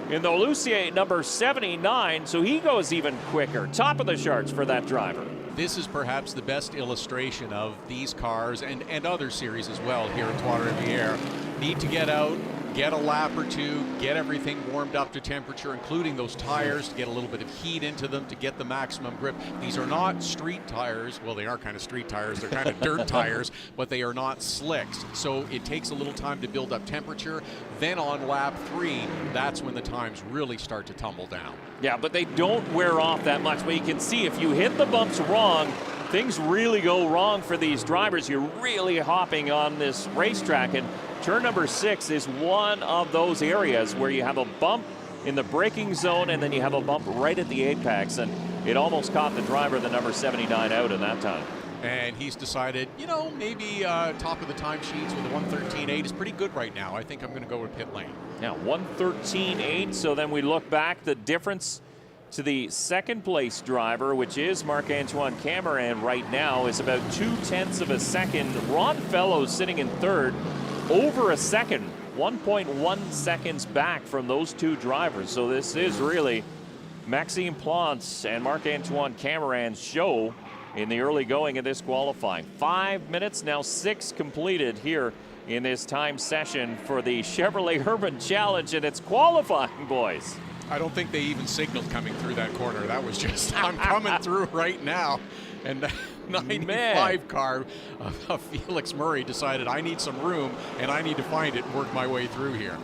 S2: in the Lucier number 79. So he goes even quicker. Top of the charts for that driver.
S5: This is perhaps the best illustration of these cars and other series as well here at Trois Rivières. Need to get out, get a lap or two, get everything warmed up to temperature, including those tires, to get a little bit of heat into them to get the maximum grip. These are not street tires. Well, they are kind of street tires. They're kind of dirt tires, but they are not slicks. So it takes a little time to build up temperature. Then on lap 3, that's when the times really start to tumble down.
S2: Yeah, but they don't wear off that much. But you can see if you hit the bumps wrong, things really go wrong for these drivers. You're really hopping on this racetrack, and turn number 6 is one of those areas where you have a bump in the braking zone, and then you have a bump right at the apex, and it almost caught the driver, the number 79, out in that time.
S5: And he's decided, you know, maybe top of the time sheets with a 1:13.8 is pretty good right now. I think I'm going to go with pit lane.
S2: Now 1:13.8, so then we look back, the difference to the second place driver, which is Marc-Antoine Cameron right now, is about 0.2 of a second. Ron Fellows sitting in third, over a second, 1.1 seconds back from those two drivers. So this is really Maxime Plante and Marc-Antoine Cameron's show in the early going of this qualifying. 5 minutes, now 6 completed here in this time session for the Chevrolet Urban Challenge, and it's qualifying, boys.
S5: I don't think they even signaled coming through that corner. That was just, I'm coming through right now. And the 95 car of Felix Murray decided I need some room and I need to find it and work my way through here.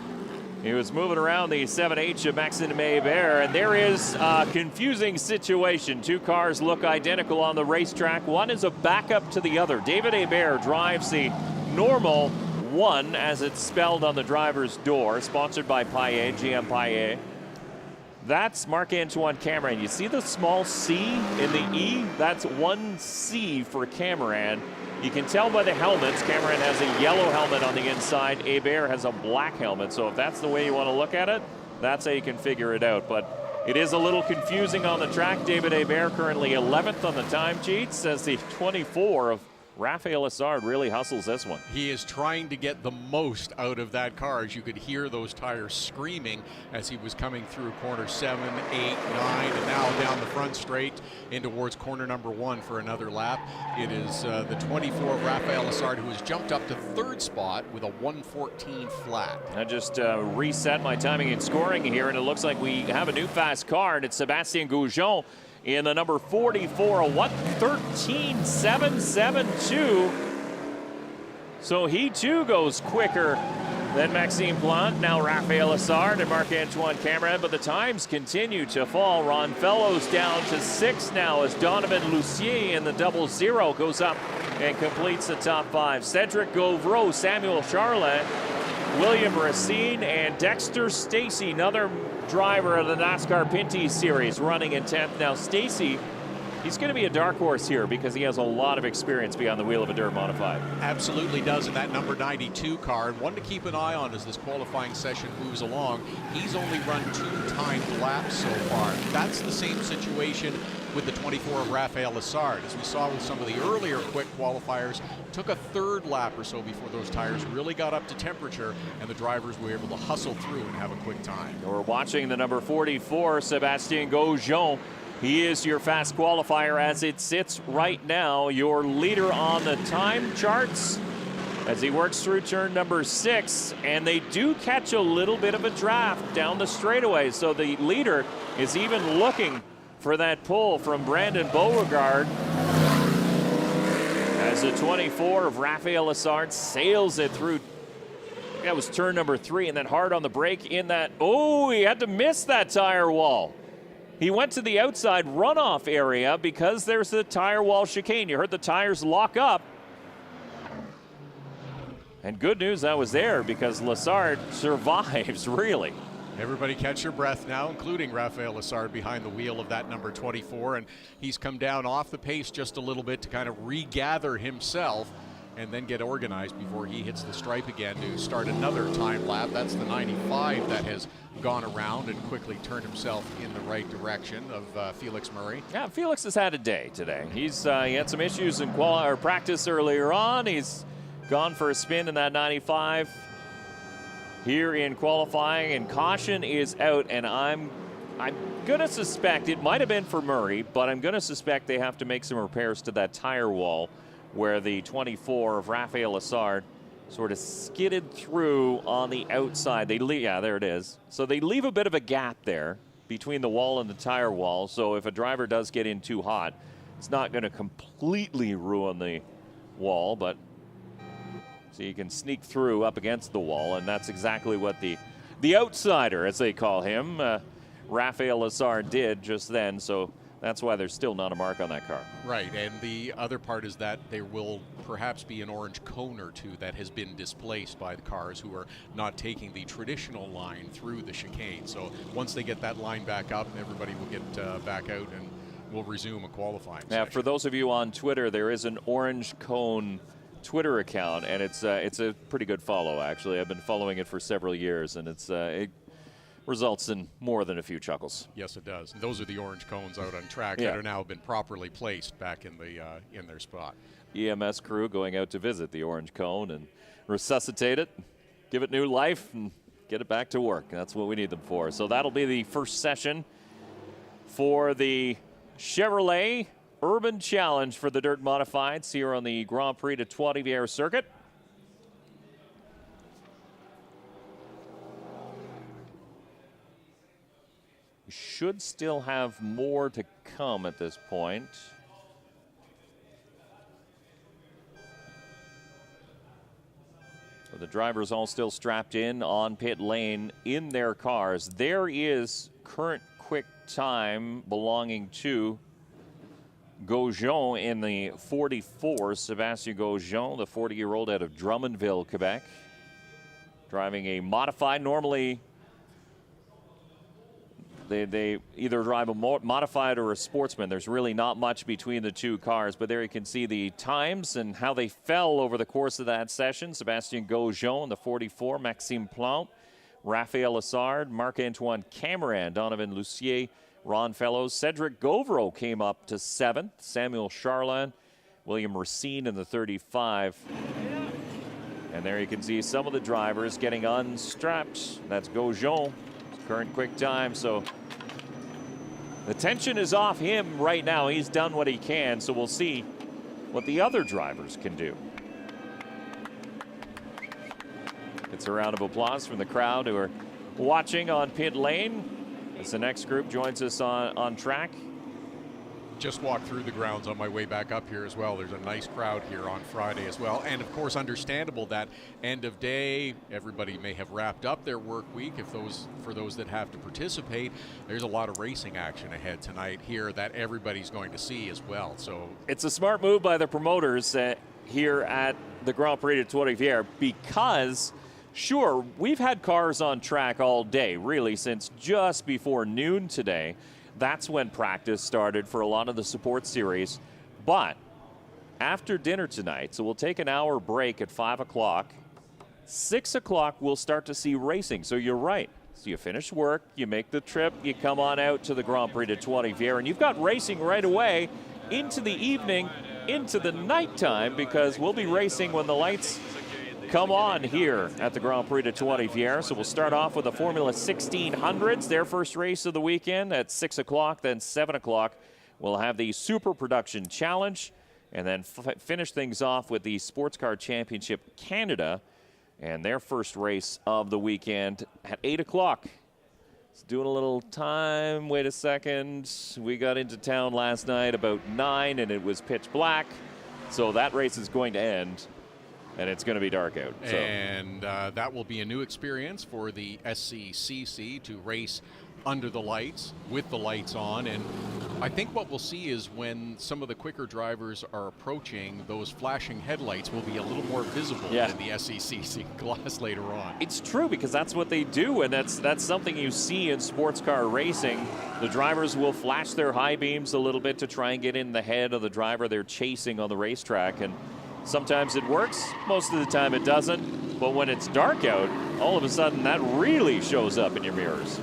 S2: He was moving around the 7H of Maxime Hébert, and there is a confusing situation. Two cars look identical on the racetrack. One is a backup to the other. David Hébert drives the normal 1, as it's spelled on the driver's door, sponsored by Paillet, GM Paillet. That's Marc-Antoine Cameron. You see the small C in the E? That's 1C for Cameron. You can tell by the helmets, Cameron has a yellow helmet on the inside. Hébert has a black helmet. So if that's the way you want to look at it, that's how you can figure it out. But it is a little confusing on the track. David Hébert currently 11th on the time sheets as the 24 of Raphael Lessard really hustles this one.
S5: He is trying to get the most out of that car, as you could hear those tires screaming as he was coming through corner 7, 8, 9, and now down the front straight in towards corner number 1 for another lap. It is the 24 of Raphael Lessard, who has jumped up to third spot with a 1:14 flat.
S2: I just reset my timing and scoring here, and it looks like we have a new fast car, and it's Sébastien Goujon in the number 44, a 1:13.772. So he too goes quicker than Maxime Plante. Now Raphael Lessard and Marc-Antoine Cameron, but the times continue to fall. Ron Fellows down to 6 now as Donovan Lucier in the 00 goes up and completes the top 5. Cedric Gauvreau, Samuel Charlet, William Racine, and Dexter Stacey, another driver of the NASCAR Pinty Series, running in 10th. Now Stacey, he's going to be a dark horse here because he has a lot of experience behind the wheel of a dirt modified.
S5: Absolutely does in that number 92 car, and one to keep an eye on as this qualifying session moves along. He's only run 2 timed laps so far. That's the same situation with the 24 of Raphael Lessard. As we saw with some of the earlier quick qualifiers, took a 3rd lap or so before those tires really got up to temperature and the drivers were able to hustle through and have a quick time.
S2: We're watching the number 44, Sébastien Goujon. He is your fast qualifier as it sits right now, your leader on the time charts as he works through turn number 6, and they do catch a little bit of a draft down the straightaway, so the leader is even looking for that pull from Brandon Beauregard as the 24 of Raphael Lessard sails it through. That was turn number 3, and then hard on the brake in that. Oh, he had to miss that tire wall. He went to the outside runoff area because there's the tire wall chicane. You heard the tires lock up. And good news that was there because Lessard survives, really.
S5: Everybody catch your breath now, including Raphael Lessard behind the wheel of that number 24, and he's come down off the pace just a little bit to kind of regather himself and then get organized before he hits the stripe again to start another time lap. That's the 95 that has gone around and quickly turned himself in the right direction of Felix Murray.
S2: Yeah, Felix has had a day today. He had some issues in practice earlier on. He's gone for a spin in that 95 here in qualifying, and caution is out, and I'm gonna suspect it might have been for Murray, but I'm gonna suspect they have to make some repairs to that tire wall where the 24 of Raphael Lessard sort of skidded through on the outside. Yeah, there it is. So they leave a bit of a gap there between the wall and the tire wall. So if a driver does get in too hot, it's not going to completely ruin the wall, but so you can sneak through up against the wall, and that's exactly what the outsider, as they call him, Rafael Lazar, did just then. So that's why there's still not a mark on that car.
S5: Right, and the other part is that there will perhaps be an orange cone or two that has been displaced by the cars who are not taking the traditional line through the chicane. So once they get that line back up, everybody will get back out and we'll resume a qualifying session.
S2: For those of you on Twitter, there is an orange cone Twitter account, and it's a pretty good follow, actually. I've been following it for several years, and it results in more than a few chuckles.
S5: Yes, it does. And those are the orange cones out on track that are now been properly placed back in their spot.
S2: EMS crew going out to visit the orange cone and resuscitate it, give it new life, and get it back to work. That's what we need them for. So that'll be the first session for the Chevrolet Urban Challenge for the Dirt Modifieds here on the Grand Prix de Trois-Rivières circuit. We should still have more to come at this point. So the drivers all still strapped in on pit lane in their cars. There is current quick time belonging to Gaujon in the 44. Sébastien Gaujon, the 40-year-old out of Drummondville, Quebec, driving a modified. Normally, they either drive a modified or a sportsman. There's really not much between the two cars, but there you can see the times and how they fell over the course of that session. Sébastien Gaujon, the 44, Maxime Plante, Raphael Lassard, Marc-Antoine Cameron, Donovan Lucier, Ron Fellows. Cedric Gauvreau came up to 7th. Samuel Charland, William Racine in the 35. And there you can see some of the drivers getting unstrapped. That's Gaujon, current quick time. So the tension is off him right now. He's done what he can, so we'll see what the other drivers can do. It's a round of applause from the crowd who are watching on pit lane as the next group joins us on track.
S5: Just walked through the grounds on my way back up here as well. There's a nice crowd here on Friday as well. And of course, understandable that end of day, everybody may have wrapped up their work week. For those that have to participate, there's a lot of racing action ahead tonight here that everybody's going to see as well. So
S2: it's a smart move by the promoters here at the Grand Prix de Trois-Rivières, because sure, we've had cars on track all day, really, since just before noon today. That's when practice started for a lot of the support series. But after dinner tonight, so we'll take an hour break at 5 o'clock. 6 o'clock, we'll start to see racing. So you're right. So you finish work, you make the trip, you come on out to the Grand Prix de Trois-Rivières, and you've got racing right away into the evening, into the nighttime, because we'll be racing when the lights come on here at the Grand Prix de Trois-Rivières. So we'll start off with the Formula 1600s, their first race of the weekend at 6 o'clock. Then 7 o'clock, we'll have the Super Production Challenge, and then finish things off with the Sports Car Championship Canada and their first race of the weekend at 8 o'clock. It's doing a little time. Wait a second. We got into town last night about 9, and it was pitch black. So that race is going to end, and it's going to be dark out. So.
S5: And that will be a new experience for the SCCC to race under the lights, with the lights on. And I think what we'll see is when some of the quicker drivers are approaching, those flashing headlights will be a little more visible in the SCCC glass later on.
S2: It's true, because that's what they do, and that's something you see in sports car racing. The drivers will flash their high beams a little bit to try and get in the head of the driver they're chasing on the racetrack. And sometimes it works, most of the time it doesn't. But when it's dark out, all of a sudden that really shows up in your mirrors.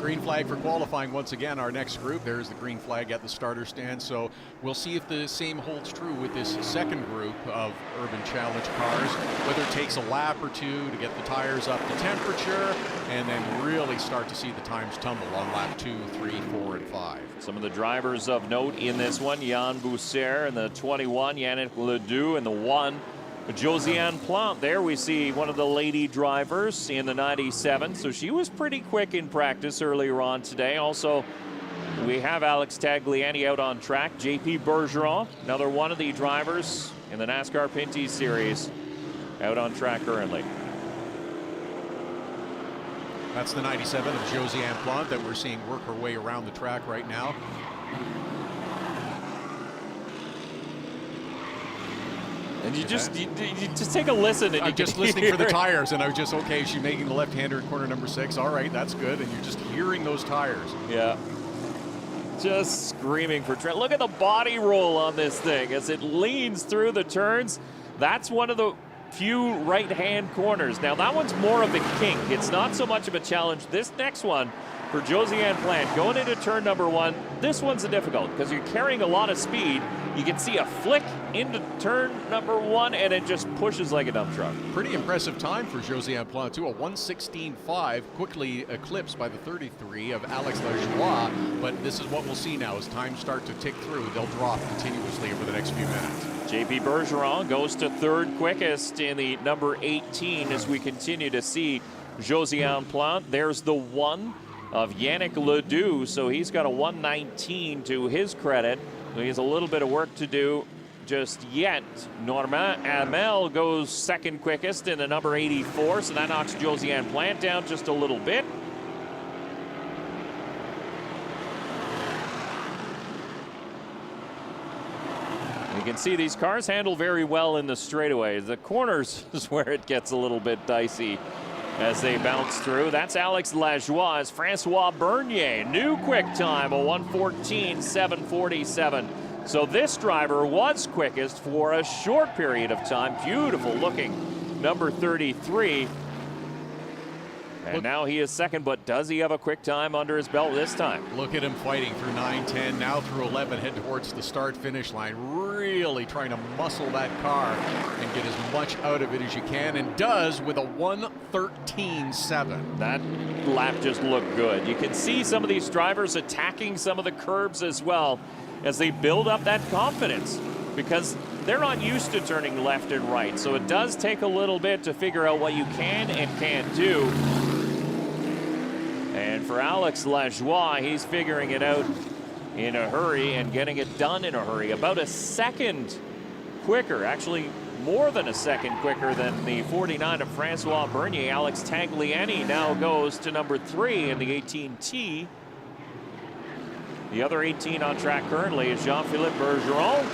S5: Green flag for qualifying once again, our next group. There's the green flag at the starter stand. So we'll see if the same holds true with this second group of Urban Challenge cars, whether it takes a lap or two to get the tires up to temperature and then really start to see the times tumble on lap 2, 3, 4, and 5.
S2: Some of the drivers of note in this one: Jan Bousser in the 21, Yannick Ledoux in the 1, Josiane Plante there. We see one of the lady drivers in the 97, so she was pretty quick in practice earlier on today. Also, we have Alex Tagliani out on track. JP Bergeron, another one of the drivers in the NASCAR Pinty Series, out on track currently.
S5: That's the 97 of Josiane Plante that we're seeing work her way around the track right now.
S2: And you just take a listen. And
S5: I'm just listening for the tires, and I was just, okay, she's making the left-hander in corner number 6. All right, that's good. And you're just hearing those tires.
S2: Yeah. Just screaming for Trent. Look at the body roll on this thing as it leans through the turns. That's one of the few right-hand corners. Now, that one's more of a kink. It's not so much of a challenge. This next one for Josiane Plante, going into turn number 1, this one's a difficult because you're carrying a lot of speed. You can see a flick into turn number 1, and it just pushes like a dump truck.
S5: Pretty impressive time for Josiane Plante, too. A 1:16.5, quickly eclipsed by the 33 of Alex Lajoie. But this is what we'll see now as times start to tick through. They'll drop continuously over the next few minutes.
S2: JP Bergeron goes to third quickest in the number 18 as we continue to see Josiane Plante. There's the 1 of Yannick Ledoux, so he's got a 1:19 to his credit. He has a little bit of work to do just yet. Normand Hamel goes second quickest in the number 84, so that knocks Josiane Plante down just a little bit. You can see these cars handle very well in the straightaways. The corners is where it gets a little bit dicey as they bounce through. That's Alex Lajoie as Francois Bernier, new quick time, a 1:14.747. So this driver was quickest for a short period of time. Beautiful looking number 33. And now he is second, but does he have a quick time under his belt this time?
S5: Look at him fighting through 9, 10, now through 11, head towards the start-finish line. Really trying to muscle that car and get as much out of it as you can, and does with a 1:13.7.
S2: That lap just looked good. You can see some of these drivers attacking some of the curbs as well as they build up that confidence, because they're not used to turning left and right. So it does take a little bit to figure out what you can and can't do. And for Alex Lajoie, he's figuring it out in a hurry and getting it done in a hurry. About a second quicker, actually more than a second quicker than the 49 of Francois Bernier. Alex Tagliani now goes to number 3 in the 18T. The other 18 on track currently is Jean-Philippe Bergeron,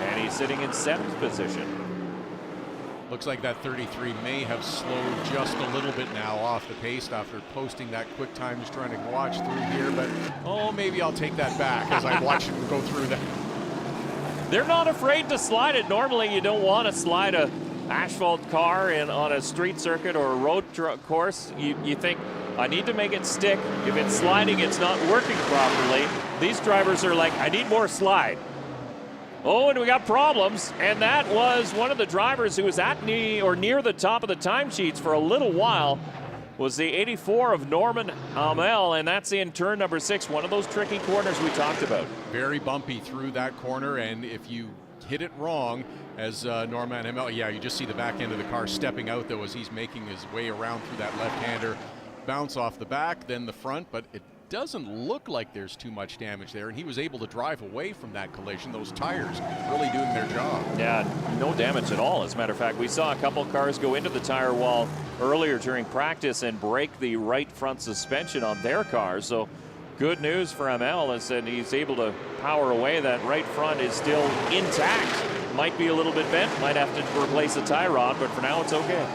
S2: and he's sitting in 7th position.
S5: Looks like that 33 may have slowed just a little bit now off the pace after posting that quick time. Just trying to watch through here, but maybe I'll take that back as I watch him go through that.
S2: They're not afraid to slide it. Normally you don't want to slide a asphalt car on a street circuit or a road course. You think, I need to make it stick. If it's sliding, it's not working properly. These drivers are like, I need more slide. Oh, and we got problems. And that was one of the drivers who was at near the top of the timesheets for a little while, was the 84 of Normand Hamel, and that's in turn number 6, one of those tricky corners we talked about.
S5: Very bumpy through that corner, and if you hit it wrong, as Normand Hamel, you just see the back end of the car stepping out, though, as he's making his way around through that left-hander. Bounce off the back, then the front, but it doesn't look like there's too much damage there, and he was able to drive away from that collision. Those tires really doing their job.
S2: Yeah, no damage at all. As a matter of fact, we saw a couple cars go into the tire wall earlier during practice and break the right front suspension on their cars. So good news for Hamel is that he's able to power away. That right front is still intact. Might be a little bit bent, might have to replace a tie rod, but for now it's okay.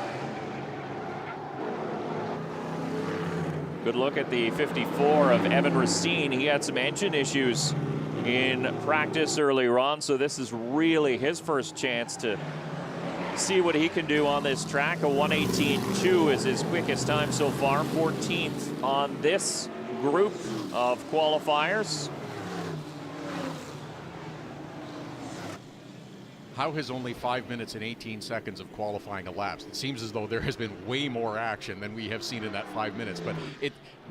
S2: Good look at the 54 of Evan Racine. He had some engine issues in practice earlier on, so this is really his first chance to see what he can do on this track. A 1:18.2 is his quickest time so far, 14th on this group of qualifiers.
S5: How has only 5 minutes and 18 seconds of qualifying elapsed? It seems as though there has been way more action than we have seen in that 5 minutes. But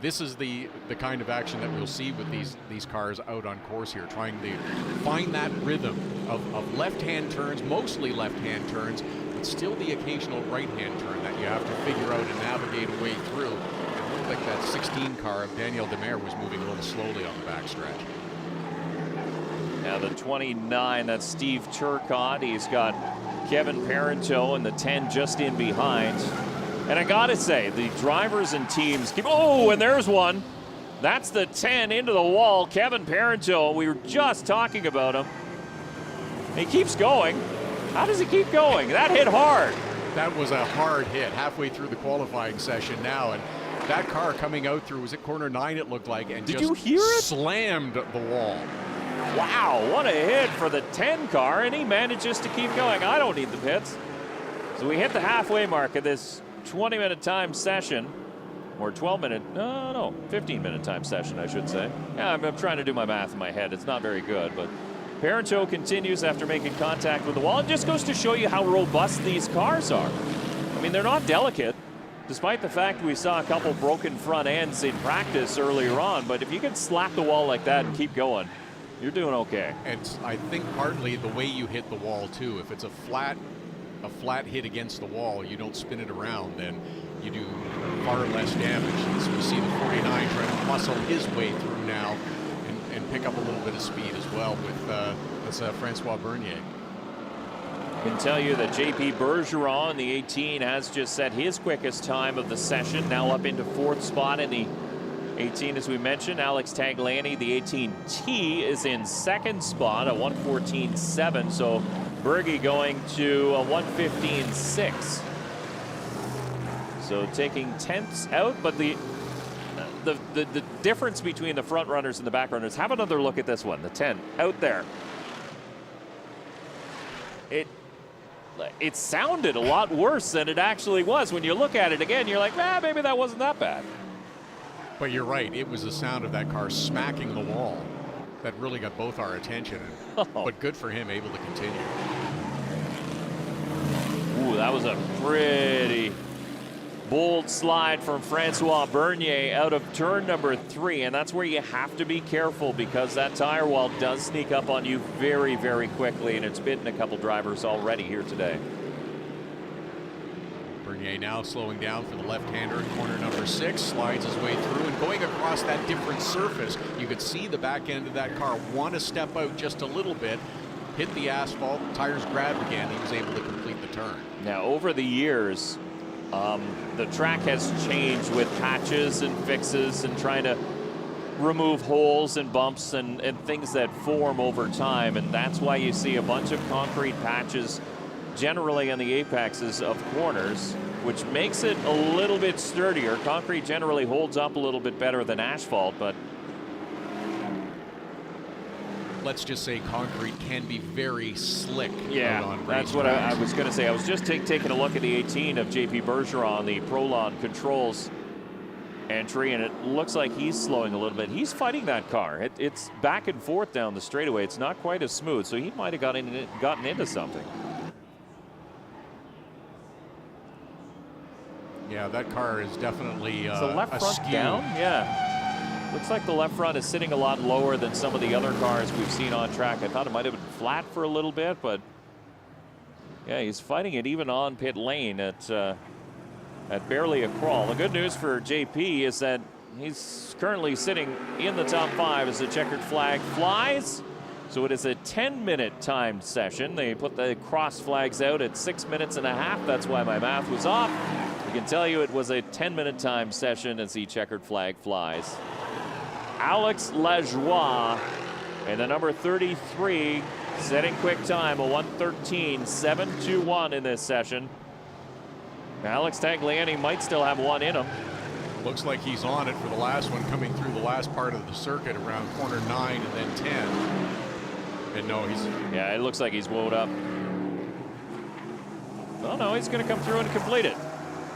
S5: this is the kind of action that we'll see with these cars out on course here, trying to find that rhythm of left-hand turns, mostly left-hand turns, but still the occasional right-hand turn that you have to figure out and navigate a way through. It looked like that 16 car of Daniel Demare was moving a little slowly on the backstretch.
S2: Now the 29, that's Steve Turcotte. He's got Kevin Parenteau and the 10 just in behind. And I gotta say, the drivers and teams keep, oh, and there's one. That's the 10 into the wall, Kevin Parenteau. We were just talking about him. He keeps going. How does he keep going? That hit hard.
S5: That was a hard hit halfway through the qualifying session now. And that car coming out through, was it corner 9 it looked like, and
S2: Did
S5: just
S2: you hear it?
S5: Slammed the wall.
S2: Wow, what a hit for the 10 car, and he manages to keep going. I don't need the pits. So we hit the halfway mark of this 20-minute time session, or 15-minute time session, I should say. Yeah, I'm trying to do my math in my head. It's not very good, but Parenteau continues after making contact with the wall. It just goes to show you how robust these cars are. I mean, they're not delicate, despite the fact we saw a couple broken front ends in practice earlier on, but if you can slap the wall like that and keep going, you're doing okay.
S5: And I think partly the way you hit the wall too. If it's a flat hit against the wall, you don't spin it around, then you do far less damage. So we see the 49 trying to muscle his way through now and pick up a little bit of speed as well with Francois Bernier.
S2: I can tell you that JP Bergeron, the 18, has just set his quickest time of the session, now up into 4th spot in the 18, as we mentioned. Alex Tagliani, the 18T, is in 2nd spot at 1:14.7. So Bergie going to a 1:15.6. So taking tenths out, but the difference between the front runners and the back runners. Have another look at this one, the 10 out there. It sounded a lot worse than it actually was. When you look at it again, you're like, maybe that wasn't that bad.
S5: But you're right, it was the sound of that car smacking the wall that really got both our attention. But good for him, able to continue.
S2: Ooh, that was a pretty bold slide from Francois Bernier out of turn number 3, and that's where you have to be careful because that tire wall does sneak up on you very, very quickly, and it's bitten a couple drivers already here today.
S5: Bernier now slowing down for the left-hander in corner number 6, slides his way through and going across that different surface. You could see the back end of that car want to step out just a little bit, hit the asphalt, tires grabbed again, he was able to complete the turn.
S2: Now, over the years, the track has changed with patches and fixes and trying to remove holes and bumps and things that form over time, and that's why you see a bunch of concrete patches generally on the apexes of corners, which makes it a little bit sturdier. Concrete generally holds up a little bit better than asphalt, but
S5: let's just say concrete can be very slick.
S2: Yeah, that's what I was going to say. I was just taking a look at the 18 of JP Bergeron, the Prolon Controls entry, and it looks like he's slowing a little bit. He's fighting that car. It's back and forth down the straightaway. It's not quite as smooth, so he might have gotten into something.
S5: Yeah, that car is definitely
S2: is the left front
S5: askew.
S2: Down? Yeah. Looks like the left front is sitting a lot lower than some of the other cars we've seen on track. I thought it might have been flat for a little bit, but yeah, he's fighting it even on pit lane at barely a crawl. The good news for JP is that he's currently sitting in the top 5 as the checkered flag flies. So it is a 10-minute timed session. They put the cross flags out at 6 minutes and a half. That's why my math was off. I can tell you it was a 10-minute timed session as the checkered flag flies. Alex Lajoie and the number 33 setting quick time, a 1:13.721 in this session. Alex Tagliani might still have one in him.
S5: Looks like he's on it for the last one, coming through the last part of the circuit around corner 9 and then 10. And no, he's...
S2: Yeah, it looks like he's woed up. Oh, no, he's going to come through and complete it.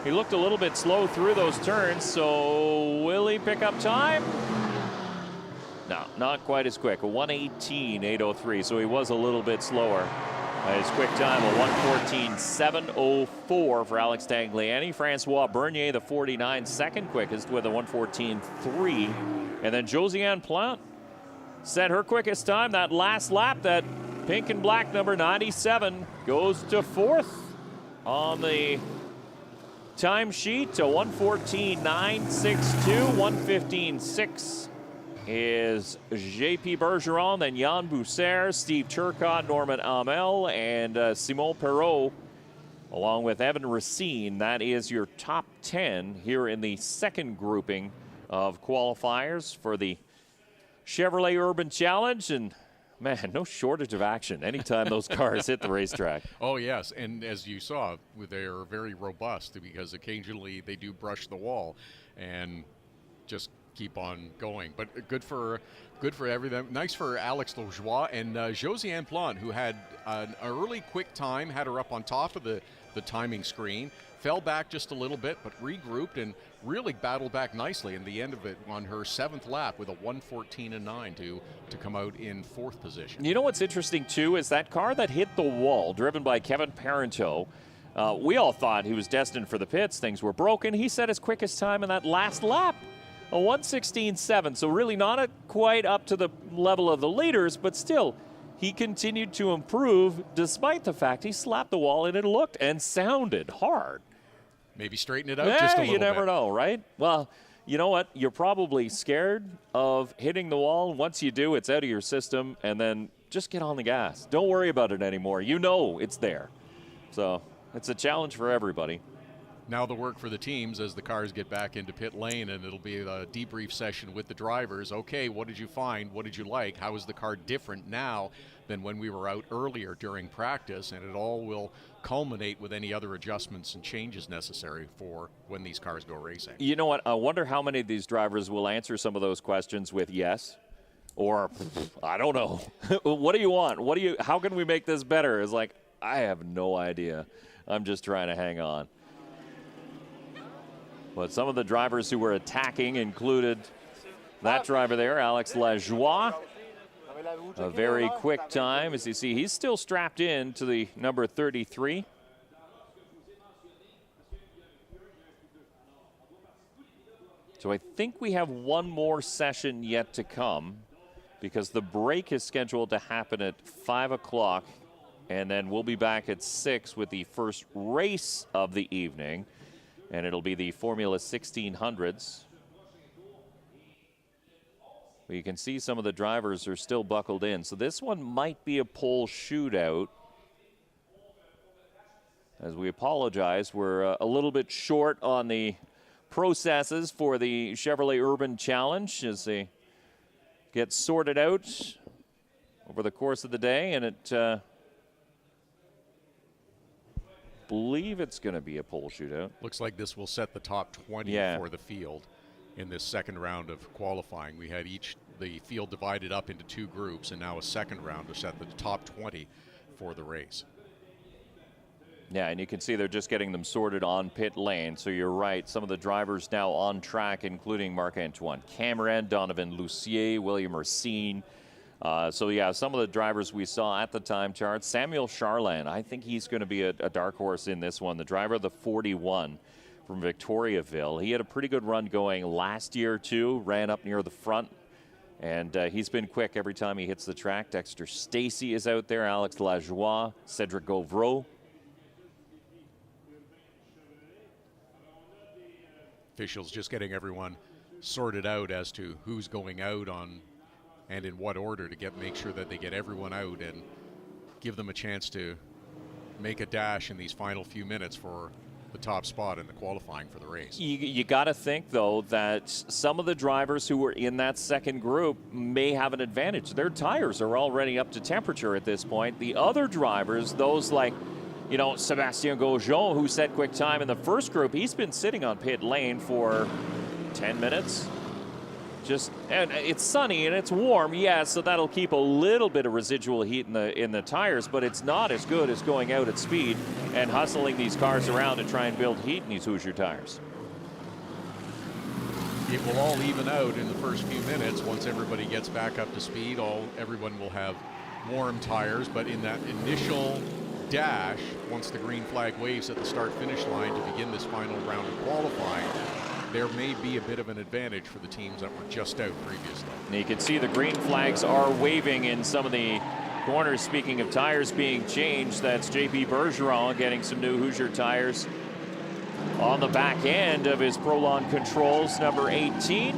S2: He looked a little bit slow through those turns, so will he pick up time? No, not quite as quick. A 1:18.803, so he was a little bit slower His quick time of 1:14.704 for Alex Tagliani. Francois Bernier, the 49-second quickest with a 1:14.3. And then Josiane Plante set her quickest time. That last lap, that pink and black number 97 goes to 4th on the timesheet to 1:14.962, 1:15.6. Is JP Bergeron, then Jan Boussaert, Steve Turcotte, Norman Amel, and Simon Perrault, along with Evan Racine. That is your top 10 here in the second grouping of qualifiers for the Chevrolet Urban Challenge. And man, no shortage of action anytime those cars hit the racetrack.
S5: Oh, yes, and as you saw, they are very robust because occasionally they do brush the wall and just keep on going. But good for everything. Nice for Alex Lajoie and Josiane Plante, who had an early quick time, had her up on top of the timing screen, fell back just a little bit, but regrouped and really battled back nicely in the end of it on her 7th lap with a 1:14.9 to come out in 4th position.
S2: You know what's interesting too is that car that hit the wall, driven by Kevin Parenteau. We all thought he was destined for the pits. Things were broken. He set his quickest time in that last lap, a 1:16.7. So really not quite up to the level of the leaders, but still, he continued to improve despite the fact he slapped the wall and it looked and sounded hard.
S5: Maybe straighten it out just a little bit.
S2: You never know, right? Well, you know what? You're probably scared of hitting the wall. Once you do, it's out of your system, and then just get on the gas. Don't worry about it anymore. You know it's there. So it's a challenge for everybody.
S5: Now the work for the teams as the cars get back into pit lane, and it'll be a debrief session with the drivers. Okay, what did you find? What did you like? How is the car different now than when we were out earlier during practice? And it all will culminate with any other adjustments and changes necessary for when these cars go racing.
S2: You know what? I wonder how many of these drivers will answer some of those questions with yes or I don't know. What do you want? How can we make this better? It's like, I have no idea. I'm just trying to hang on. But some of the drivers who were attacking included that driver there, Alex Lajoie. A very quick time. As you see, he's still strapped in to the number 33. So I think we have one more session yet to come because the break is scheduled to happen at 5 o'clock. And then we'll be back at 6 with the first race of the evening. And it'll be the Formula 1600s. But you can see some of the drivers are still buckled in. So this one might be a pole shootout. As we apologize, we're a little bit short on the processes for the Chevrolet Urban Challenge as they get sorted out over the course of the day. And it believe it's going to be a pole shootout.
S5: Looks like this will set the top 20 for the field in this second round of qualifying. We had the field divided up into 2 groups, and now a second round to set the top 20 for the race.
S2: Yeah, and you can see they're just getting them sorted on pit lane. So you're right. Some of the drivers now on track, including Marc-Antoine Cameron, Donovan Lucier, William Racine. So, yeah, some of the drivers we saw at the time charts. Samuel Charland, I think he's going to be a dark horse in this one. The driver of the 41 from Victoriaville. He had a pretty good run going last year, too. Ran up near the front. And he's been quick every time he hits the track. Dexter Stacey is out there. Alex Lajoie, Cedric Gauvreau.
S5: Officials just getting everyone sorted out as to who's going out on and in what order to make sure that they get everyone out and give them a chance to make a dash in these final few minutes for the top spot in the qualifying for the race.
S2: You got to think, though, that some of the drivers who were in that second group may have an advantage. Their tires are already up to temperature at this point. The other drivers, those like, Sebastien Gaujon, who set quick time in the first group, he's been sitting on pit lane for 10 minutes. And it's sunny and it's warm, so that'll keep a little bit of residual heat in the tires, but it's not as good as going out at speed and hustling these cars around to try and build heat in these Hoosier tires.
S5: It will all even out in the first few minutes once everybody gets back up to speed. Everyone will have warm tires, but in that initial dash, once the green flag waves at the start-finish line to begin this final round of qualifying, there may be a bit of an advantage for the teams that were just out previously.
S2: And you can see the green flags are waving in some of the corners. Speaking of tires being changed, that's JP Bergeron getting some new Hoosier tires on the back end of his Prolon Controls number 18.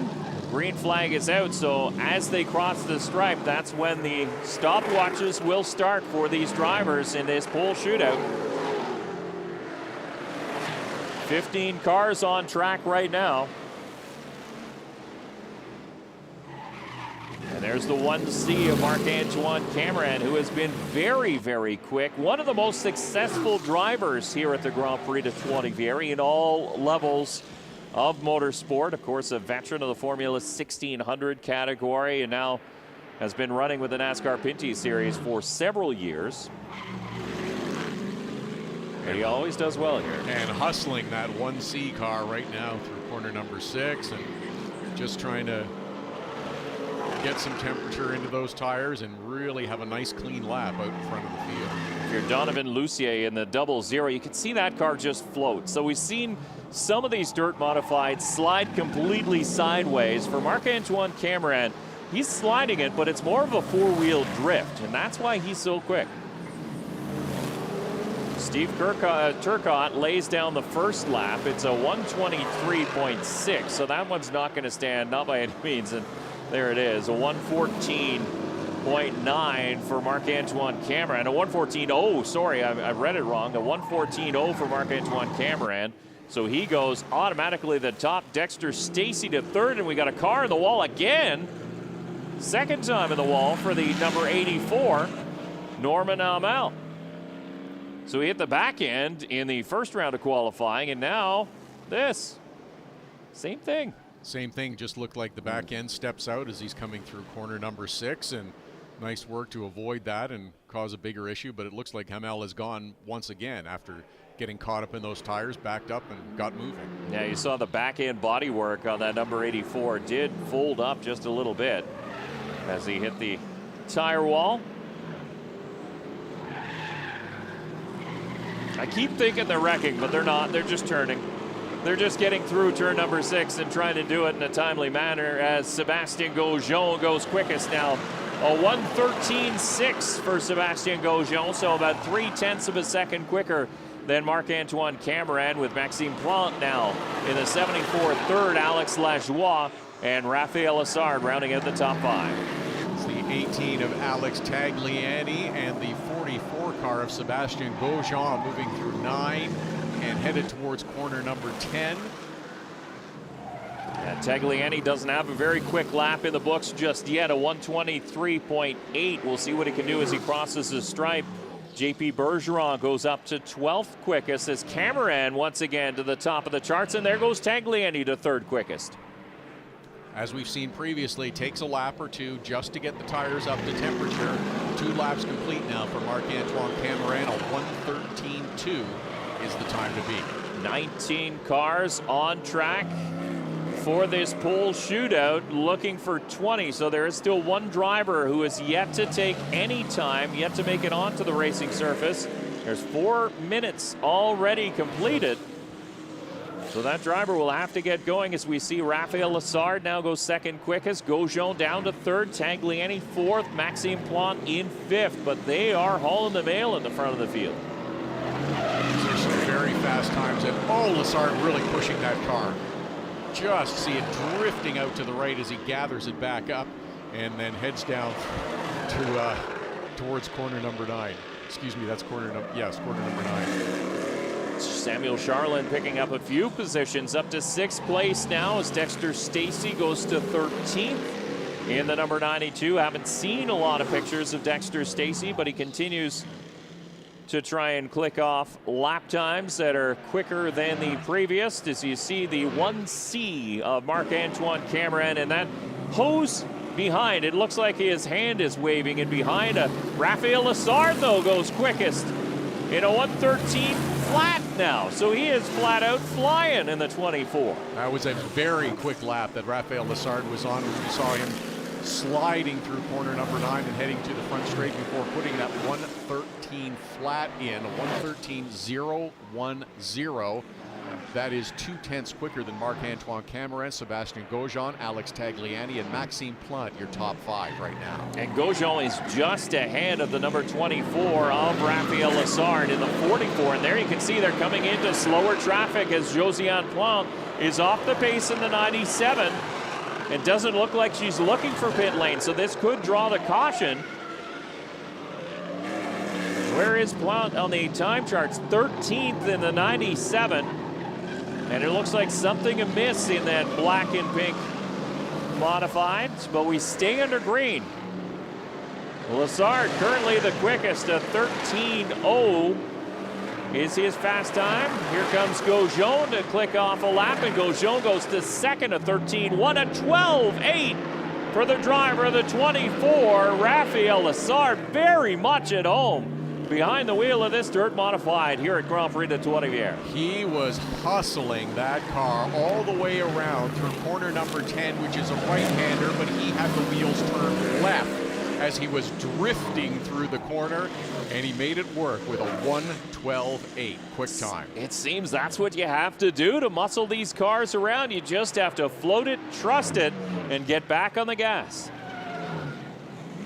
S2: Green flag is out, so as they cross the stripe, that's when the stopwatches will start for these drivers in this pole shootout. 15 cars on track right now. And there's the 1C of Marc-Antoine Cameron, who has been very, very quick. One of the most successful drivers here at the Grand Prix de Trois-Rivières in all levels of motorsport. Of course, a veteran of the Formula 1600 category, and now has been running with the NASCAR Pinty Series for several years. And he always does well here.
S5: And hustling that 1C car right now through corner number 6, and just trying to get some temperature into those tires and really have a nice clean lap out in front of the field.
S2: If you're Donovan Lucier in the 00, you can see that car just float. So we've seen some of these dirt modifieds slide completely sideways. For Marc-Antoine Cameron, he's sliding it, but it's more of a four-wheel drift, and that's why he's so quick. Steve Turcotte lays down the first lap. It's a 123.6, so that one's not going to stand, not by any means. And there it is, a 114.9 for Marc-Antoine Cameron. A 114.0, sorry, I read it wrong. A 114.0 for Marc-Antoine Cameron. So he goes automatically to the top. Dexter Stacey to third, and we got a car in the wall again. Second time in the wall for the number 84, Norman Amel. So he hit the back end in the first round of qualifying, and now this. Same thing.
S5: Same thing, just looked like the back end steps out as he's coming through corner number 6, and nice work to avoid that and cause a bigger issue, but it looks like Hamel is gone once again after getting caught up in those tires, backed up and got moving.
S2: Yeah, you saw the back end body work on that number 84 did fold up just a little bit as he hit the tire wall. I keep thinking they're wrecking, but they're not. They're just turning. They're just getting through turn number 6 and trying to do it in a timely manner as Sébastien Gaujon goes quickest now. A 113.6 for Sébastien Gaujon, so about 0.3 of a second quicker than Marc-Antoine Cameron, with Maxime Plante now in the 74 third, Alex Lajoie, and Raphael Assard rounding out the top 5.
S5: It's the 18 of Alex Tagliani and the 44 car of Sébastien Gaujon moving through 9 and headed towards corner number 10.
S2: And Tagliani doesn't have a very quick lap in the books just yet, a 123.8. We'll see what he can do as he crosses the stripe. JP Bergeron goes up to 12th quickest as Cameron once again to the top of the charts, and there goes Tagliani to 3rd quickest.
S5: As we've seen previously, takes a lap or two just to get the tires up to temperature. 2 laps complete now for Marc-Antoine Cameron. A 113.2 is the time to beat.
S2: 19 cars on track for this pole shootout, looking for 20. So there is still one driver who is yet to take any time, yet to make it onto the racing surface. There's 4 minutes already completed. So that driver will have to get going as we see Raphael Assard now go 2nd quickest. Gaujon down to 3rd, Tagliani 4th, Maxime Plante in 5th. But they are hauling the mail in the front of the field.
S5: These are some very fast times, and Assard really pushing that car. Just see it drifting out to the right as he gathers it back up and then heads down to towards corner number 9. Excuse me, that's corner number 9.
S2: Samuel Charlin picking up a few positions up to 6th place now as Dexter Stacey goes to 13th in the number 92. Haven't seen a lot of pictures of Dexter Stacey, but he continues to try and click off lap times that are quicker than the previous. As you see the 1C of Marc-Antoine Cameron, and that hose behind, it looks like his hand is waving, and behind Raphael Assard though goes quickest in a 113 flat now. So he is flat out flying in the 24.
S5: That was a very quick lap that Raphael Assard was on. We saw him sliding through corner number 9 and heading to the front straight before putting that 113 flat in, a 113.010. That is 2/10 quicker than Marc-Antoine Cameron, Sebastian Grosjean, Alex Tagliani, and Maxime Plant, your top 5 right now.
S2: And Grosjean is just ahead of the number 24 of Raphael Lessard in the 44. And there you can see they're coming into slower traffic as Josiane Plant is off the pace in the 97. It doesn't look like she's looking for pit lane, so this could draw the caution. Where is Plant on the time charts? 13th in the 97. And it looks like something amiss in that black and pink modified, but we stay under green. Lessard currently the quickest, a 13.0 is his fast time. Here comes Grosjean to click off a lap, and Grosjean goes to second, a 13.1, a 12.8 for the driver of the 24, Raphael Lessard, very much at home behind the wheel of this dirt modified here at Grand Prix de Trois-Rivières.
S5: He was hustling that car all the way around through corner number 10, which is a right-hander, but he had the wheels turned left as he was drifting through the corner, and he made it work with a 1:12.8 quick time.
S2: It seems that's what you have to do to muscle these cars around. You just have to float it, trust it, and get back on the gas.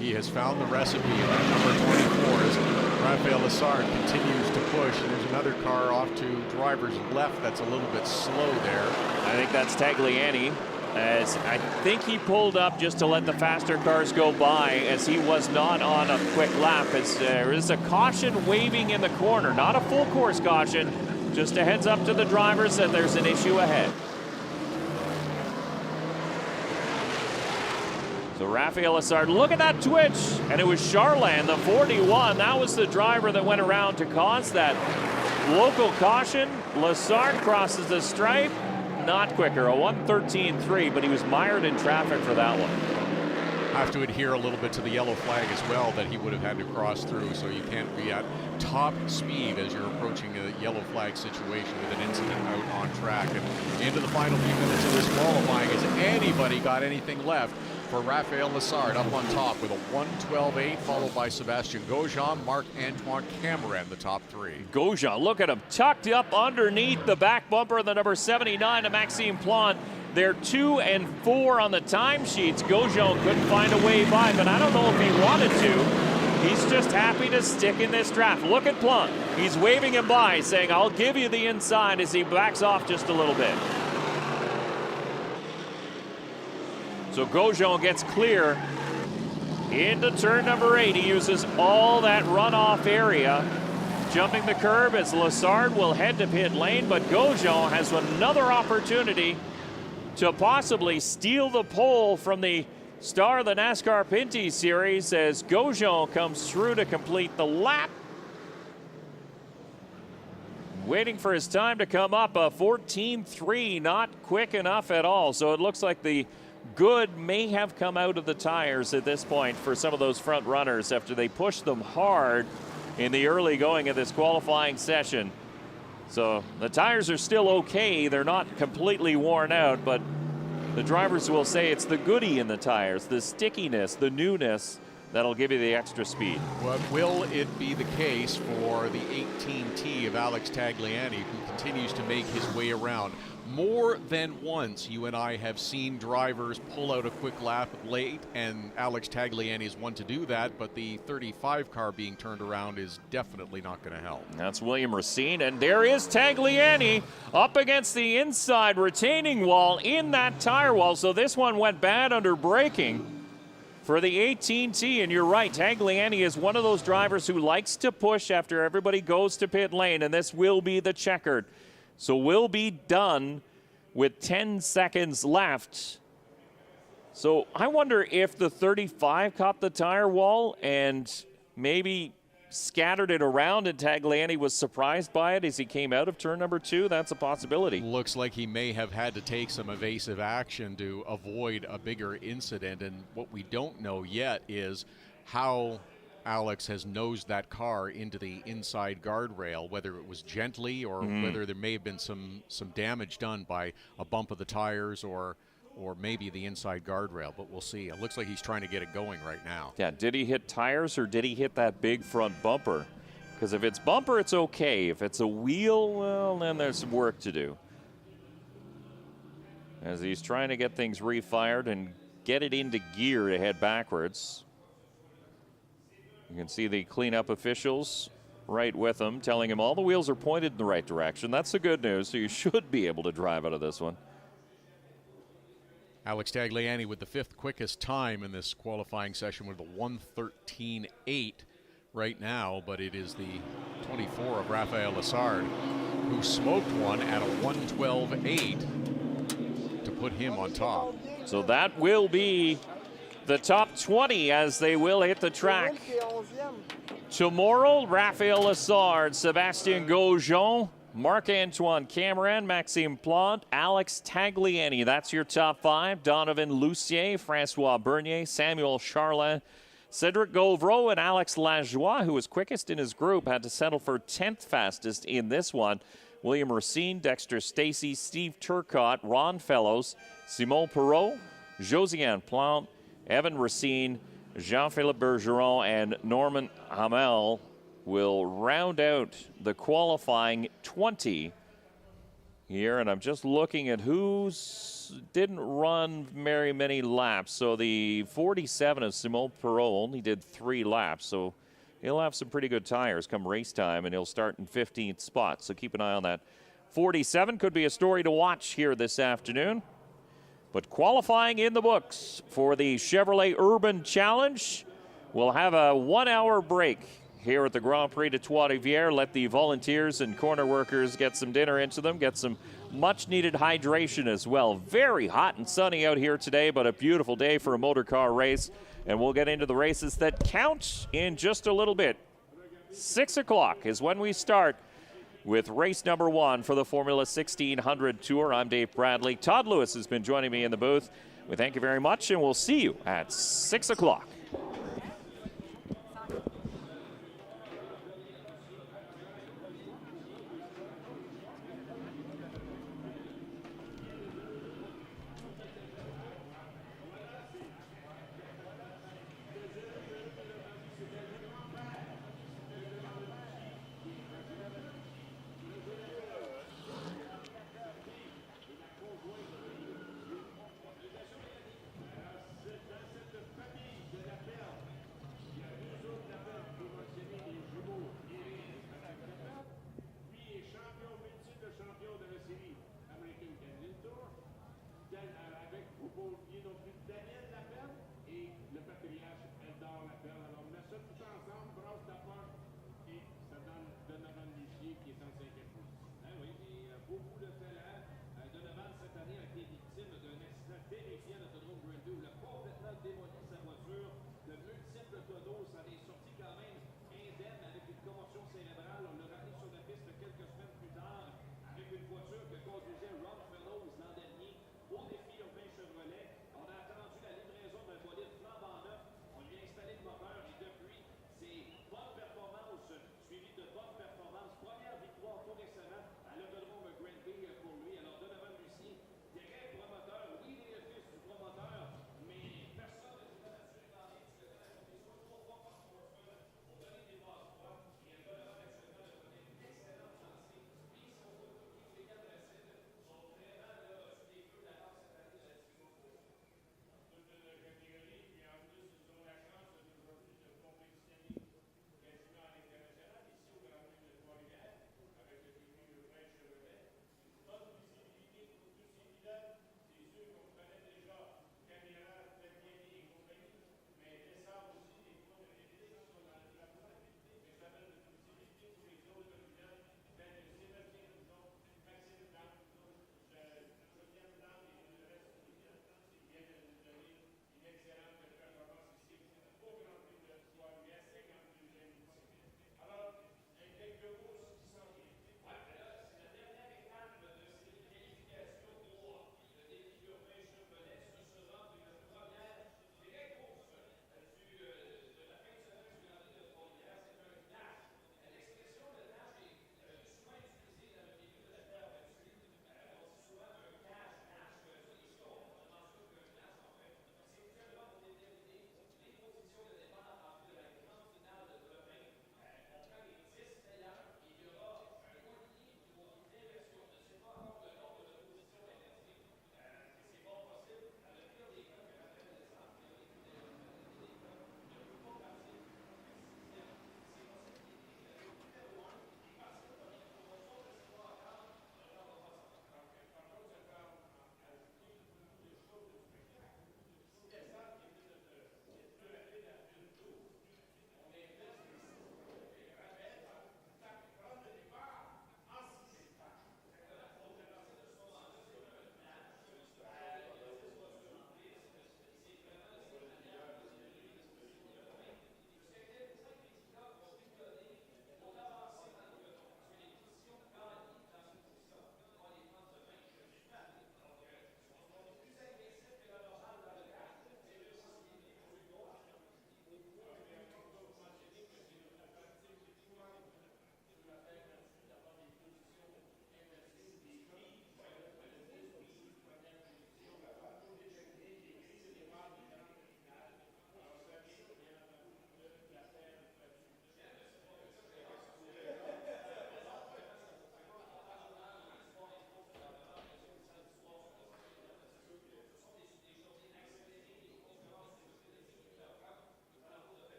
S5: He has found the recipe, and that number 24 is Raphael Lessard continues to push, and there's another car off to driver's left that's a little bit slow there.
S2: I think that's Tagliani, as I think he pulled up just to let the faster cars go by, as he was not on a quick lap. As there is a caution waving in the corner, not a full course caution, just a heads up to the drivers that there's an issue ahead. So Raphael Lessard, look at that twitch, and it was Charland, the 41. That was the driver that went around to cause that local caution. Lessard crosses the stripe, not quicker, a 1:13.3, but he was mired in traffic for that one.
S5: Have to adhere a little bit to the yellow flag as well that he would have had to cross through, so you can't be at top speed as you're approaching a yellow flag situation with an incident out on track. And into the final few minutes of this qualifying, has anybody got anything left for Raphael Lessard up on top with a 1:12.8, followed by Sebastian Grosjean, Marc-Antoine Cameron, the top 3.
S2: Grosjean, look at him, tucked up underneath the back bumper of the number 79 of Maxime Plant. They're 2 and 4 on the timesheets. Grosjean couldn't find a way by, but I don't know if he wanted to. He's just happy to stick in this draft. Look at Plant. He's waving him by, saying, I'll give you the inside, as he backs off just a little bit. So Grosjean gets clear into turn number 8. He uses all that runoff area, jumping the curb as Lessard will head to pit lane, but Grosjean has another opportunity to possibly steal the pole from the star of the NASCAR Pinty Series as Grosjean comes through to complete the lap. Waiting for his time to come up, a 14.3, not quick enough at all. So it looks like the good may have come out of the tires at this point for some of those front runners after they pushed them hard in the early going of this qualifying session. So the tires are still okay. They're not completely worn out, but the drivers will say it's the goodie in the tires, the stickiness, the newness, that'll give you the extra speed.
S5: But will it be the case for the 18T of Alex Tagliani, who continues to make his way around? More than once, you and I have seen drivers pull out a quick lap late, and Alex Tagliani is one to do that, but the 35 car being turned around is definitely not going to help.
S2: That's William Racine, and there is Tagliani up against the inside retaining wall in that tire wall, so this one went bad under braking for the 18T, and you're right, Tagliani is one of those drivers who likes to push after everybody goes to pit lane, and this will be the checkered. So we'll be done with 10 seconds left. So I wonder if the 35 caught the tire wall and maybe scattered it around, and Tagliani was surprised by it as he came out of turn number 2. That's a possibility.
S5: Looks like he may have had to take some evasive action to avoid a bigger incident. And what we don't know yet is how Alex has nosed that car into the inside guardrail, whether it was gently or whether there may have been some damage done by a bump of the tires or or maybe the inside guardrail, but we'll see. It looks like he's trying to get it going right now.
S2: Yeah, did he hit tires or did he hit that big front bumper? Because if it's bumper, it's okay. If it's a wheel, well, then there's some work to do. As he's trying to get things refired and get it into gear to head backwards. You can see the cleanup officials right with him, telling him all the wheels are pointed in the right direction. That's the good news, so you should be able to drive out of this one.
S5: Alex Tagliani with the 5th quickest time in this qualifying session with a 1:13.8 right now, but it is the 24 of Rafael Lessard who smoked one at a 1:12.8 to put him on top.
S2: So that will be the top 20 as they will hit the track. Tomorrow, Rafael Lessard, Sebastien Gaujon, Marc-Antoine Cameron, Maxime Plante, Alex Tagliani. That's your top 5. Donovan Lucier, Francois Bernier, Samuel Charlin, Cedric Gauvreau, and Alex Lajoie, who was quickest in his group, had to settle for 10th fastest in this one. William Racine, Dexter Stacey, Steve Turcotte, Ron Fellows, Simon Perrault, Josiane Plante, Evan Racine, Jean-Philippe Bergeron, and Norman Hamel will round out the qualifying 20 here. And I'm just looking at who's didn't run very many laps. So the 47 of Simon Perrault only did 3 laps. So he'll have some pretty good tires come race time, and he'll start in 15th spot. So keep an eye on that. 47 could be a story to watch here this afternoon. But qualifying in the books for the Chevrolet Urban Challenge. We'll have a 1-hour break here at the Grand Prix de Trois-Rivières. Let the volunteers and corner workers get some dinner into them, get some much-needed hydration as well. Very hot and sunny out here today, but a beautiful day for a motor car race. And we'll get into the races that count in just a little bit. 6 o'clock is when we start with race number 1 for the Formula 1600 Tour. I'm Dave Bradley. Todd Lewis has been joining me in the booth. We thank you very much, and we'll see you at 6 o'clock.